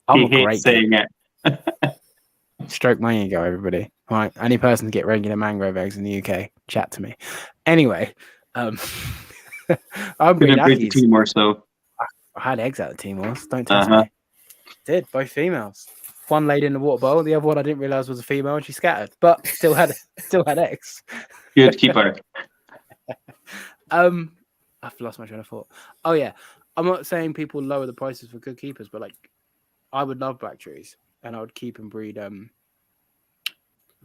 I'm a great saying keeper. It. Stroke my ego, everybody. All right, any person to get regular mangrove eggs in the UK, chat to me. Anyway, I'm breed Ackies. Timor, so I had eggs out of Timors. Don't test me. Did both females. One laid in the water bowl. The other one I didn't realize was a female, and she scattered, but still had eggs. Good keeper. I've lost my train of thought. Oh yeah, I'm not saying people lower the prices for good keepers, but like I would love black trees, and I would keep and breed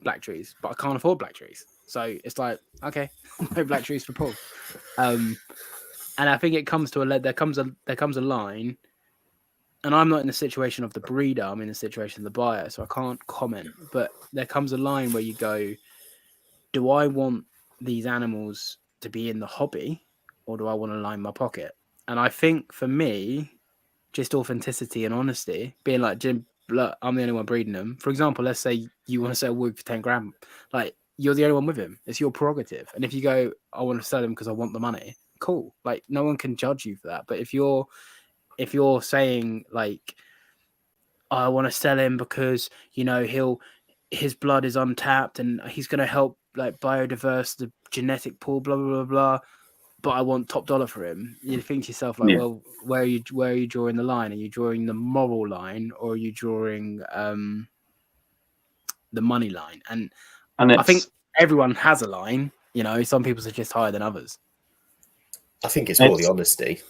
black trees, but I can't afford black trees, so it's like okay, no black trees for Paul. And I think it comes to there comes a line and I'm not in the situation of the breeder, I'm in the situation of the buyer, so I can't comment. But there comes a line where you go, do I want these animals to be in the hobby, or do I want to line my pocket? And I think for me, just authenticity and honesty, being like, Jim, look, I'm the only one breeding them. For example, let's say you want to sell Woog for 10 grand, like you're the only one with him. It's your prerogative. And if you go, I want to sell him because I want the money, cool. Like no one can judge you for that. But if you're saying like, I want to sell him because his blood is untapped and he's going to help like biodiverse the genetic pool, blah blah blah blah. But I want top dollar for him. You think to yourself like, well, where are you drawing the line? Are you drawing the moral line, or are you drawing the money line? And I think everyone has a line. Some people are just higher than others. I think it's more the honesty.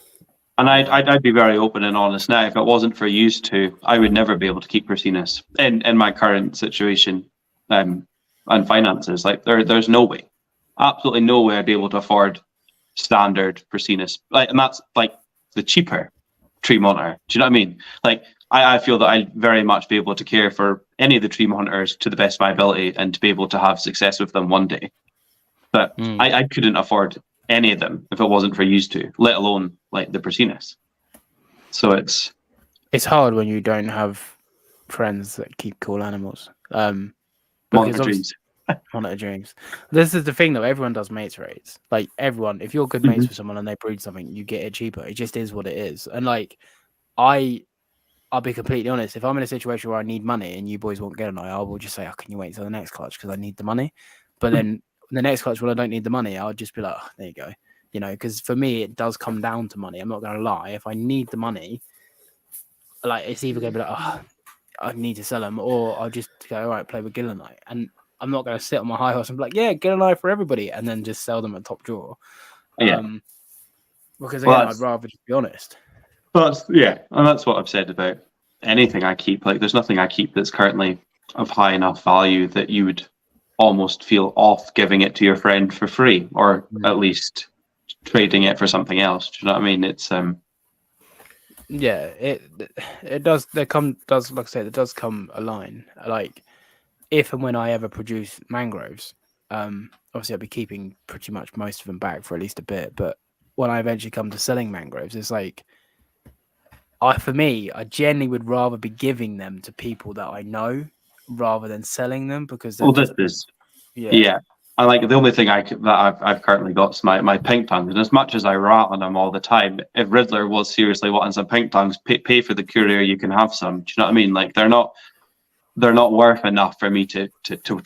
And I'd be very open and honest now. If it wasn't for used to, I would never be able to keep Persinas in my current situation and finances. Like there's no way, absolutely no way I'd be able to afford standard Persinas. Like, and that's like the cheaper tree monitor. Do you know what I mean? Like I feel that I'd very much be able to care for any of the tree monitors to the best of my ability and to be able to have success with them one day. But I couldn't afford any of them if it wasn't for used to, let alone like the Persinas. So it's hard when you don't have friends that keep cool animals. Monitor dreams. Monitor dreams. This is the thing though, everyone does mates rates. Like everyone, if you're good mates with someone and they breed something, you get it cheaper. It just is what it is. And like I'll be completely honest, if I'm in a situation where I need money and you boys won't get an eye, I will just say, oh, can you wait till the next clutch because I need the money. But then the next clutch when I don't need the money, I'll just be like, oh, there you go. Because for me it does come down to money. I'm not gonna lie. If I need the money, like it's either gonna be like, oh, I need to sell them, or I'll just go, all right, play with Gillenite. And I'm not going to sit on my high horse and be like, yeah, Gillenite for everybody, and then just sell them at top drawer. Because again, I'd rather just be honest. And that's what I've said about anything I keep. Like, there's nothing I keep that's currently of high enough value that you would almost feel off giving it to your friend for free, or at least trading it for something else. Do you know what I mean? It's it does. Like I said, it does come a line. Like if and when I ever produce mangroves, obviously I'll be keeping pretty much most of them back for at least a bit. But when I eventually come to selling mangroves, it's like for me, I generally would rather be giving them to people that I know rather than selling them because I like the only thing I've currently got is my pink tongues, and as much as I rat on them all the time, if Riddler was seriously wanting some pink tongues, pay for the courier, you can have some. Do you know what I mean? Like they're not worth enough for me to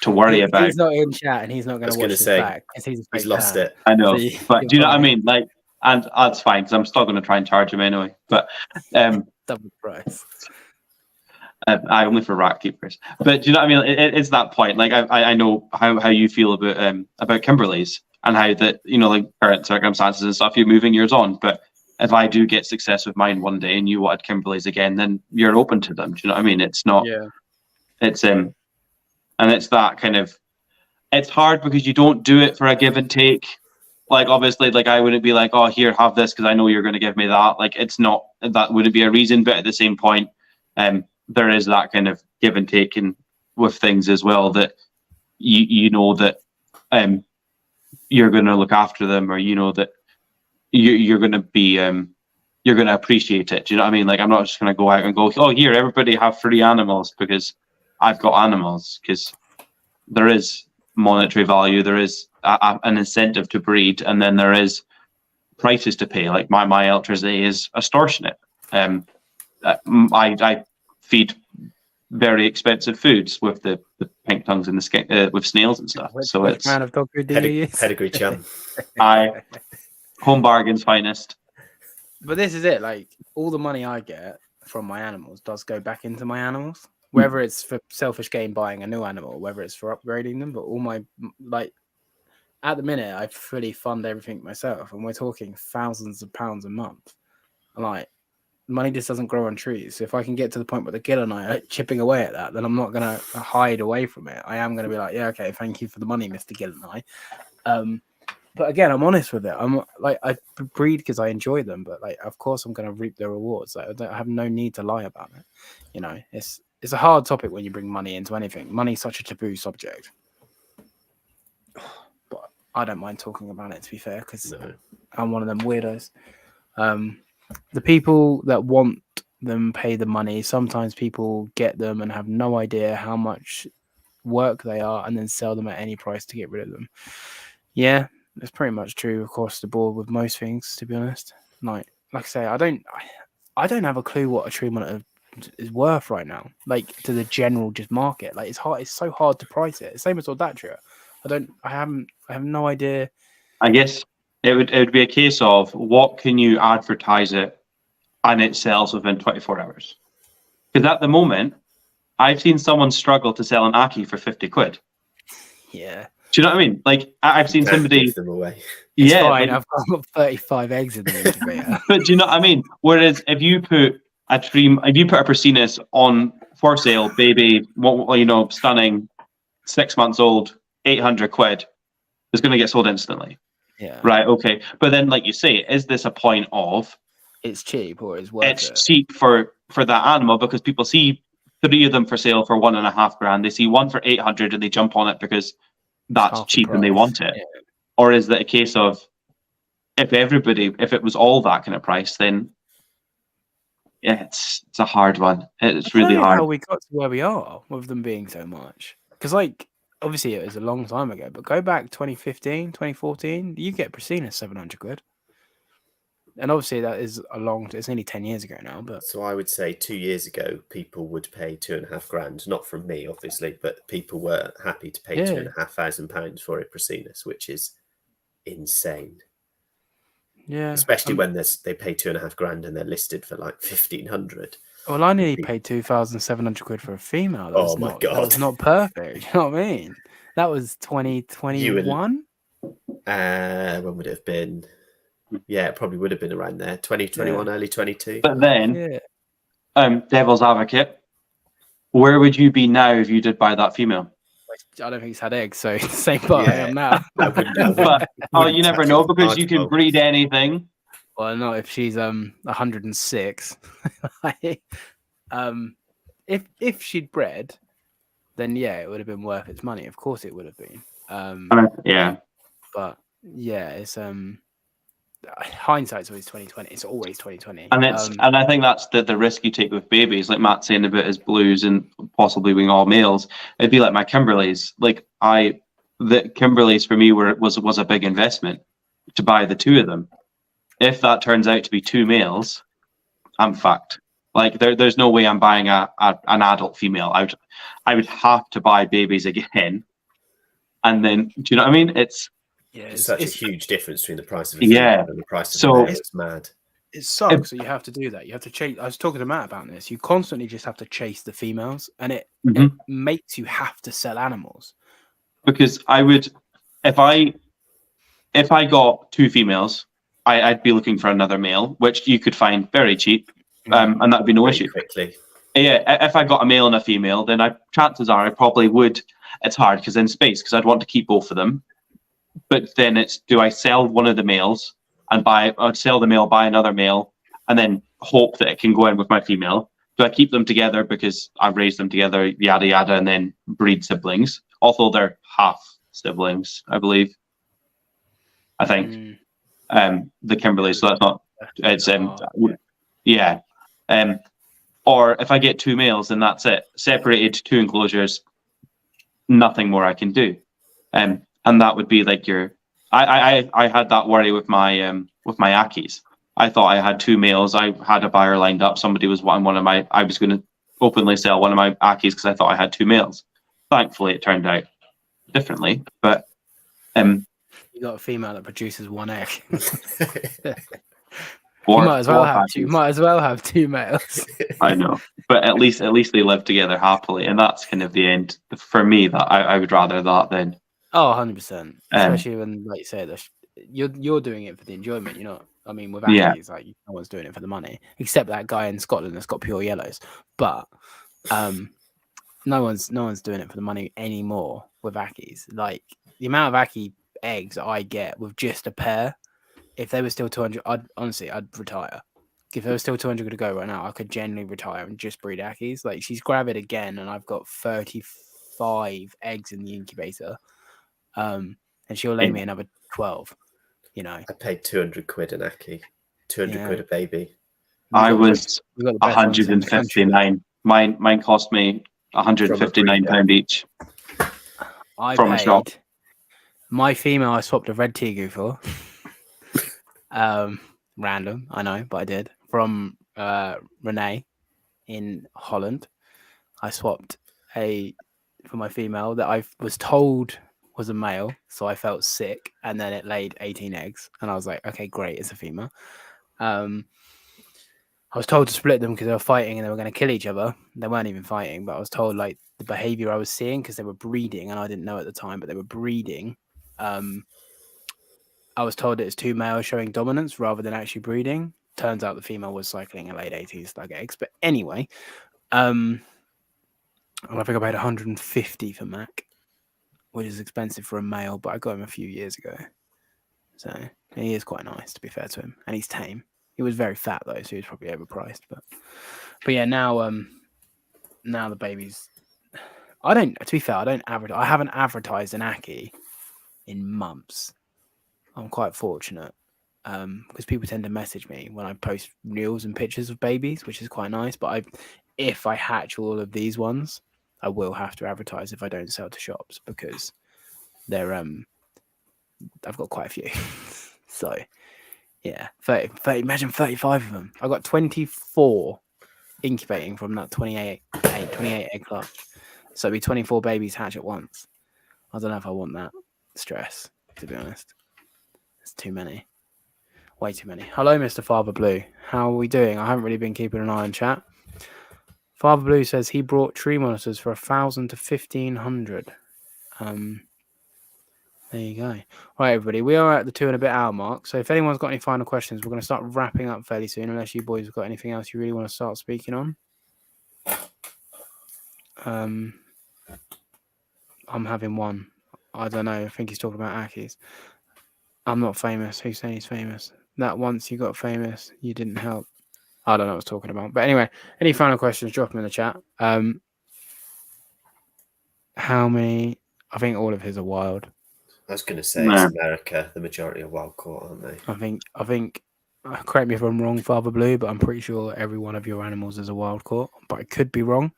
worry about. He's not in chat, and he's not going to watch this back because he's lost it. I know, but do you know what I mean? Like, and that's fine because I'm still going to try and charge him anyway. But double price. I only for rat keepers, but do you know what I mean? It's that point. Like I know how you feel about Kimberleys and how that like current circumstances and stuff. You're moving yours on, but if I do get success with mine one day and you wanted Kimberleys again, then you're open to them. Do you know what I mean? It's not. Yeah. It's and it's that kind of. It's hard because you don't do it for a give and take. Like obviously, like I wouldn't be like, oh, here, have this because I know you're going to give me that. Like it's not that wouldn't be a reason, but at the same point, there is that kind of give and take with things as well that you know that you're going to look after them, or that you're going to be you're going to appreciate it. Do you know what I mean? Like I'm not just going to go out and go, oh, here, everybody have free animals because I've got animals, because there is monetary value, there is an incentive to breed, and then there is prices to pay. Like my electricity is extortionate. I feed very expensive foods with the pink tongues and the with snails and stuff. So it's kind of dog food do you use? Pedigree chum. Home bargains finest. But this is it. Like all the money I get from my animals does go back into my animals. Whether it's for selfish gain buying a new animal, whether it's for upgrading them, but all my at the minute I fully fund everything myself, and we're talking thousands of pounds a month. Like money just doesn't grow on trees. So if I can get to the point where the Gill and I are chipping away at that, then I'm not going to hide away from it. I am going to be like, yeah, okay, thank you for the money, Mr. Gill and I. But again, I'm honest with it. I'm like, I breed because I enjoy them, but like, of course, I'm going to reap the rewards. Like, I have no need to lie about it. You know, it's a hard topic when you bring money into anything. Money's such a taboo subject. But I don't mind talking about it, to be fair, because I'm one of them weirdos. The people that want them pay the money. Sometimes people get them and have no idea how much work they are, and then sell them at any price to get rid of them. Yeah, it's pretty much true across the board with most things, to be honest. Like I say, I don't have a clue what a tree monitor is worth right now. Like to the general just market, like it's so hard to price it. Same as Audatria. I have no idea. I guess it would be a case of what can you advertise it and it sells within 24 hours. Because at the moment, I've seen someone struggle to sell an Aki for 50 quid. Yeah. Do you know what I mean? Like I've seen somebody give them away. It's fine. I've got 35 eggs in the incubator. But do you know what I mean? Whereas if you put a Prasinus on for sale, baby, stunning, 6 months old, 800 quid, it's going to get sold instantly. Yeah. Right. Okay. But then, like you say, is this a point of it's cheap or it's worth it? It's cheap for that animal because people see 3 of them for sale for $1.5 grand. They see one for 800 and they jump on it because that's cheap and they want it. Yeah. Or is that a case of if it was all that kind of price, then yeah, it's a hard one. It's really hard. How we got to where we are with them being so much. Because like obviously it was a long time ago, but go back 2015, 2014, you get Prasinus 700 quid. And obviously that is it's nearly 10 years ago now. But so I would say 2 years ago, people would pay £2.5 grand, not from me, obviously, but people were happy to pay £2,500 for a Prasinus, which is insane. Yeah. Especially when they pay £2.5 grand and they're listed for like 1,500. Well, I nearly paid 2,700 quid for a female. Oh my God. That was not perfect. You know what I mean? That was 2021. When would it have been? Yeah, it probably would have been around there. 2021, early 22. But then, devil's advocate, where would you be now if you did buy that female? I don't think he's had eggs, so it's the same part I am now. But you never know because you can breed anything. Well, not if she's 106. If she'd bred, then yeah, it would have been worth its money. Of course, it would have been. Yeah. But yeah, it's hindsight's always 2020. It's always 2020. And and I think that's the risk you take with babies, like Matt saying about his blues and possibly being all males. It'd be like my Kimberleys. Like the Kimberleys for me was a big investment to buy the 2 of them. If that turns out to be 2 males, I'm fucked. Like there's no way I'm buying an adult female. I would have to buy babies again. And then do you know what I mean? It's such a huge difference between the price of a female and the price of a male. It's mad. It sucks that you have to do that. You have to chase. I was talking to Matt about this. You constantly just have to chase the females, and it makes you have to sell animals. Because I would, if I got 2 females, I'd be looking for another male, which you could find very cheap, and that'd be no issue. Quickly. Yeah, if I got a male and a female, then chances are I probably would. It's hard because in space, because I'd want to keep both of them. But then it's, do I sell one of the males and I'd sell the male, buy another male, and then hope that it can go in with my female? Do I keep them together because I've raised them together, yada, yada, and then breed siblings? Although they're half siblings, I believe. I think. The Kimberley, so that's not, it's, yeah. Or if I get 2 males, then that's it. Separated 2 enclosures, nothing more I can do. And that would be like I had that worry with my Akis. I thought I had 2 males. I had a buyer lined up. Somebody was wanting one of my, I was going to openly sell one of my Akis because I thought I had 2 males. Thankfully, it turned out differently. But you got a female that produces 1 egg. You might as well have 2 males. I know, but at least they live together happily, and that's kind of the end for me. That I would rather that than. Oh, 100%. Especially when, like you said, you're doing it for the enjoyment. You're not. I mean, with Ackies, like no one's doing it for the money, except that guy in Scotland that's got pure yellows. But no one's doing it for the money anymore with Ackies. Like the amount of eggs I get with just a pair, if they were still 200, I'd retire. If there was still 200 to go right now, I could genuinely retire and just breed Ackies. Like, she's gravid again, and I've got 35 eggs in the incubator. And she'll lay me another 12, you know. I paid 200 quid an Ackie, 200 quid a baby. I was 159. Mine cost me £159 each. From a shop. My female, I swapped a red Tegu for. Random, I know, but I did. From Renee in Holland, I swapped for my female that I was told was a male, so I felt sick, and then it laid 18 eggs, and I was like, okay, great, it's a female. I was told to split them because they were fighting and they were going to kill each other. They weren't even fighting, but I was told like the behavior I was seeing because they were breeding, and I didn't know at the time, but they were breeding. I was told it was two males showing dominance rather than actually breeding. Turns out the female was cycling in late 80s like eggs. But anyway, I think I paid 150 for Mac, which is expensive for a male, but I got him a few years ago. So he is quite nice, to be fair to him, and he's tame. He was very fat though, so he was probably overpriced. But yeah, now the babies. To be fair, I don't advertise. I haven't advertised an Ackie in months. I'm quite fortunate because people tend to message me when I post reels and pictures of babies, which is quite nice. But if I hatch all of these ones, I will have to advertise if I don't sell to shops because they're I've got quite a few. So yeah, 30, imagine 35 of them. I got 24 incubating from that 28 egg clutch. So it'd be 24 babies hatch at once. I don't know if I want that stress, to be honest. It's too many. Way too many. Hello, Mr. Father Blue. How are we doing? I haven't really been keeping an eye on chat. Father Blue says he brought tree monitors for 1,000 to 1,500. There you go. All right, everybody. We are at the 2 and a bit hour mark. So if anyone's got any final questions, we're going to start wrapping up fairly soon, unless you boys have got anything else you really want to start speaking on. I'm having one. I don't know. I think he's talking about Ackies. I'm not famous. Who's saying he's famous? That once you got famous, you didn't help. I don't know what I was talking about. But anyway, any final questions, drop them in the chat. How many? I think all of his are wild. I was going to say it's America. The majority are wild caught, aren't they? I think. Correct me if I'm wrong, Father Blue, but I'm pretty sure every one of your animals is a wild caught. But I could be wrong.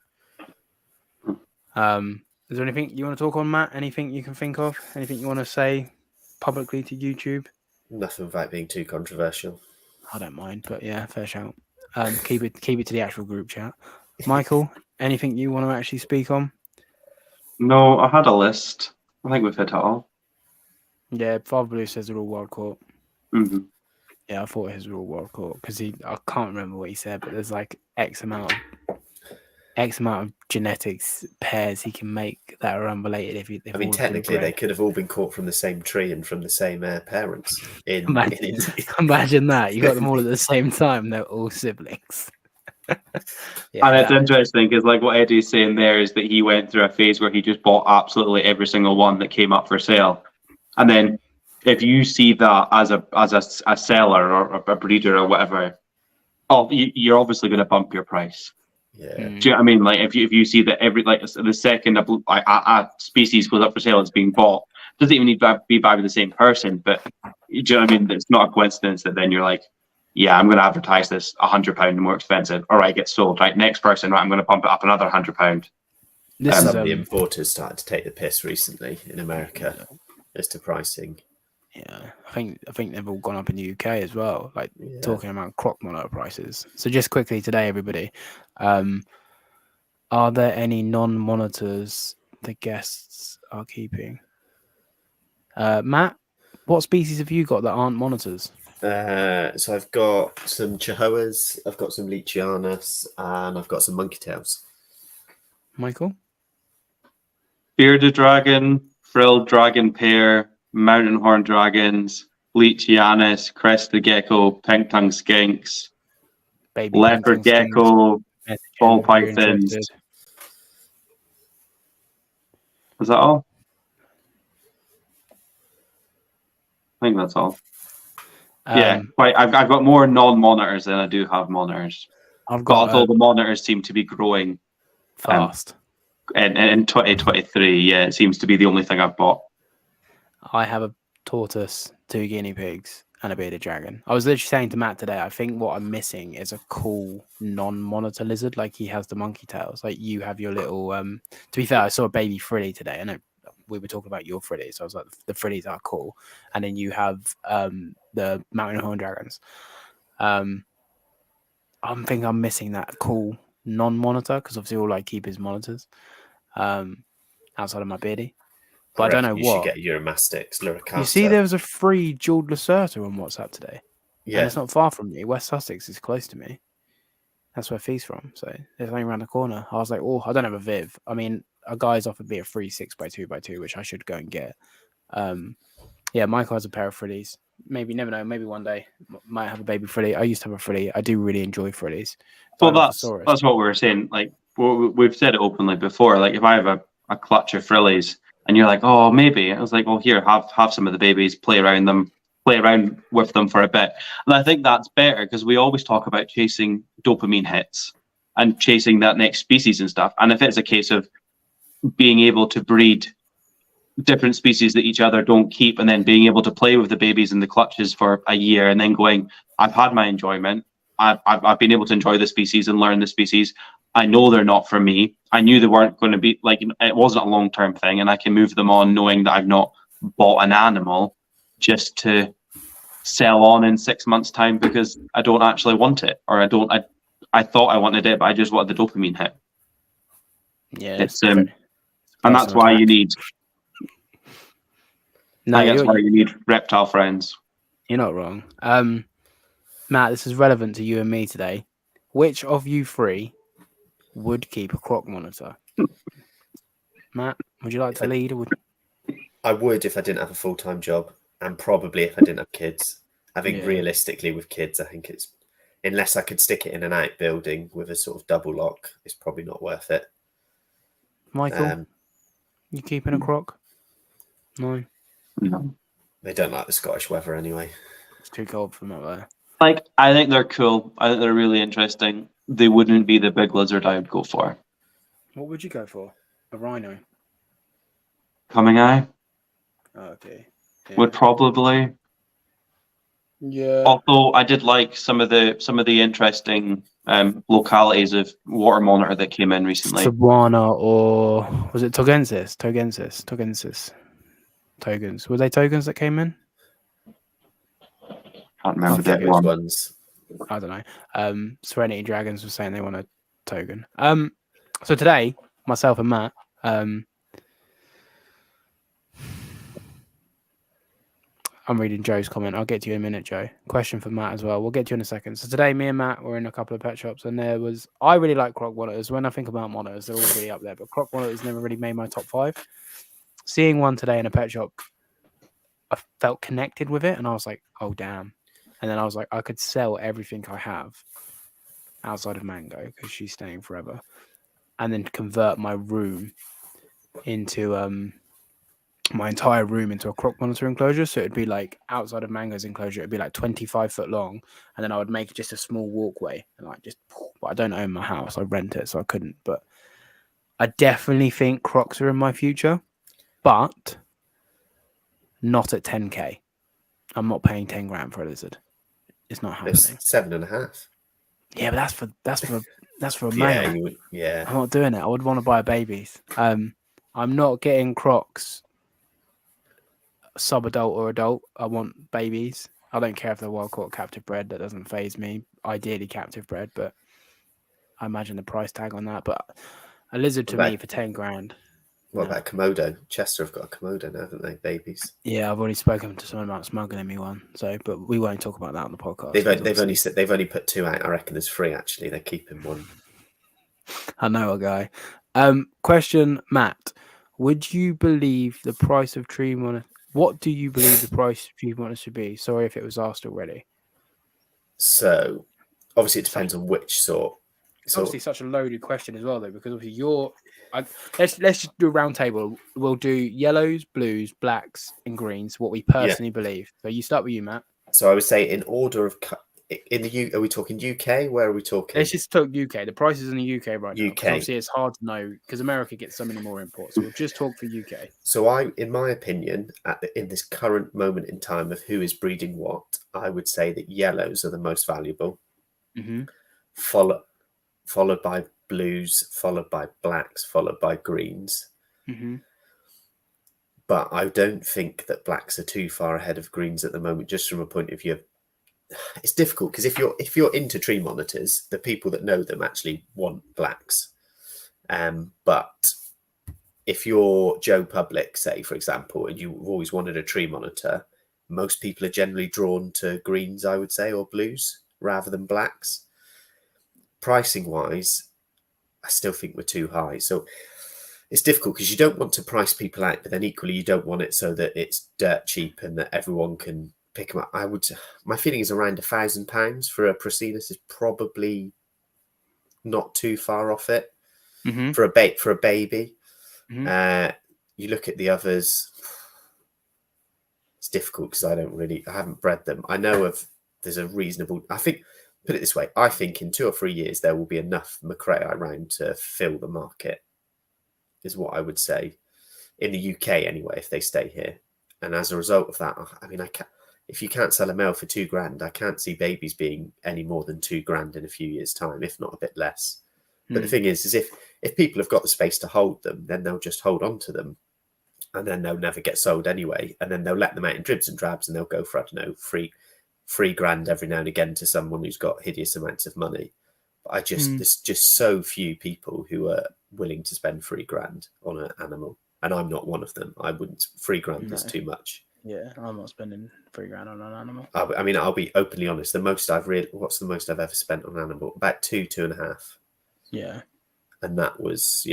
Is there anything you want to talk on, Matt? Anything you can think of? Anything you want to say publicly to YouTube? Nothing without being too controversial. I don't mind, but yeah, fair shout. Keep it to the actual group chat. Michael, anything you want to actually speak on? No, I had a list. I think we've hit it all. Yeah, Father Blue says they're all wild caught. Mm-hmm. Yeah, I thought his were all wild caught because I can't remember what he said, but there's like X amount of genetics pairs he can make that are unrelated. If I mean, technically, they could have all been caught from the same tree and from the same parents. Imagine that. You got them all at the same time. They're all siblings. Yeah, and it's interesting because like what Eddie's saying there is that he went through a phase where he just bought absolutely every single one that came up for sale. And then if you see that as a seller or a breeder or whatever, you're obviously going to bump your price. Yeah. Do you know what I mean? Like if you see that the second a species goes up for sale, it's being bought. Doesn't even need to be by the same person, but do you know what I mean? It's not a coincidence that then you're like, yeah, I'm going to advertise this £100 more expensive. All right, it gets sold. Right, next person, right, I'm going to pump it up another £100. Some of the importers started to take the piss recently in America as to pricing. Yeah, I think they've all gone up in the UK as well. Like talking about crop monitor prices. So just quickly today, everybody, are there any non-monitors the guests are keeping? Matt, what species have you got that aren't monitors? So I've got some Chihuahuas, I've got some Leachianus, and I've got some monkey tails. Michael? Bearded dragon, frilled dragon pair, mountain horn dragons, Leachianus, crested gecko, pink tongue skinks, baby leopard gecko, ball pythons. Was that all? I think that's all. I've got more non-monitors than I do have monitors. I've got although the monitors seem to be growing fast. In 2023, yeah, it seems to be the only thing I've bought. I have a tortoise, 2 guinea pigs, and a bearded dragon. I was literally saying to Matt today, I think what I'm missing is a cool non-monitor lizard. Like he has the monkey tails. Like you have your little. To be fair, I saw a baby frilly today. I know we were talking about your frillies. So I was like, the frillies are cool. And then you have the mountain horn dragons. I'm thinking I'm missing that cool non-monitor because obviously all I keep is monitors outside of my beardy. But I don't know you should get Euromastix, Luricata. You see, there was a free jeweled Lacerta on WhatsApp today. Yeah. And it's not far from me. West Sussex is close to me. That's where Fee's from. So it's only around the corner. I was like, oh, I don't have a Viv. I mean, a guy's offered me a free 6x2x2, which I should go and get. Yeah, Michael has a pair of frillies. Maybe, never know. Maybe one day might have a baby frilly. I used to have a frilly. I do really enjoy frillies. Well, that's what we were saying. Like, we've said it openly before. Like, if I have a clutch of frillies, and you're like, oh, maybe. I was like, well, here, have some of the babies, play around with them for a bit. And I think that's better because we always talk about chasing dopamine hits and chasing that next species and stuff. And if it's a case of being able to breed different species that each other don't keep and then being able to play with the babies in the clutches for a year and then going, I've had my enjoyment. I've been able to enjoy the species and learn the species. I know they're not for me. I knew they weren't going to be, like, it wasn't a long-term thing, and I can move them on knowing that I've not bought an animal just to sell on in 6 months' time because I don't actually want it, or I thought I wanted it, but I just wanted the dopamine hit. Yeah, it's and that's why you need. No, that's why you need reptile friends. You're not wrong. Matt, this is relevant to you and me today. Which of you three would keep a croc monitor? Matt, would you like to lead? I would if I didn't have a full-time job, and probably if I didn't have kids. I think realistically with kids, I think it's, unless I could stick it in an outbuilding with a sort of double lock, it's probably not worth it. Michael, you keeping a croc? No. No. They don't like the Scottish weather anyway. It's too cold for them up there. Like, I think they're cool. I think they're really interesting. They wouldn't be the big lizard I would go for. What would you go for? A rhino? Coming eye? Oh, okay. Yeah. Would probably. Yeah. Although I did like some of the interesting localities of water monitor that came in recently. Sawana, or was it Togensis? Togans. Were they Togans that came in? Can't remember the which ones. I don't know. Serenity Dragons were saying they want a Togan. So today, myself and Matt, I'm reading Joe's comment. I'll get to you in a minute, Joe. Question for Matt as well. We'll get to you in a second. So today, me and Matt were in a couple of pet shops, and I really like croc monitors. When I think about monitors, they're all really up there, but croc monitors never really made my top 5. Seeing one today in a pet shop, I felt connected with it, and I was like, oh, damn. And then I was like, I could sell everything I have outside of Mango because she's staying forever, and then convert my room into my entire room into a croc monitor enclosure. So it'd be like outside of Mango's enclosure, it'd be like 25 foot long, and then I would make just a small walkway and like just. But I don't own my house; I rent it, so I couldn't. But I definitely think crocs are in my future, but not at 10k. I'm not paying 10 grand for a lizard. It's not happening. It's 7.5. Yeah, but that's for a male. Yeah, I'm not doing it. I would want to buy babies. I'm not getting crocs sub-adult or adult. I want babies. I don't care if they're wild caught captive bred. That doesn't faze me. Ideally captive bred, but I imagine the price tag on that. But a lizard to me for 10 grand. What about Komodo? Chester have got a Komodo now, haven't they? Babies. Yeah, I've already spoken to someone about smuggling me one. So, but we won't talk about that on the podcast. They've only put 2 out. I reckon there's 3 actually. They're keeping 1. I know a guy. Question, Matt. Would you believe the price of tree monitor? What do you believe the price of tree monitor should be? Sorry if it was asked already. So, obviously, it depends on which sort. It's obviously such a loaded question as well, though, because obviously let's just do a round table. We'll do yellows, blues, blacks, and greens. What we personally believe. So you start with you, Matt. So I would say in order of in the U. Are we talking UK? Where are we talking? Let's just talk UK. The prices in the UK right now. UK. Obviously, it's hard to know because America gets so many more imports. So we'll just talk for UK. So in my opinion, in this current moment in time of who is breeding what, I would say that yellows are the most valuable, followed by blues, followed by blacks, followed by greens. But I don't think that blacks are too far ahead of greens at the moment, just from a point of view of it's difficult because if you're into tree monitors, the people that know them actually want blacks. But if you're Joe Public, say, for example, and you've always wanted a tree monitor, most people are generally drawn to greens, I would say, or blues rather than blacks. Pricing wise, I still think we're too high. So it's difficult because you don't want to price people out, but then equally you don't want it so that it's dirt cheap and that everyone can pick them up. My feeling is around £1,000 for a Procinus is probably not too far off it for a baby. You look at the others, it's difficult because I haven't bred them. I know there's a reasonable, I think, put it this way, I think in 2 or 3 years there will be enough Macrae around to fill the market, is what I would say, in the UK anyway, if they stay here. And as a result of that, I mean, if you can't sell a male for £2,000, I can't see babies being any more than £2,000 in a few years' time, if not a bit less. But the thing is if people have got the space to hold them, then they'll just hold on to them, and then they'll never get sold anyway. And then they'll let them out in dribs and drabs, and they'll go for, I don't know, £3,000 every now and again to someone who's got hideous amounts of money. But there's just so few people who are willing to spend £3,000 on an animal, and I'm not one of them. I wouldn't. £3,000 is too much. Yeah, I'm not spending £3,000 on an animal. I mean, I'll be openly honest. What's the most I've ever spent on an animal? About 2.5. Yeah, and that was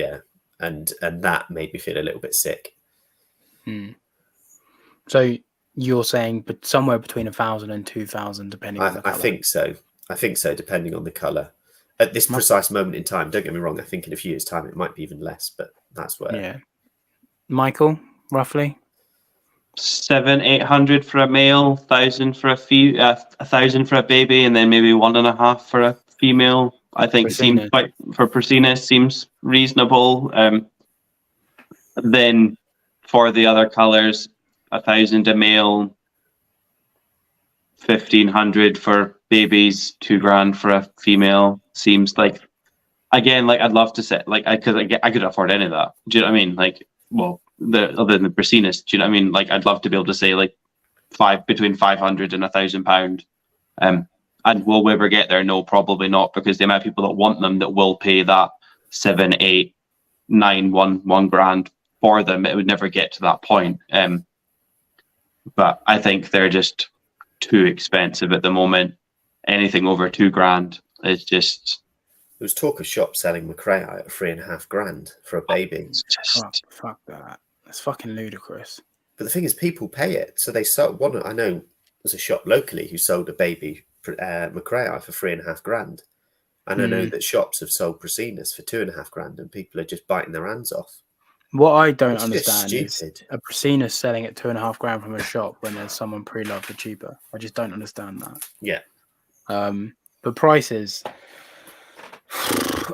and that made me feel a little bit sick. So you're saying, but somewhere between 1,000 and 2,000, depending on the colour. I think so, depending on the colour. At this precise moment in time, don't get me wrong. I think in a few years' time it might be even less, but that's where. Yeah, Michael, roughly 700-800 for a male, 1,000 for 1,000 for a baby, and then maybe 1.5 for a female. I think seems quite for Procinus seems reasonable. Then for the other colours, 1,000 a male, 1,500 for babies, $2,000 for a female. Seems like, again, like I'd love to say, like I could afford any of that. Do you know what I mean? Like, well, other than the Procinus, do you know what I mean? Like I'd love to be able to say like between £500 and £1,000. And will we ever get there? No, probably not, because the amount of people that want them that will pay that 7, 8, 9, £1,000 for them, it would never get to that point. But I think they're just too expensive at the moment. Anything over £2,000 is just. There was talk of shops selling Macrae at $3,500 for a baby. Fuck that. That's fucking ludicrous. But the thing is, people pay it, so they sold one. I know there's a shop locally who sold a baby Macrae for $3,500, and I know that shops have sold Procinus for $2,500, and people are just biting their hands off. What I don't understand is a Procinus selling at $2,500 from a shop when there's someone pre-loved for cheaper. I just don't understand that. Yeah. But prices,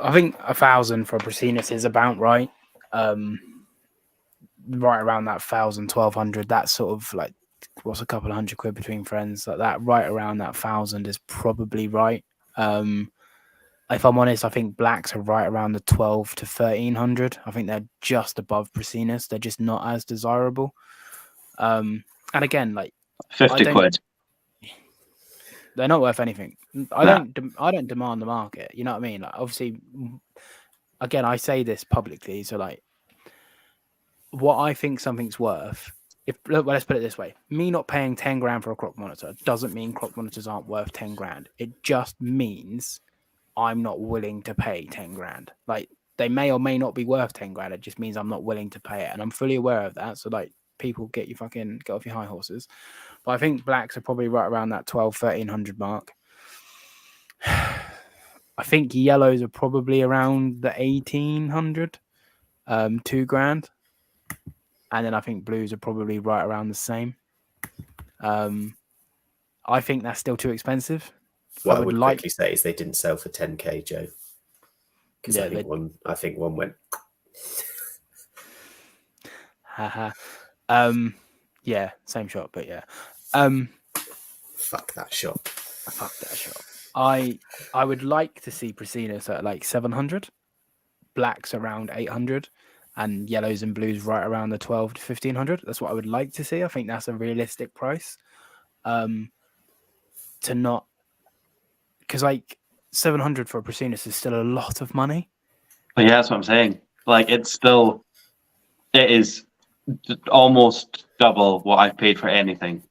I think 1,000 for a Procinus is about right. Right around that 1,000, 1,200. That's sort of like, what's a couple of £100 between friends, like that. Right around that 1,000 is probably right. If I'm honest, I think blacks are right around the 1,200 to 1,300. I think they're just above Procinus. They're just not as desirable. And again, like £50. They're not worth anything. I don't demand the market. You know what I mean? Like, obviously, again, I say this publicly. So, like, what I think something's worth. Let's put it this way: me not paying £10,000 for a crop monitor doesn't mean crop monitors aren't worth £10,000. It just means I'm not willing to pay £10,000. Like, they may or may not be worth £10,000. It just means I'm not willing to pay it, and I'm fully aware of that. So, like, people get off your high horses. But I think blacks are probably right around that 1,200, 1,300 mark. I think yellows are probably around the 1,800, $2,000, and then I think blues are probably right around the same. I think that's still too expensive. What I would quickly say is they didn't sell for 10k, Joe. Because Yeah, I think one went. Haha. Yeah, same shot, but yeah. Fuck that shot. Fuck that shot. I would like to see Prasinas at like 700, blacks around 800, and yellows and blues right around the 12 to 1,500. That's what I would like to see. I think that's a realistic price. To not, because like 700 for a Prasinas is still a lot of money. But yeah, that's what I'm saying. Like it is almost double what I've paid for anything.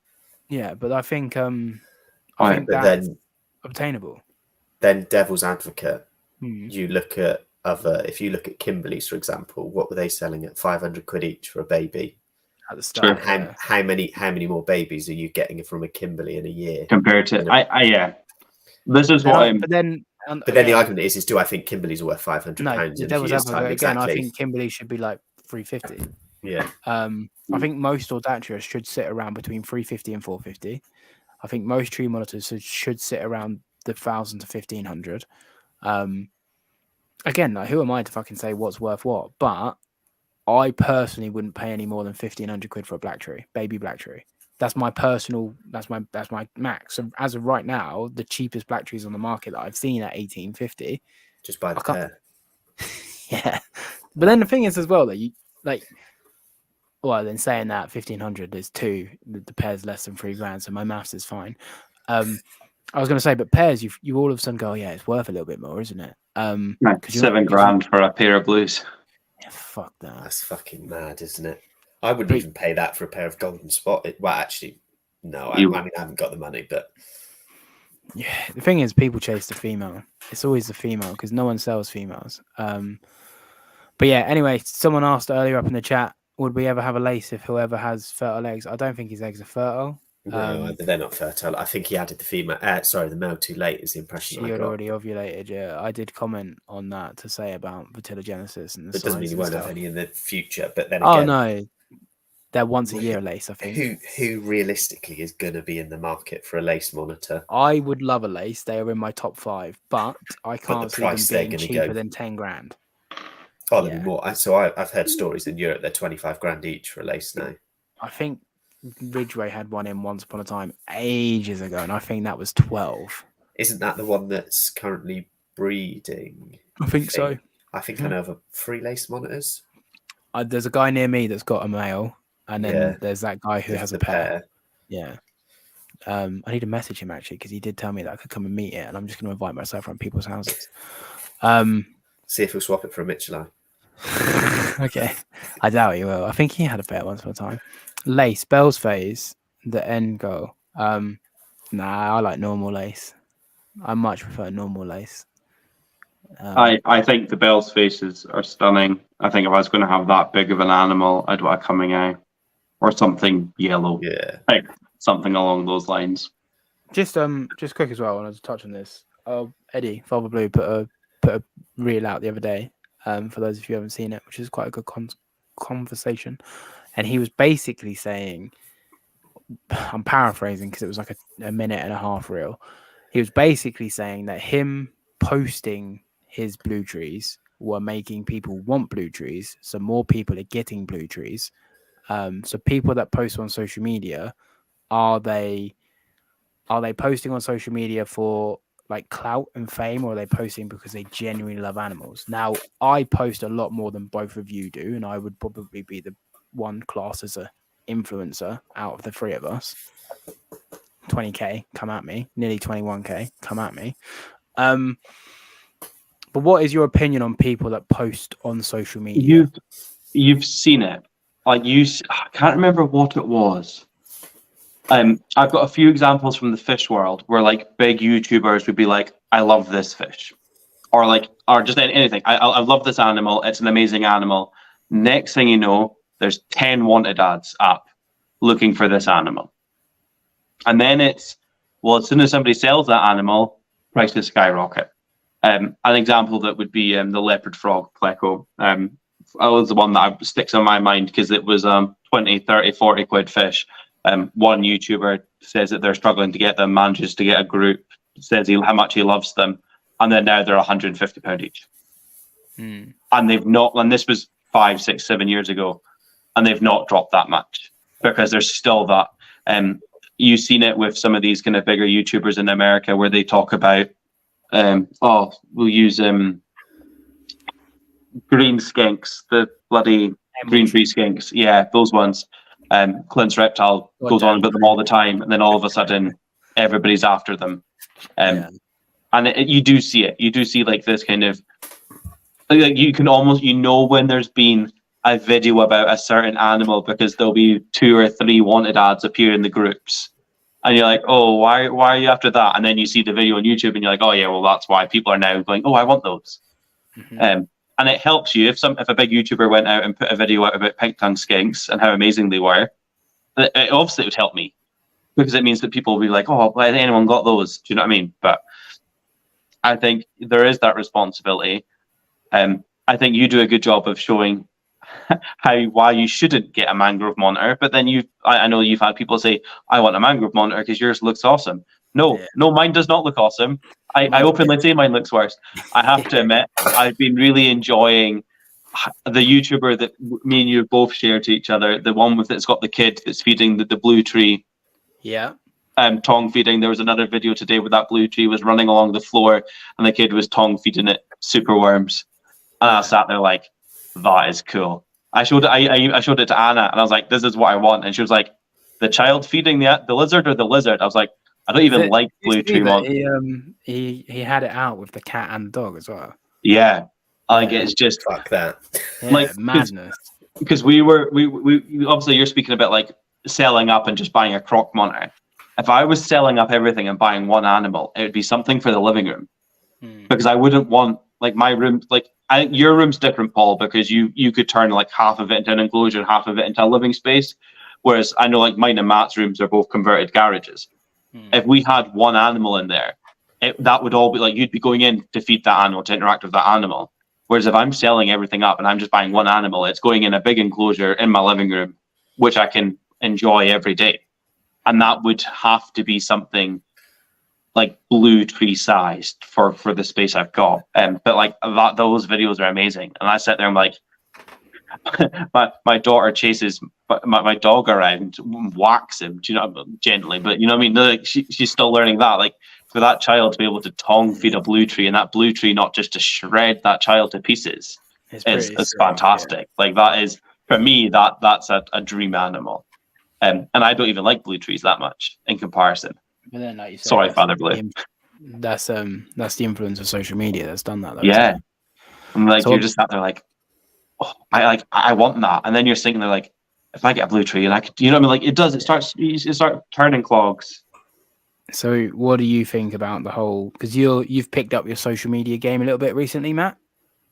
Yeah, but I think think that's obtainable. Then devil's advocate, you look at if you look at Kimberley's, for example, what were they selling at? 500 quid each for a baby at the start. And how many more babies are you getting from a Kimberley in a year compared to yeah. This is what I'm. But then the argument is do I think Kimberley's are worth £500? No, the devil's advocate again. Exactly. I think Kimberley should be like 350. Yeah. I think most Audacias should sit around between 350 and 450. I think most tree monitors should sit around the 1,000 to 1,500. Again, like, who am I to fucking say what's worth what? But I personally wouldn't pay any more than 1,500 quid for a black tree, baby black tree. That's my personal. That's my max. So as of right now, the cheapest black trees on the market that I've seen at 1,850. Just buy the pair. Yeah, but then the thing is as well that you like. Well, then saying that 1,500 is two, the pair's less than $3,000, so my maths is fine. I was going to say, but pairs, you all of a sudden go, oh, yeah, it's worth a little bit more, isn't it? $7,000 for a pair of blues. Yeah, fuck that. That's fucking mad, isn't it? I wouldn't even pay that for a pair of golden spot. Well, actually, no. I mean, I haven't got the money, but yeah, the thing is, people chase the female. It's always the female because no one sells females. But yeah, anyway, someone asked earlier up in the chat, would we ever have a lace if whoever has fertile eggs? I don't think his eggs are fertile. No, they're not fertile. I think he added the male too late is the impression I got. She had already ovulated, yeah. I did comment on that to say about vitellogenesis. And it doesn't mean you won't have any in the future, but then again... Oh, no. They're once a year lace, I think. Who realistically is going to be in the market for a lace monitor? I would love a lace. They are in my top 5, but I can't see them being cheaper than 10 grand. Oh, there'll be more. So I've heard stories in Europe they're 25 grand each for a lace now. I think Ridgeway had one in once upon a time ages ago, and I think that was 12. Isn't that the one that's currently breeding? I think so. I think I know of 3 lace monitors. There's a guy near me that's got a male, and then there's that guy who has a pair. Yeah. I need to message him actually because he did tell me that I could come and meet it, and I'm just going to invite myself around people's houses. See if he'll swap it for a Michelin. Okay, I doubt he will. I think he had a pair once upon a time. Lace, Bell's phase, the end goal. Nah, I like normal lace. I much prefer normal lace. I think the Bell's faces are stunning. I think if I was going to have that big of an animal, I'd want a coming out or something yellow. Yeah, like something along those lines. Just quick as well. I wanted to touch on this. Eddie Father Blue put a reel out the other day. For those of you who haven't seen it, which is quite a good conversation, and he was basically saying, I'm paraphrasing because it was like a minute and a half reel. He was basically saying that him posting his blue trees were making people want blue trees, so more people are getting blue trees. So people that post on social media, are they posting on social media for like clout and fame, or are they posting because they genuinely love animals? Now, I post a lot more than both of you do, and I would probably be the one class as a influencer out of the 3 of us. 20k, come at me. Nearly 21k, come at me. But what is your opinion on people that post on social media? You've seen it. Like I can't remember what it was. I've got a few examples from the fish world where like big YouTubers would be like, I love this fish. Or just anything. I love this animal. It's an amazing animal. Next thing you know, there's 10 wanted ads up looking for this animal. And then it's, well, as soon as somebody sells that animal, prices skyrocket. An example that would be the leopard frog pleco. That was the one that sticks in my mind because it was 20, 30, 40 quid fish. One YouTuber says that they're struggling to get them, manages to get a group, says how much he loves them, and then now they're £150 each. And they've not, and this was 5, 6, 7 years ago, and they've not dropped that much because there's still that. You've seen it with some of these kind of bigger YouTubers in America where they talk about, we'll use green skinks, the bloody green tree skinks. Yeah, those ones. Clint's Reptile goes on about them all the time, and then all of a sudden, everybody's after them. And you do see it. You do see like this kind of, like you can almost, when there's been a video about a certain animal because there'll be 2 or 3 wanted ads appear in the groups. And you're like, oh, why are you after that? And then you see the video on YouTube and you're like, oh yeah, well that's why people are now going, oh, I want those. And it helps you if a big YouTuber went out and put a video out about pink tongue skinks and how amazing they were. Obviously, it would help me because it means that people will be like, oh, why has anyone got those? Do you know what I mean? But I think there is that responsibility. I think you do a good job of showing why you shouldn't get a mangrove monitor. But then I know you've had people say, I want a mangrove monitor because yours looks awesome. No, mine does not look awesome. I openly say mine looks worse. I have to admit, I've been really enjoying the YouTuber that me and you both share to each other. The one that's got the kid that's feeding the blue tree. Yeah. Tongue feeding. There was another video today where that blue tree was running along the floor and the kid was tongue feeding it super worms. And I sat there like, that is cool. I showed it to Anna and I was like, this is what I want. And she was like, the child feeding the lizard or the lizard? I was like, I don't even like blue tree one. He had it out with the cat and the dog as well. Yeah. Like it's just fuck that. Yeah, like madness. Because we obviously you're speaking about like selling up and just buying a croc monitor. If I was selling up everything and buying one animal, it would be something for the living room. Because I wouldn't want like my room, like your room's different, Paul, because you could turn like half of it into an enclosure and half of it into a living space. Whereas I know like mine and Matt's rooms are both converted garages. If we had one animal in there, that would all be like you'd be going in to feed that animal, to interact with that animal. Whereas if I'm selling everything up and I'm just buying one animal, it's going in a big enclosure in my living room, which I can enjoy every day. And that would have to be something like blue tree sized for the space I've got. But like those videos are amazing. And I sit there and I'm like, my daughter chases my dog around, whacks him, do you know, gently, but you know what I mean? Like she's still learning that. Like for that child to be able to tongue feed a blue tree and that blue tree not just to shred that child to pieces is fantastic. Yeah. Like that is, for me, that's a dream animal. And I don't even like blue trees that much in comparison. But then, like you said, sorry, Father Blue. That's the influence of social media that's done that. Though, yeah, and like so you're just sat there like, oh, I want that, and then you're sitting there like, if I get a blue tree and I could, you know what I mean? Like you start turning clogs. So, what do you think about the whole? Because you've picked up your social media game a little bit recently, Matt.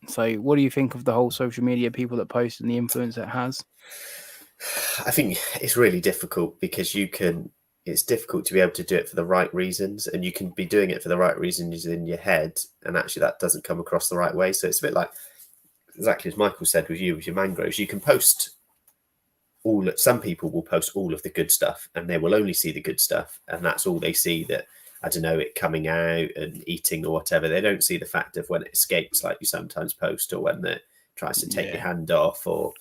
So, what do you think of the whole social media people that post and the influence it has? I think it's really difficult because it's difficult to be able to do it for the right reasons, and you can be doing it for the right reasons in your head, and actually that doesn't come across the right way. So it's a bit like exactly as Michael said with your mangroves. You can post some people will post all of the good stuff, and they will only see the good stuff, and that's all they see. That I don't know, it coming out and eating or whatever. They don't see the fact of when it escapes, like you sometimes post, or when it tries to take your hand off, or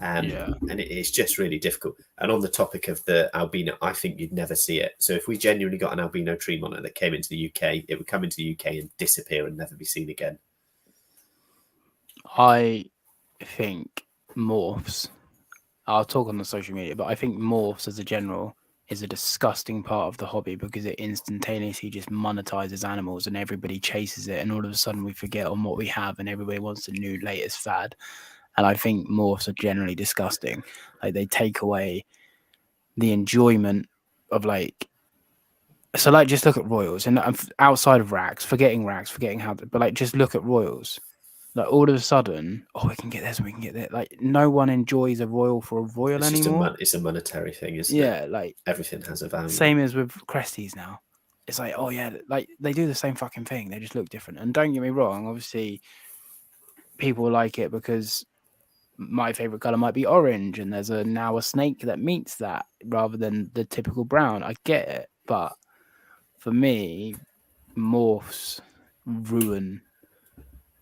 and it's just really difficult. And on the topic of the albino, I think you'd never see it. So if we genuinely got an albino tree monitor that came into the UK, it would come into the UK and disappear and never be seen again. I think morphs. I'll talk on the social media, but I think morphs as a general is a disgusting part of the hobby because it instantaneously just monetizes animals and everybody chases it, and all of a sudden we forget on what we have and everybody wants the new latest fad. And I think morphs are generally disgusting. Like they take away the enjoyment of like, so like just look at royals and outside of racks, forgetting how, but like just look at royals. Like all of a sudden, we can get this and we can get that. Like no one enjoys a royal for a royal anymore. It's a monetary thing, isn't it? Yeah, like everything has a value. Same as with Cresties now. it's like, oh yeah, like they do the same fucking thing. They just look different. And don't get me wrong, obviously, people like it because my favorite color might be orange, and there's now a snake that meets that rather than the typical brown. I get it, but for me, morphs ruin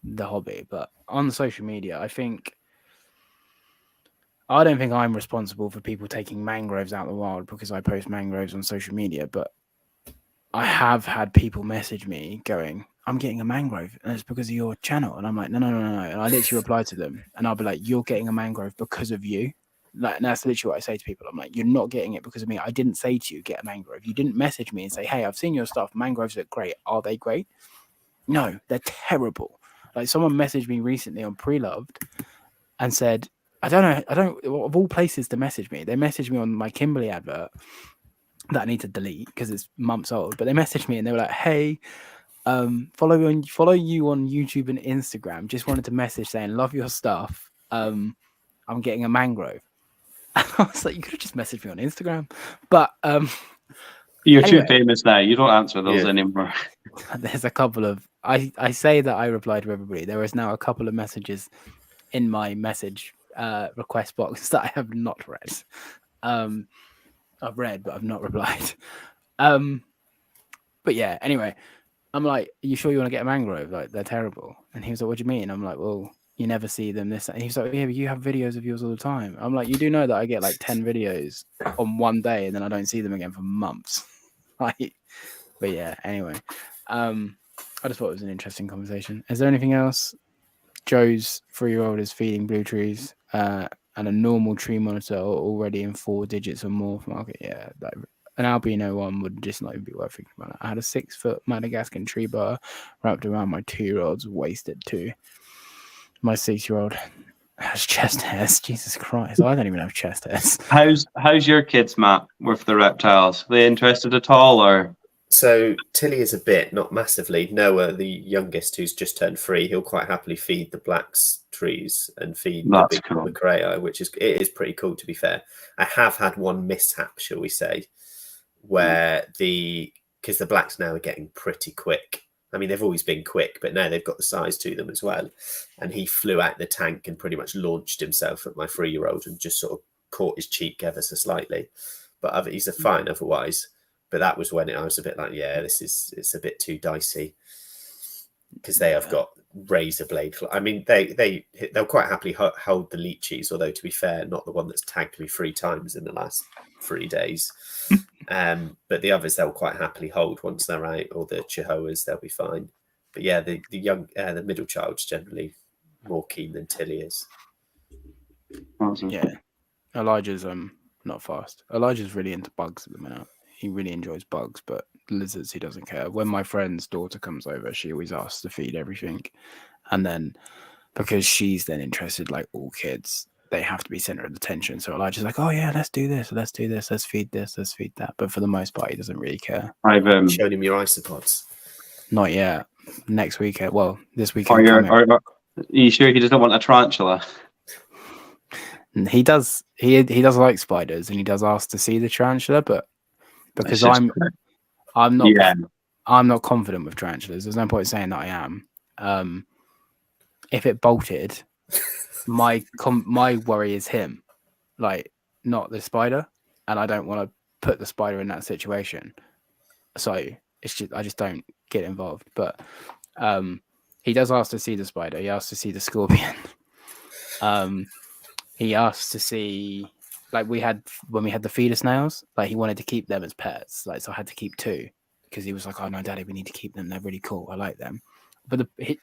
the hobby. But on social media, I don't think I'm responsible for people taking mangroves out of the wild because I post mangroves on social media, but I have had people message me going, I'm getting a mangrove and it's because of your channel. And I'm like, no. And I literally reply to them and I'll be like, you're getting a mangrove because of you. Like, and that's literally what I say to people. I'm like, you're not getting it because of me. I didn't say to you, get a mangrove. You didn't message me and say, hey, I've seen your stuff. Mangroves look great. Are they great? No, they're terrible. Like someone messaged me recently on Pre-Loved and said, I don't know, of all places to message me, they messaged me on my Kimberly advert that I need to delete because it's months old, but they messaged me and they were like, hey, follow you on YouTube and Instagram. Just wanted to message saying, love your stuff. I'm getting a mangrove. And I was like, you could have just messaged me on Instagram. But you're anyway, too famous now. You don't answer those anymore. There's a couple of, I say that I reply to everybody. There is now a couple of messages in my message request box that I have not read. I've read, but I've not replied. But yeah, anyway, I'm like, are you sure you want to get a mangrove? Like, they're terrible. And he was like, what do you mean? I'm like, well, you never see them this. And he was like, yeah, but you have videos of yours all the time. I'm like, you do know that I get like 10 videos on one day and then I don't see them again for months. Like, but yeah, anyway, I just thought it was an interesting conversation. Is there anything else? Joe's 3-year-old is feeding blue trees, and a normal tree monitor already in 4 digits or more for market. Yeah, like an albino one would just not even be worth thinking about. I had a 6-foot Madagascan tree bar wrapped around my 2-year-old's wasted too. My 6-year-old has chest hairs. Jesus Christ, I don't even have chest hairs. How's your kids, Matt, with the reptiles? Are they interested at all, or? So Tilly is a bit, not massively. Noah, the youngest, who's just turned 3, he'll quite happily feed the Black's trees and feed the big Macraei, which is pretty cool, to be fair. I have had one mishap, shall we say, where because the Blacks now are getting pretty quick. I mean, they've always been quick, but now they've got the size to them as well. And he flew out the tank and pretty much launched himself at my 3-year-old and just sort of caught his cheek ever so slightly. But he's fine otherwise. But that was when I was a bit like, yeah, it's a bit too dicey because they have got razor blade. I mean, they'll quite happily hold the leeches, although to be fair, not the one that's tagged me 3 times in the last 3 days. But the others they'll quite happily hold once they're out, or the chihuahuas, they'll be fine. But yeah, the middle child's generally more keen than Tilly is. Awesome. Yeah, Elijah's not fast. Elijah's really into bugs at the minute. He really enjoys bugs, but lizards he doesn't care. When my friend's daughter comes over, she always asks to feed everything, and then because she's then interested, like all kids, they have to be center of attention. So Elijah's like, oh yeah, let's do this, let's feed this, let's feed that. But for the most part, he doesn't really care. I've shown him your isopods. Not yet. Next weekend. Well, this weekend. Are you sure he doesn't want a tarantula? He does. He does like spiders, and he does ask to see the tarantula, but because I'm not confident with tarantulas. There's no point saying that I am. If it bolted, my worry is him, like not the spider, and I don't want to put the spider in that situation. So it's just I just don't get involved. But he does ask to see the spider. He asks to see the scorpion. He asks to see. Like when we had the feeder snails, like he wanted to keep them as pets. Like so, I had to keep 2 because he was like, "Oh no, Daddy, we need to keep them. They're really cool. I like them." But I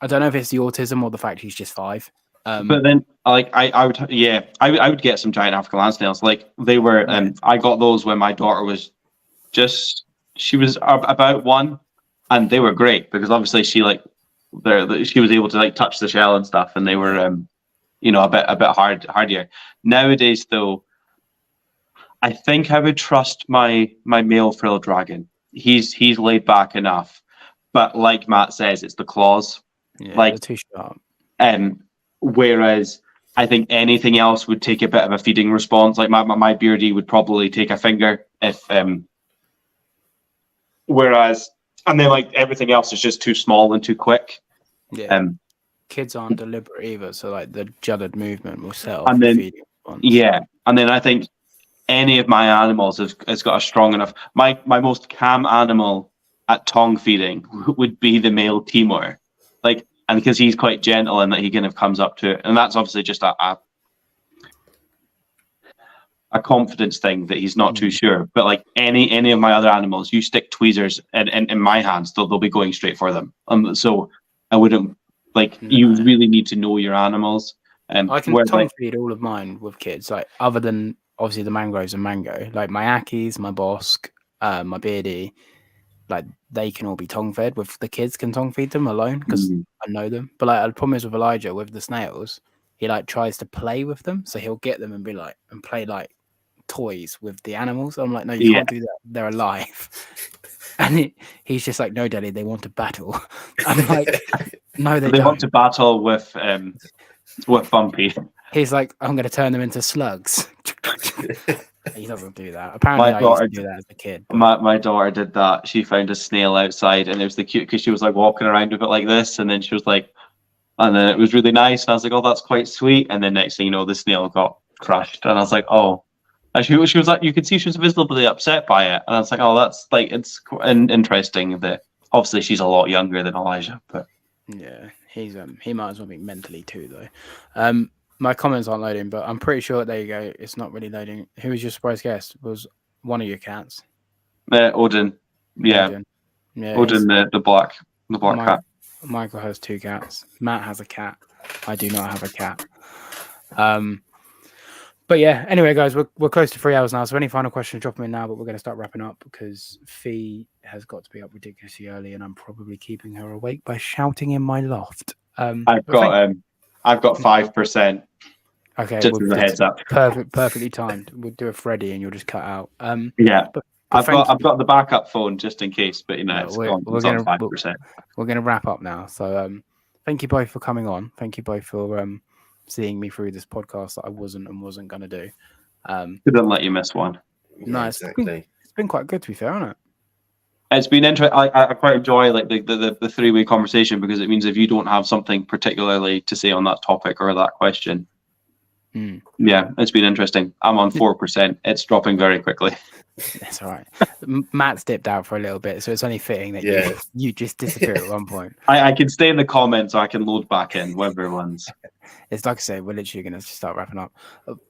don't know if it's the autism or the fact he's just 5. But then, like I would get some giant African land snails. Like they were, I got those when my daughter was she was about 1, and they were great because obviously she was able to like touch the shell and stuff, and they were a bit hardier. Nowadays, though, I think I would trust my male frill dragon. He's laid back enough, but like Matt says, it's the claws. Yeah, like they're too sharp. Whereas I think anything else would take a bit of a feeding response. Like my beardy would probably take a finger if Whereas, and then like everything else is just too small and too quick. Yeah. Kids aren't deliberate either, so like the jutted movement will set off And the then, feeding response. yeah, and then I think any of my animals has got a strong enough. My most calm animal at tongue feeding would be the male Timor, like, and because he's quite gentle and that he kind of comes up to it, and that's obviously just a confidence thing that he's not too sure. But like any of my other animals, you stick tweezers in my hands, they'll be going straight for them. So I wouldn't you really need to know your animals. I can tongue feed all of mine with kids, like other than obviously the mangroves and mango, like my Akis, my Bosk, my Beardy, like they can all be tongue fed. With the kids can tongue feed them alone because I know them. But like the problem is with Elijah with the snails, he like tries to play with them, so he'll get them and be like and play like toys with the animals. I'm like, no, you can't do that. They're alive. And he's just like, no, Daddy, they want to battle. I'm like, no, they don't. Want to battle with Bumpy. He's like, I'm going to turn them into slugs. He's not going to do that. Apparently, I used to do that as a kid. My daughter did that. She found a snail outside, and it was the cute because she was like walking around with it like this, and then she was like, and then it was really nice. And I was like, oh, that's quite sweet. And then next thing you know, the snail got crushed, and I was like, oh. And she was like, you could see she was visibly upset by it, and I was like, oh, that's like it's interesting that obviously she's a lot younger than Elijah, but yeah, he's he might as well be mentally too though. My comments aren't loading, but I'm pretty sure there you go. It's not really loading. Who was your surprise guest? Was one of your cats? Odin, yeah, Odin, the black cat. Michael has 2 cats. Matt has a cat. I do not have a cat. But yeah, anyway, guys, we're close to 3 hours now. So any final questions, drop them in now. But we're going to start wrapping up because Fee has got to be up ridiculously early, and I'm probably keeping her awake by shouting in my loft. I've got 5%. Okay, just as a heads up. Perfectly timed. We'll do a Freddy, and you'll just cut out. Yeah, but I've got the backup phone just in case. But it's gone. We're going to 5%. We're going to wrap up now. So thank you both for coming on. Thank you both for seeing me through this podcast that I wasn't going to do. Couldn't let you miss one. No, exactly. It's been quite good to be fair, hasn't it? It's been interesting. I quite enjoy like the 3-way conversation because it means if you don't have something particularly to say on that topic or that question, yeah, it's been interesting. I'm on 4%. It's dropping very quickly. That's all right. Matt's dipped out for a little bit, so it's only fitting that you just disappear at one point. I can stay in the comments or I can load back in, whatever ones. It's like I say, we're literally going to start wrapping up.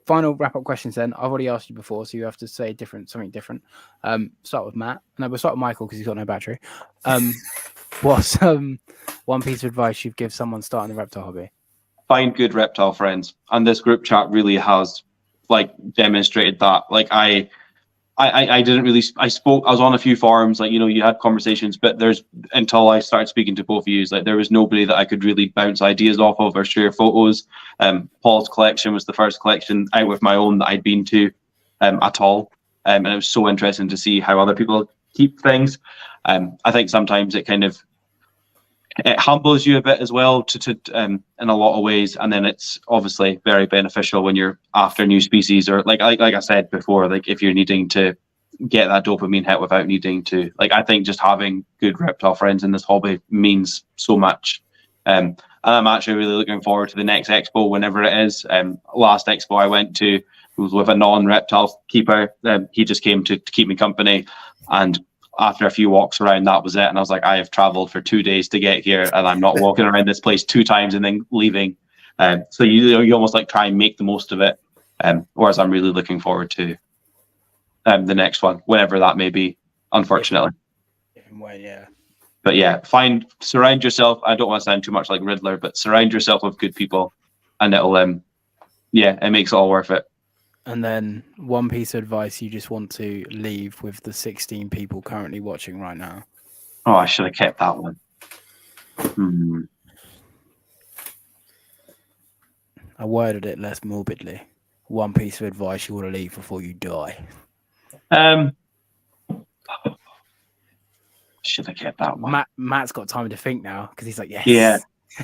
Final wrap-up questions then. I've already asked you before, so you have to say something different. Start with Matt. No, we'll start with Michael because he's got no battery. What's one piece of advice you'd give someone starting the reptile hobby? Find good reptile friends. And this group chat really has demonstrated that. I didn't really. I was on a few forums, you had conversations, but until I started speaking to both of you, there was nobody that I could really bounce ideas off of or share photos. Paul's collection was the first collection out with my own that I'd been to at all, and it was so interesting to see how other people keep things. I think sometimes it humbles you a bit as well to in a lot of ways, and then it's obviously very beneficial when you're after new species or like I said before, if you're needing to get that dopamine hit without needing to I think just having good reptile friends in this hobby means so much. And I'm actually really looking forward to the next expo whenever it is. Last expo I went to was with a non-reptile keeper. He just came to keep me company, and after a few walks around, that was it. And I was like, I have traveled for 2 days to get here, and I'm not walking around this place 2 times and then leaving. So you almost try and make the most of it. Whereas I'm really looking forward to the next one, whenever that may be, unfortunately. Yeah. But yeah, surround yourself. I don't want to sound too much like Riddler, but surround yourself with good people, and it'll, it makes it all worth it. And then one piece of advice you just want to leave with the 16 people currently watching right now. Oh, I should have kept that one. I worded it less morbidly. One piece of advice you want to leave before you die. Should have kept that one. Matt's got time to think now because he's like, yes. Yeah.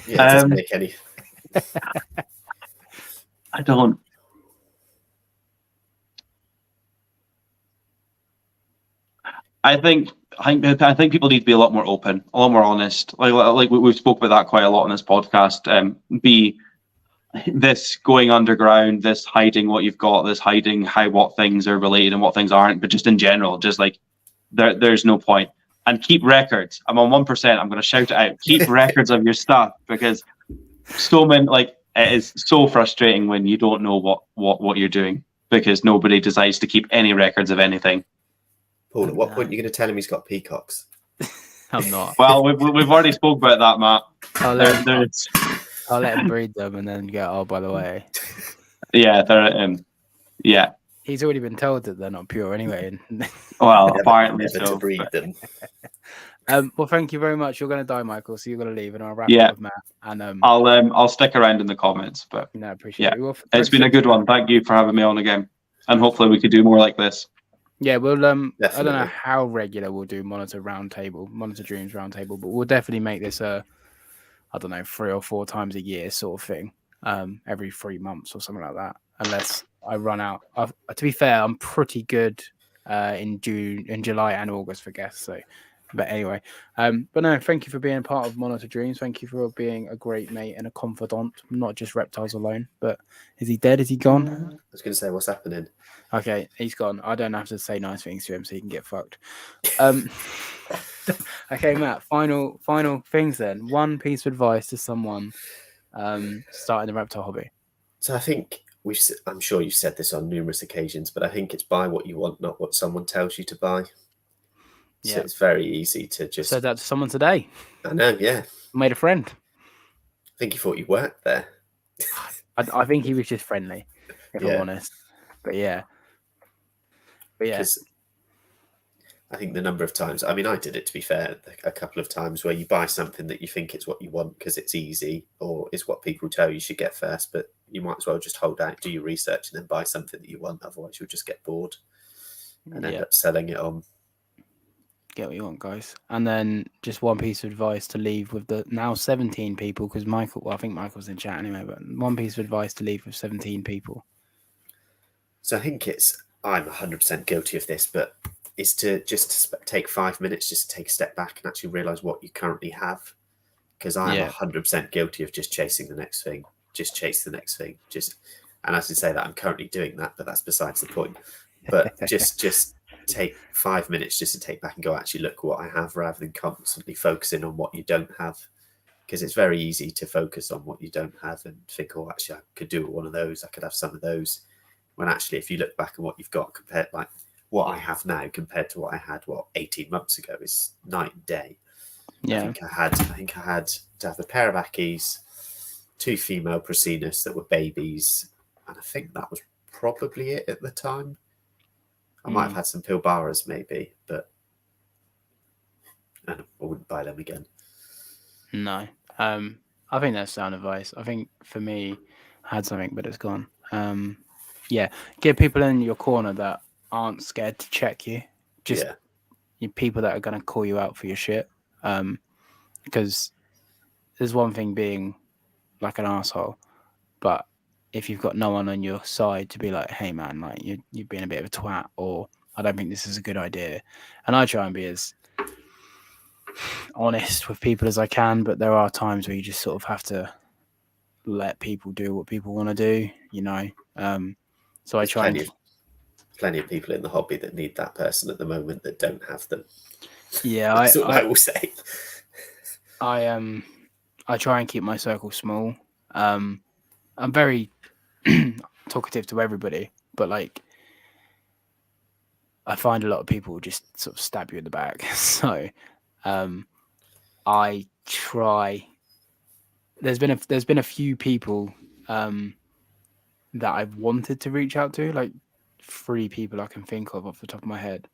It doesn't make any. I don't. I think I think people need to be a lot more open, a lot more honest. Like we've spoke about that quite a lot on this podcast. Be this going underground, this hiding what you've got, this hiding what things are related and what things aren't, but just in general, just like there's no point. And keep records. I'm on 1%. I'm going to shout it out. Keep records of your stuff, because so many, like, it is so frustrating when you don't know what you're doing, because nobody decides to keep any records of anything. Paul, at what point are you going to tell him he's got peacocks? I'm not. Well, we've already spoke about that, Matt. I'll let him breed them and then go, oh, by the way. Yeah, they're yeah. He's already been told that they're not pure anyway. Well, apparently never so. To breed them. Well, thank you very much. You're going to die, Michael, so you're going to leave, and I'll wrap up with Matt. And I'll stick around in the comments, but no, appreciate it. Well, it's been a good one. Thank you for having me on again, and hopefully we could do more like this. Yeah, we'll I don't know how regular we'll do Monitor Dreams Roundtable, but we'll definitely make this I don't know, 3 or 4 times a year sort of thing, every 3 months or something like that, unless I run out. To be fair, I'm pretty good in July and August for guests. So, but anyway, but no, thank you for being a part of Monitor Dreams. Thank you for being a great mate and a confidant, not just reptiles alone. But is he dead? Is he gone? I was going to say, what's happening? Okay, he's gone. I don't have to say nice things to him, so he can get fucked. Okay, Matt. Final things then. One piece of advice to someone starting the reptile hobby. So I think I'm sure you've said this on numerous occasions, but I think it's buy what you want, not what someone tells you to buy. So it's very easy to just... Said that to someone today. I know, yeah. Made a friend. I think he thought you worked there. I think he was just friendly, if I'm honest. But yeah. I think the number of times, I mean, I did it, to be fair, a couple of times where you buy something that you think it's what you want because it's easy or is what people tell you should get first, but you might as well just hold out, do your research, and then buy something that you want. Otherwise, you'll just get bored and end up selling it on. Get what you want, guys. And then just one piece of advice to leave with the now 17 people, because I think Michael's in chat anyway, but one piece of advice to leave with 17 people. So I think I'm 100% guilty of this, but is to just take 5 minutes, just to take a step back and actually realize what you currently have. Because I am 100% guilty of just chasing the next thing, just chase the next thing. And as I say that, I'm currently doing that, but that's besides the point. But just take 5 minutes just to take back and go, actually look what I have, rather than constantly focusing on what you don't have. Because it's very easy to focus on what you don't have and think, oh, actually I could do one of those, I could have some of those. When actually, if you look back at what you've got compared, like what I have now compared to what I had 18 months ago, is night and day. Yeah. I think I had to have a pair of Ackies, 2 female Prasinus that were babies, and I think that was probably it at the time. I might have had some Pilbaras maybe, but I wouldn't buy them again. No. I think that's sound advice. I think for me, I had something, but it's gone. Get people in your corner that aren't scared to check you. Just people that are going to call you out for your shit. Because there's one thing being like an asshole, but if you've got no one on your side to be like, hey man, like you've been a bit of a twat, or I don't think this is a good idea. And I try and be as honest with people as I can, but there are times where you just sort of have to let people do what people want to do, you know. So I try plenty of people in the hobby that need that person at the moment that don't have them. Yeah, that's all I will say. I try and keep my circle small. I'm very talkative to everybody, but like I find a lot of people just sort of stab you in the back. So I try. There's been a few people that I've wanted to reach out to, like 3 people I can think of off the top of my head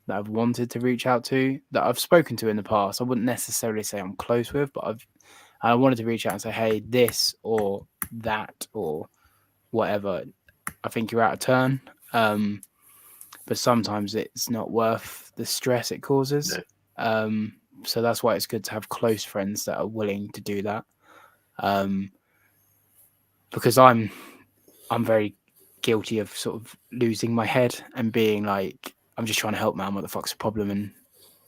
that I've wanted to reach out to, that I've spoken to in the past. I wouldn't necessarily say I'm close with, but I wanted to reach out and say, hey, this or that or whatever, I think you're out of turn. But sometimes it's not worth the stress it causes. No. So that's why it's good to have close friends that are willing to do that. Because I'm very guilty of sort of losing my head and being like, I'm just trying to help, man. What the fuck's the problem? And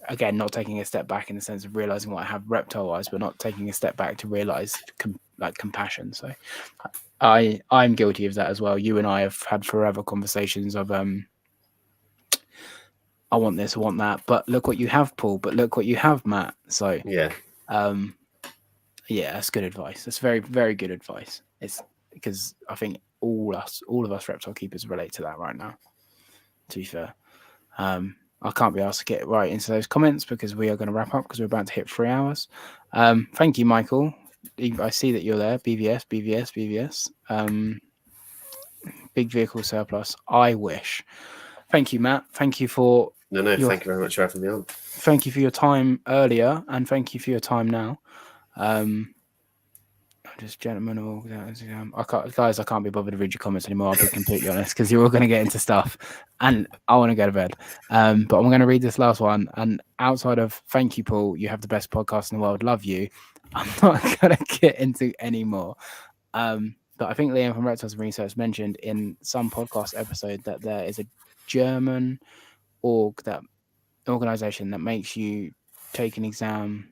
again, not taking a step back in the sense of realizing what I have reptile-wise, but not taking a step back to realize compassion. So I'm guilty of that as well. You and I have had forever conversations of I want this, I want that, but look what you have, Paul. But look what you have, Matt. So yeah, that's good advice. That's very, very good advice. It's because I think all of us reptile keepers relate to that right now. To be fair, I can't be asked to get right into those comments because we are going to wrap up because we're about to hit 3 hours. Thank you, Michael. I see that you're there. BVS. Big vehicle surplus. I wish. Thank you, Matt. Thank you for thank you very much for having me on. Thank you for your time earlier, and thank you for your time now. Just gentlemen, I can't be bothered to read your comments anymore. I'll be completely honest because you're all going to get into stuff, and I want to go to bed. But I'm going to read this last one. And outside of thank you, Paul, you have the best podcast in the world. Love you. I'm not going to get into any more. But I think Liam from Reptiles and Research mentioned in some podcast episode that there is a German organization that makes you take an exam.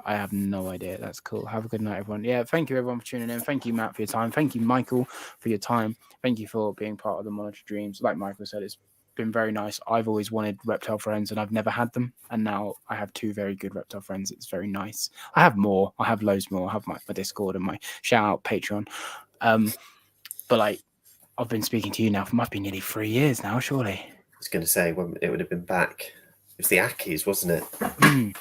I have no idea. That's cool. Have a good night, everyone. Yeah, thank you, everyone, for tuning in. Thank you, Matt, for your time. Thank you, Michael, for your time. Thank you for being part of the Monitor Dreams. Like Michael said, it's been very nice. I've always wanted reptile friends, and I've never had them. And now I have 2 very good reptile friends. It's very nice. I have more. I have loads more. I have my Discord and my shout-out Patreon. But, like, I've been speaking to you now for must be nearly 3 years now, surely. I was going to say, when it would have been back. It was the Ackies, wasn't it?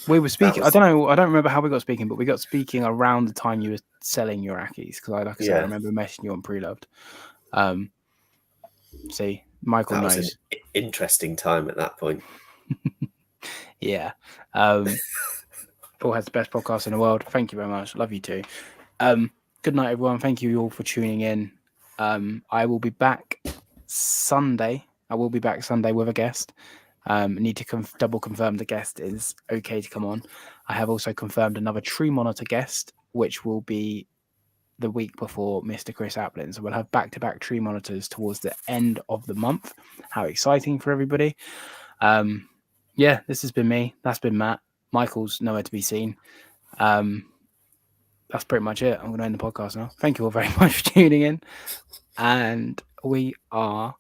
We were speaking. I don't know. I don't remember how we got speaking, but we got speaking around the time you were selling your Ackies because, like I said, I remember messaging you on Preloved. See, Michael knows. Was an interesting time at that point. Yeah. Paul has the best podcast in the world. Thank you very much. Love you too. Good night, everyone. Thank you all for tuning in. I will be back Sunday. with a guest. Need to double confirm the guest is okay to come on. I have also confirmed another tree monitor guest, which will be the week before Mr. Chris Applin. So we'll have back-to-back tree monitors towards the end of the month. How exciting for everybody. This has been me. That's been Matt. Michael's nowhere to be seen. That's pretty much it. I'm going to end the podcast now. Thank you all very much for tuning in. And we are